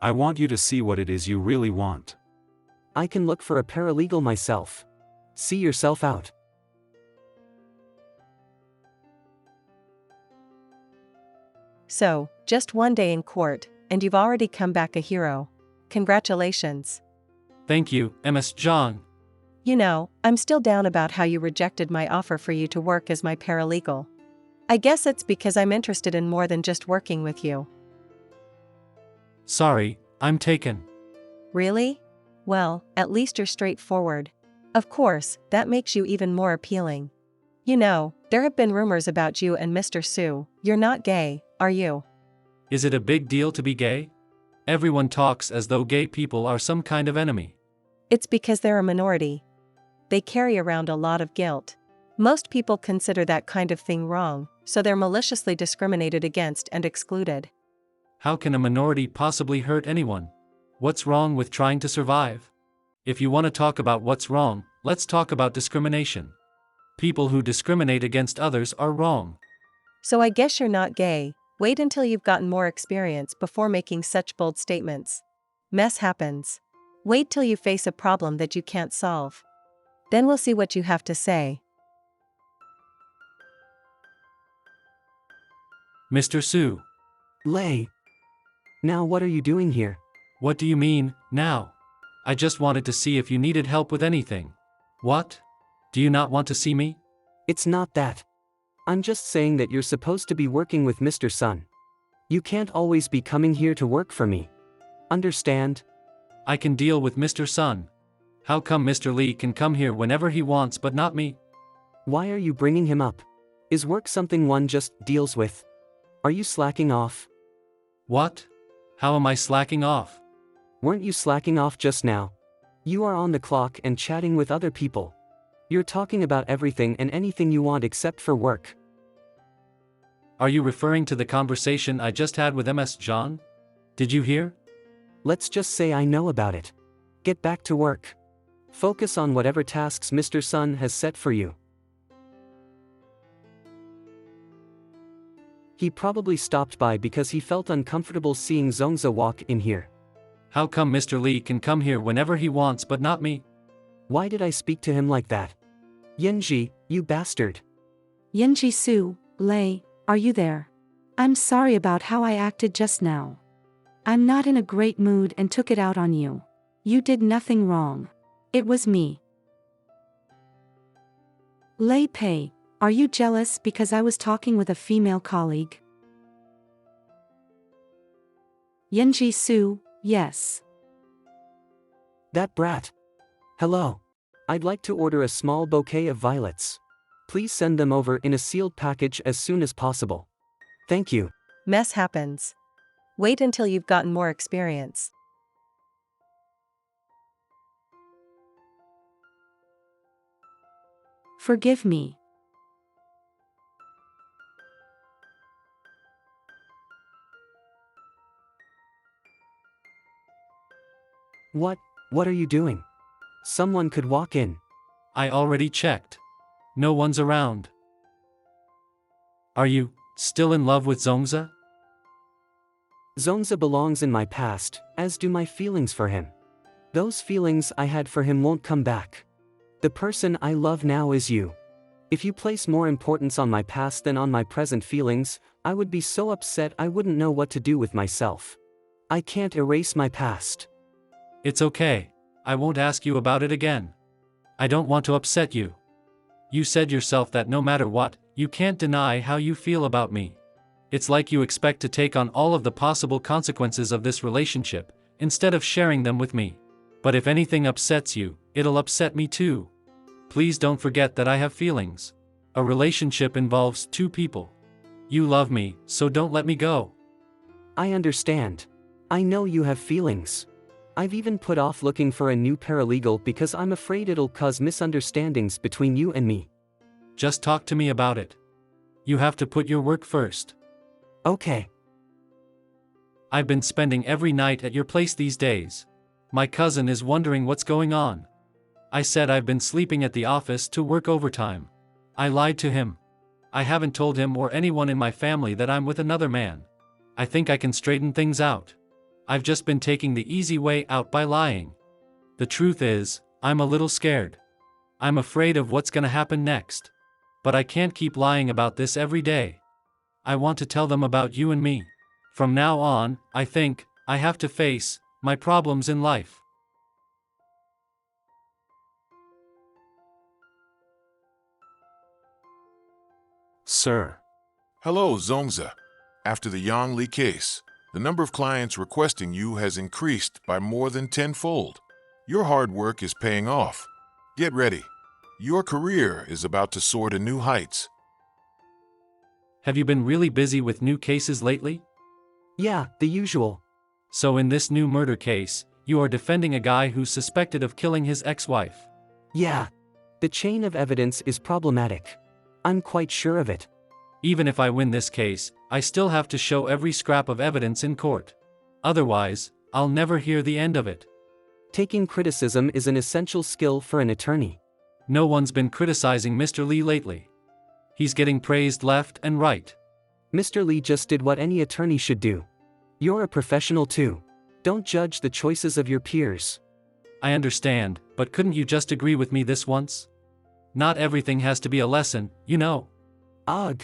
I want you to see what it is you really want. I can look for a paralegal myself. See yourself out. So, just one day in court, and you've already come back a hero. Congratulations. Thank you, Ms. Zhang. You know, I'm still down about how you rejected my offer for you to work as my paralegal. I guess it's because I'm interested in more than just working with you. Sorry, I'm taken. Really? Well, at least you're straightforward. Of course, that makes you even more appealing. You know, there have been rumors about you and Mr. Su. You're not gay, are you? Is it a big deal to be gay? Everyone talks as though gay people are some kind of enemy. It's because they're a minority. They carry around a lot of guilt. Most people consider that kind of thing wrong, so they're maliciously discriminated against and excluded. How can a minority possibly hurt anyone? What's wrong with trying to survive? If you want to talk about what's wrong, let's talk about discrimination. People who discriminate against others are wrong. So I guess you're not gay. Wait until you've gotten more experience before making such bold statements. Mess happens. Wait till you face a problem that you can't solve. Then we'll see what you have to say. Mr. Su. Lei. Now what are you doing here? What do you mean, now? I just wanted to see if you needed help with anything. What? Do you not want to see me? It's not that. I'm just saying that you're supposed to be working with Mr. Sun. You can't always be coming here to work for me. Understand? I can deal with Mr. Sun. How come Mr. Lee can come here whenever he wants but not me? Why are you bringing him up? Is work something one just deals with? Are you slacking off? What? How am I slacking off? Weren't you slacking off just now? You are on the clock and chatting with other people. You're talking about everything and anything you want except for work. Are you referring to the conversation I just had with Ms. John? Did you hear? Let's just say I know about it. Get back to work. Focus on whatever tasks Mr. Sun has set for you. He probably stopped by because he felt uncomfortable seeing Zongza walk in here. How come Mr. Lee can come here whenever he wants but not me? Why did I speak to him like that? ENG, you bastard. ENG Su, Lei, are you there? I'm sorry about how I acted just now. I'm not in a great mood and took it out on you. You did nothing wrong. It was me. Lei Pei, are you jealous because I was talking with a female colleague? ENG Su, yes. That brat. Hello. I'd like to order a small bouquet of violets. Please send them over in a sealed package as soon as possible. Thank you. Mess happens. Wait until you've gotten more experience. Forgive me. What are you doing? Someone could walk in. I already checked. No one's around. Are you still in love with Zongza? Zongza belongs in my past, as do my feelings for him. Those feelings I had for him won't come back. The person I love now is you. If you place more importance on my past than on my present feelings, I would be so upset I wouldn't know what to do with myself. I can't erase my past. It's okay. I won't ask you about it again. I don't want to upset you. You said yourself that no matter what, you can't deny how you feel about me. It's like you expect to take on all of the possible consequences of this relationship, instead of sharing them with me. But if anything upsets you, it'll upset me too. Please don't forget that I have feelings. A relationship involves two people. You love me, so don't let me go. I understand. I know you have feelings. I've even put off looking for a new paralegal because I'm afraid it'll cause misunderstandings between you and me. Just talk to me about it. You have to put your work first. Okay. I've been spending every night at your place these days. My cousin is wondering what's going on. I said I've been sleeping at the office to work overtime. I lied to him. I haven't told him or anyone in my family that I'm with another man. I think I can straighten things out. I've just been taking the easy way out by lying. The truth is, I'm a little scared. I'm afraid of what's gonna happen next. But I can't keep lying about this every day. I want to tell them about you and me. From now on, I think, I have to face my problems in life. Sir. Hello, Zongza. After the Yang Li case, the number of clients requesting you has increased by more than tenfold. Your hard work is paying off. Get ready. Your career is about to soar to new heights. Have you been really busy with new cases lately? Yeah, the usual. So in this new murder case, you are defending a guy who's suspected of killing his ex-wife. Yeah. The chain of evidence is problematic. I'm quite sure of it. Even if I win this case, I still have to show every scrap of evidence in court. Otherwise, I'll never hear the end of it. Taking criticism is an essential skill for an attorney. No one's been criticizing Mr. Lee lately. He's getting praised left and right. Mr. Lee just did what any attorney should do. You're a professional too. Don't judge the choices of your peers. I understand, but couldn't you just agree with me this once? Not everything has to be a lesson, you know. Ugh.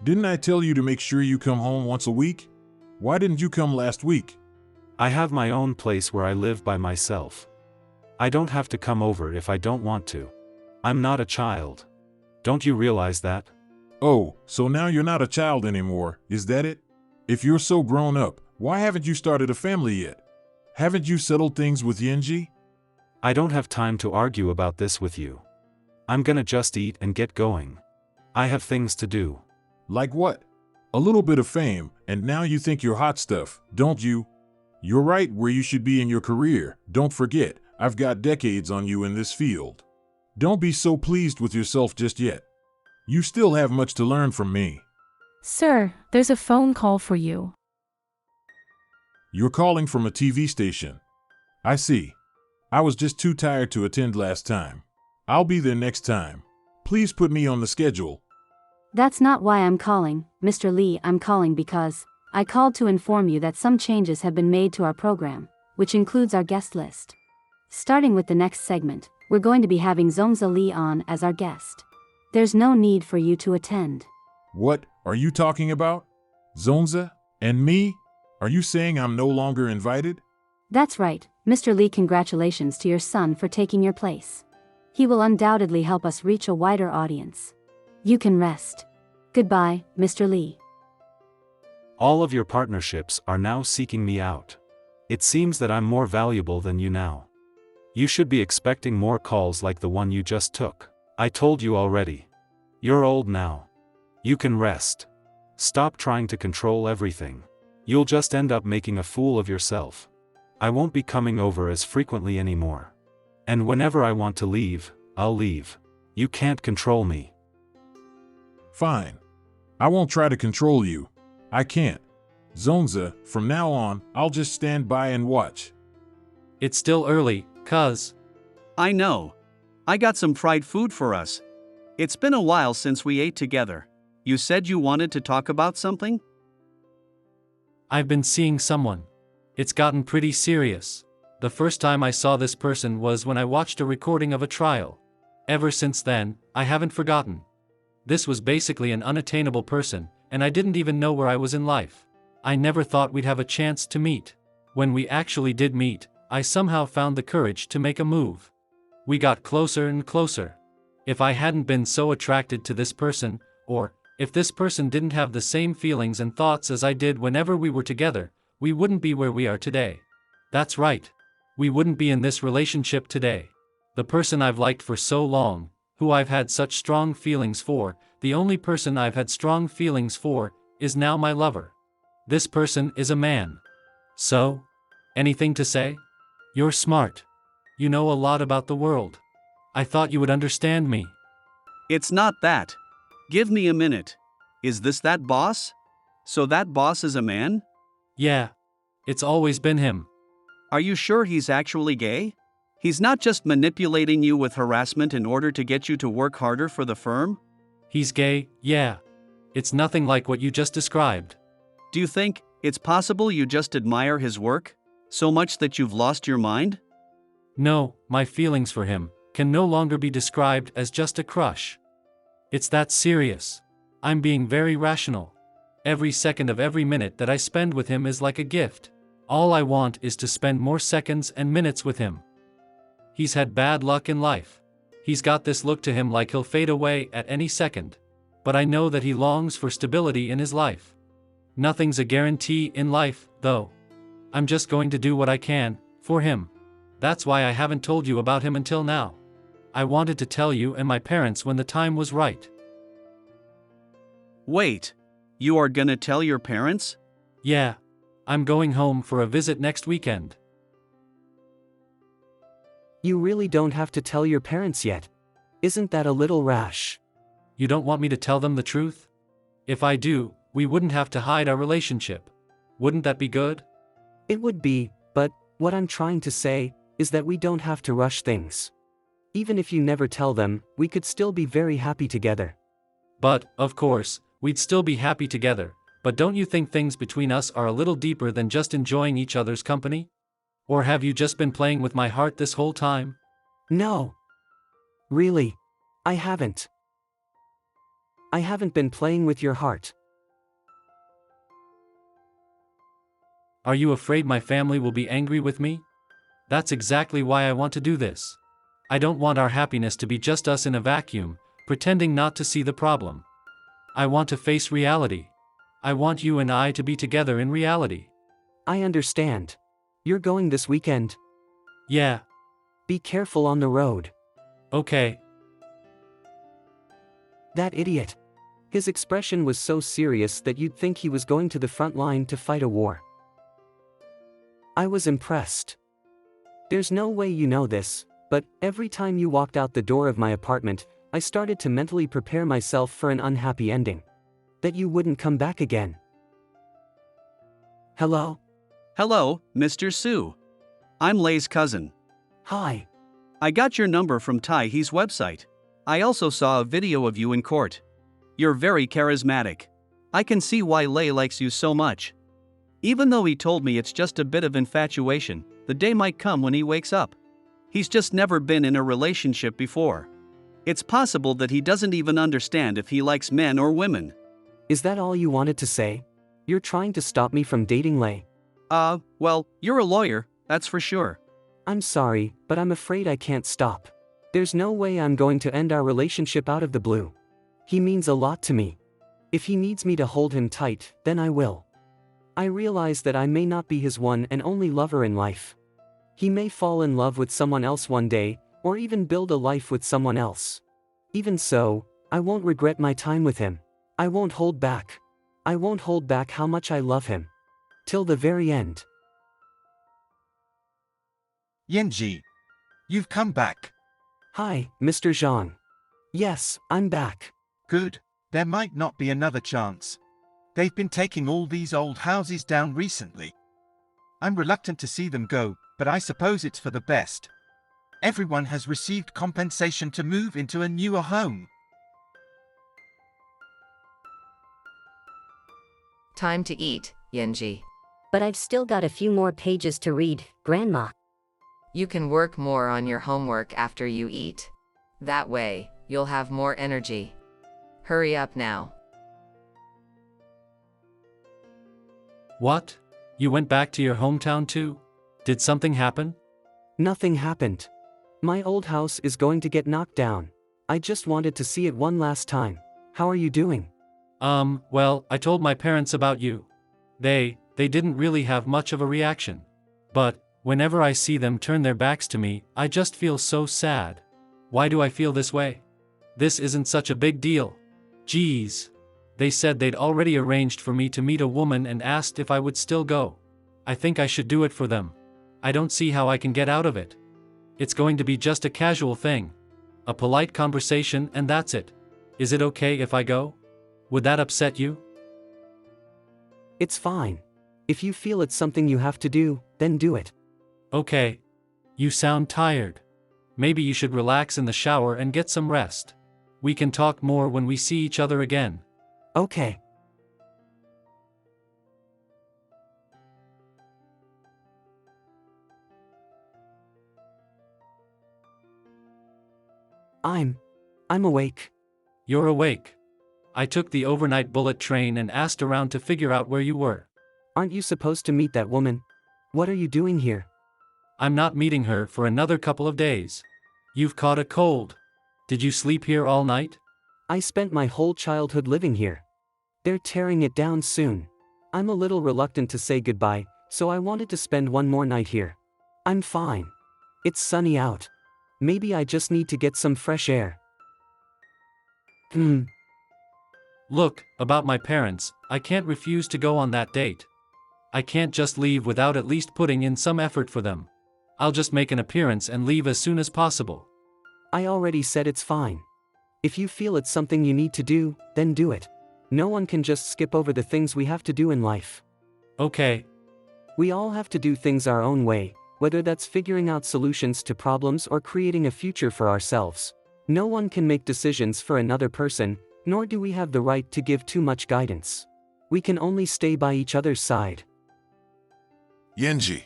Didn't I tell you to make sure you come home once a week? Why didn't you come last week? I have my own place where I live by myself. I don't have to come over if I don't want to. I'm not a child. Don't you realize that? Oh, so now you're not a child anymore, is that it? If you're so grown up, why haven't you started a family yet? Haven't you settled things with ENG? I don't have time to argue about this with you. I'm gonna just eat and get going. I have things to do. Like what? A little bit of fame, and now you think you're hot stuff, don't you? You're right where you should be in your career. Don't forget, I've got decades on you in this field. Don't be so pleased with yourself just yet. You still have much to learn from me. Sir, there's a phone call for you. You're calling from a TV station. I see. I was just too tired to attend last time. I'll be there next time. Please put me on the schedule. That's not why I'm calling, Mr. Lee. I'm calling because I called to inform you that some changes have been made to our program, which includes our guest list. Starting with the next segment, we're going to be having Zongza Lee on as our guest. There's no need for you to attend. What are you talking about? Zongza? And me? Are you saying I'm no longer invited? That's right, Mr. Lee. Congratulations to your son for taking your place. He will undoubtedly help us reach a wider audience. You can rest. Goodbye, Mr. Lee. All of your partnerships are now seeking me out. It seems that I'm more valuable than you now. You should be expecting more calls like the one you just took. I told you already. You're old now. You can rest. Stop trying to control everything. You'll just end up making a fool of yourself. I won't be coming over as frequently anymore. And whenever I want to leave, I'll leave. You can't control me. Fine. I won't try to control you. I can't. Zongza, from now on, I'll just stand by and watch. It's still early, cuz. I know. I got some fried food for us. It's been a while since we ate together. You said you wanted to talk about something? I've been seeing someone. It's gotten pretty serious. The first time I saw this person was when I watched a recording of a trial. Ever since then, I haven't forgotten. This was basically an unattainable person, and I didn't even know where I was in life. I never thought we'd have a chance to meet. When we actually did meet, I somehow found the courage to make a move. We got closer and closer. If I hadn't been so attracted to this person, or if this person didn't have the same feelings and thoughts as I did whenever we were together, we wouldn't be where we are today. That's right. We wouldn't be in this relationship today. The person I've liked for so long, who I've had such strong feelings for, the only person I've had strong feelings for, is now my lover. This person is a man. So? Anything to say? You're smart. You know a lot about the world. I thought you would understand me. It's not that. Give me a minute. Is this that boss? So that boss is a man? Yeah. It's always been him. Are you sure he's actually gay? He's not just manipulating you with harassment in order to get you to work harder for the firm? He's gay, yeah. It's nothing like what you just described. Do you think it's possible you just admire his work so much that you've lost your mind? No, my feelings for him can no longer be described as just a crush. It's that serious. I'm being very rational. Every second of every minute that I spend with him is like a gift. All I want is to spend more seconds and minutes with him. He's had bad luck in life. He's got this look to him like he'll fade away at any second. But I know that he longs for stability in his life. Nothing's a guarantee in life, though. I'm just going to do what I can for him. That's why I haven't told you about him until now. I wanted to tell you and my parents when the time was right. Wait, you are gonna tell your parents? Yeah. I'm going home for a visit next weekend. You really don't have to tell your parents yet. Isn't that a little rash? You don't want me to tell them the truth? If I do, we wouldn't have to hide our relationship. Wouldn't that be good? It would be, but what I'm trying to say is that we don't have to rush things. Even if you never tell them, we could still be very happy together. But, of course, we'd still be happy together. But don't you think things between us are a little deeper than just enjoying each other's company? Or have you just been playing with my heart this whole time? No. Really. I haven't. I haven't been playing with your heart. Are you afraid my family will be angry with me? That's exactly why I want to do this. I don't want our happiness to be just us in a vacuum, pretending not to see the problem. I want to face reality. I want you and I to be together in reality. I understand. You're going this weekend? Yeah. Be careful on the road. Okay. That idiot. His expression was so serious that you'd think he was going to the front line to fight a war. I was impressed. There's no way you know this, but every time you walked out the door of my apartment, I started to mentally prepare myself for an unhappy ending. That you wouldn't come back again. Hello? Hello, Mr. Sue. I'm Lay's cousin. Hi. I got your number from Tyhe's website. I also saw a video of you in court. You're very charismatic. I can see why Lay likes you so much. Even though he told me it's just a bit of infatuation, the day might come when he wakes up. He's just never been in a relationship before. It's possible that he doesn't even understand if he likes men or women. Is that all you wanted to say? You're trying to stop me from dating Lay? Well, you're a lawyer, that's for sure. I'm sorry, but I'm afraid I can't stop. There's no way I'm going to end our relationship out of the blue. He means a lot to me. If he needs me to hold him tight, then I will. I realize that I may not be his one and only lover in life. He may fall in love with someone else one day, or even build a life with someone else. Even so, I won't regret my time with him. I won't hold back. I won't hold back how much I love him. Till the very end. ENG. You've come back. Hi, Mr. Zhang. Yes, I'm back. Good. There might not be another chance. They've been taking all these old houses down recently. I'm reluctant to see them go, but I suppose it's for the best. Everyone has received compensation to move into a newer home. Time to eat, ENG. But I've still got a few more pages to read, Grandma. You can work more on your homework after you eat. That way, you'll have more energy. Hurry up now. What? You went back to your hometown too? Did something happen? Nothing happened. My old house is going to get knocked down. I just wanted to see it one last time. How are you doing? Well, I told my parents about you. They didn't really have much of a reaction. But, whenever I see them turn their backs to me, I just feel so sad. Why do I feel this way? This isn't such a big deal. Geez. They said they'd already arranged for me to meet a woman and asked if I would still go. I think I should do it for them. I don't see how I can get out of it. It's going to be just a casual thing. A polite conversation and that's it. Is it okay if I go? Would that upset you? It's fine. If you feel it's something you have to do, then do it. Okay. You sound tired. Maybe you should relax in the shower and get some rest. We can talk more when we see each other again. Okay. I'm awake. You're awake. I took the overnight bullet train and asked around to figure out where you were. Aren't you supposed to meet that woman? What are you doing here? I'm not meeting her for another couple of days. You've caught a cold. Did you sleep here all night? I spent my whole childhood living here. They're tearing it down soon. I'm a little reluctant to say goodbye, so I wanted to spend one more night here. I'm fine. It's sunny out. Maybe I just need to get some fresh air. Look, about my parents, I can't refuse to go on that date. I can't just leave without at least putting in some effort for them. I'll just make an appearance and leave as soon as possible. I already said it's fine. If you feel it's something you need to do, then do it. No one can just skip over the things we have to do in life. Okay. We all have to do things our own way, whether that's figuring out solutions to problems or creating a future for ourselves. No one can make decisions for another person, nor do we have the right to give too much guidance. We can only stay by each other's side. ENG,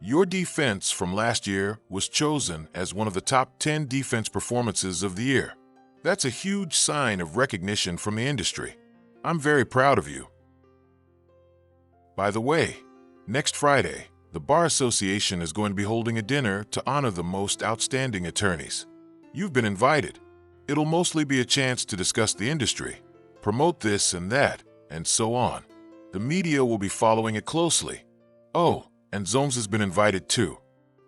your defense from last year was chosen as one of the top 10 defense performances of the year. That's a huge sign of recognition from the industry. I'm very proud of you. By the way, next Friday, the Bar Association is going to be holding a dinner to honor the most outstanding attorneys. You've been invited. It'll mostly be a chance to discuss the industry, promote this and that, and so on. The media will be following it closely. Oh, And Zongza's been invited too.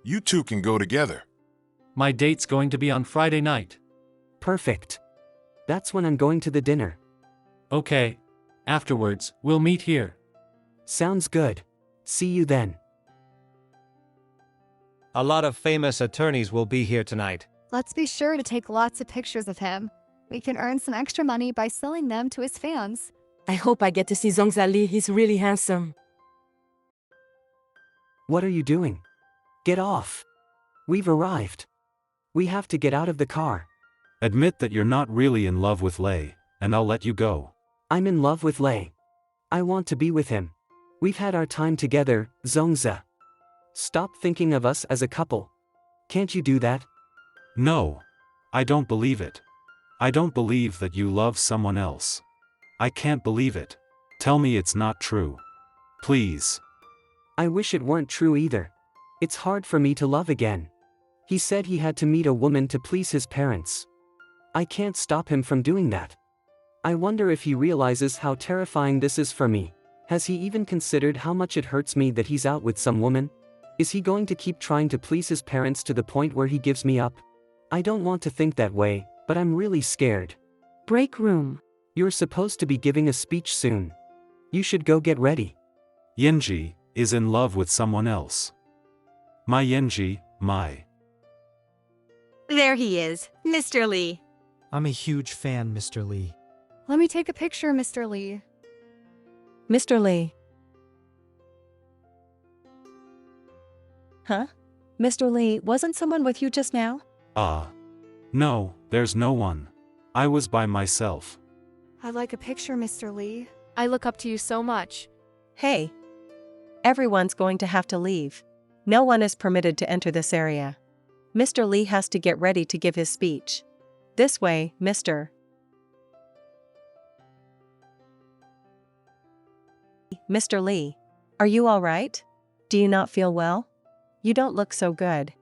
You two can go together. My date's going to be on Friday night. Perfect. That's when I'm going to the dinner. Okay. Afterwards, we'll meet here. Sounds good. See you then. A lot of famous attorneys will be here tonight. Let's be sure to take lots of pictures of him. We can earn some extra money by selling them to his fans. I hope I get to see Zongza Li. He's really handsome. What are you doing? Get off. We've arrived. We have to get out of the car. Admit that you're not really in love with Lei, and I'll let you go. I'm in love with Lei. I want to be with him. We've had our time together, Zongza. Stop thinking of us as a couple. Can't you do that? No. I don't believe it. I don't believe that you love someone else. I can't believe it. Tell me it's not true. Please. I wish it weren't true either. It's hard for me to love again. He said he had to meet a woman to please his parents. I can't stop him from doing that. I wonder if he realizes how terrifying this is for me. Has he even considered how much it hurts me that he's out with some woman? Is he going to keep trying to please his parents to the point where he gives me up? I don't want to think that way, but I'm really scared. Break room. You're supposed to be giving a speech soon. You should go get ready. ENG is in love with someone else. My ENG, my. There he is, Mr. Li. I'm a huge fan, Mr. Li. Let me take a picture, Mr. Li. Mr. Li. Huh? Mr. Li, wasn't someone with you just now? No, there's no one. I was by myself. I'd like a picture, Mr. Li. I look up to you so much. Hey. Everyone's going to have to leave. No one is permitted to enter this area. Mr. Li has to get ready to give his speech. This way, Mr. Mr. Li. Are you all right? Do you not feel well? You don't look so good.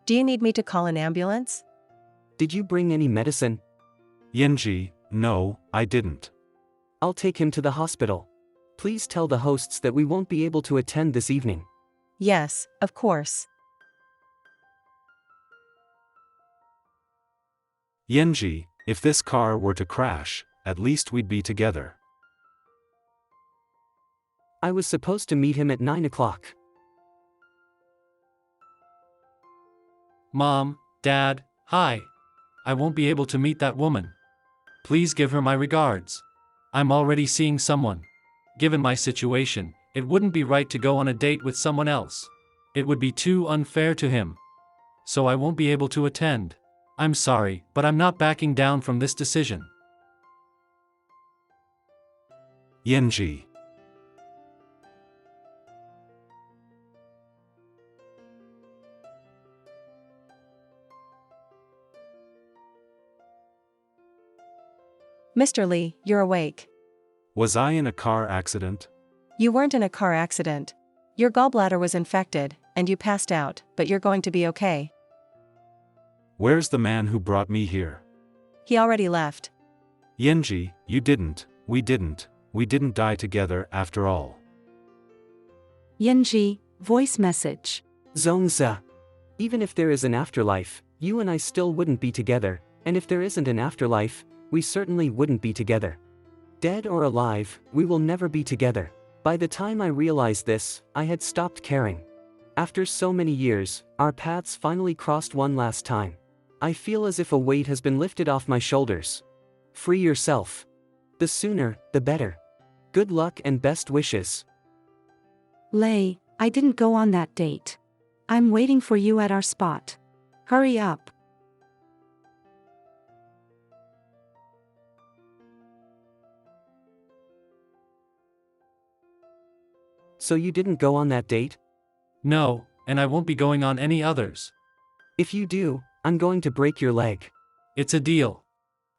Do you need me to call an ambulance? Did you bring any medicine? ENG, no, I didn't. I'll take him to the hospital. Please tell the hosts that we won't be able to attend this evening. Yes, of course. ENG, if this car were to crash, at least we'd be together. I was supposed to meet him at 9 o'clock. Mom, Dad, hi. I won't be able to meet that woman. Please give her my regards. I'm already seeing someone. Given my situation, it wouldn't be right to go on a date with someone else. It would be too unfair to him. So I won't be able to attend. I'm sorry, but I'm not backing down from this decision. ENG. Mr. Li, you're awake. Was I in a car accident? You weren't in a car accident. Your gallbladder was infected, and you passed out, but you're going to be okay. Where's the man who brought me here? He already left. ENG, you didn't, we didn't die together after all. ENG, voice message. Zongza. Even if there is an afterlife, you and I still wouldn't be together, and if there isn't an afterlife, we certainly wouldn't be together. Dead or alive, we will never be together. By the time I realized this, I had stopped caring. After so many years, our paths finally crossed one last time. I feel as if a weight has been lifted off my shoulders. Free yourself. The sooner, the better. Good luck and best wishes. Lei, I didn't go on that date. I'm waiting for you at our spot. Hurry up. So you didn't go on that date? No, and I won't be going on any others. If you do, I'm going to break your leg. It's a deal.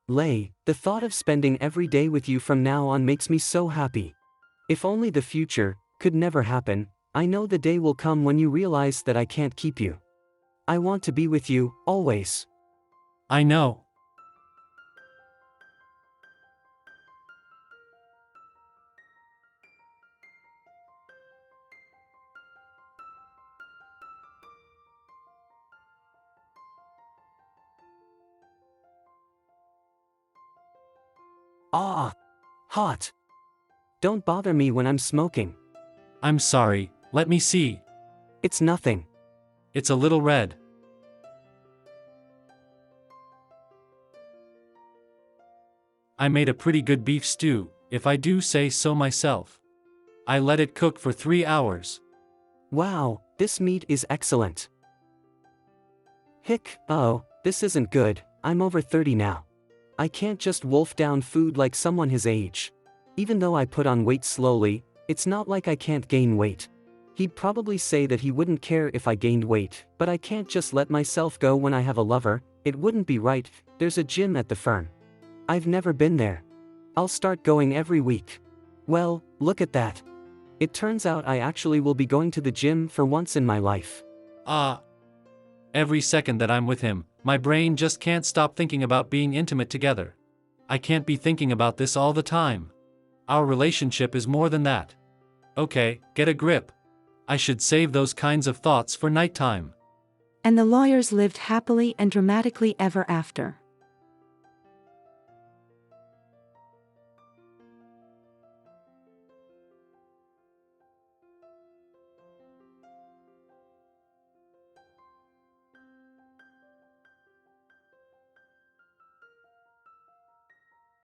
Lei, the thought of spending every day with you from now on makes me so happy. If only the future could never happen, I know the day will come when you realize that I can't keep you. I want to be with you, always. I know. Ah, hot. Don't bother me when I'm smoking. I'm sorry, let me see. It's nothing. It's a little red. I made a pretty good beef stew, if I do say so myself. I let it cook for 3 hours. Wow, this meat is excellent. Hick, oh, this isn't good, I'm over 30 now. I can't just wolf down food like someone his age. Even though I put on weight slowly, it's not like I can't gain weight. He'd probably say that he wouldn't care if I gained weight, but I can't just let myself go when I have a lover, it wouldn't be right. There's a gym at the firm. I've never been there. I'll start going every week. Well, look at that. It turns out I actually will be going to the gym for once in my life. Every second that I'm with him, my brain just can't stop thinking about being intimate together. I can't be thinking about this all the time. Our relationship is more than that. Okay, get a grip. I should save those kinds of thoughts for nighttime. And the lawyers lived happily and dramatically ever after.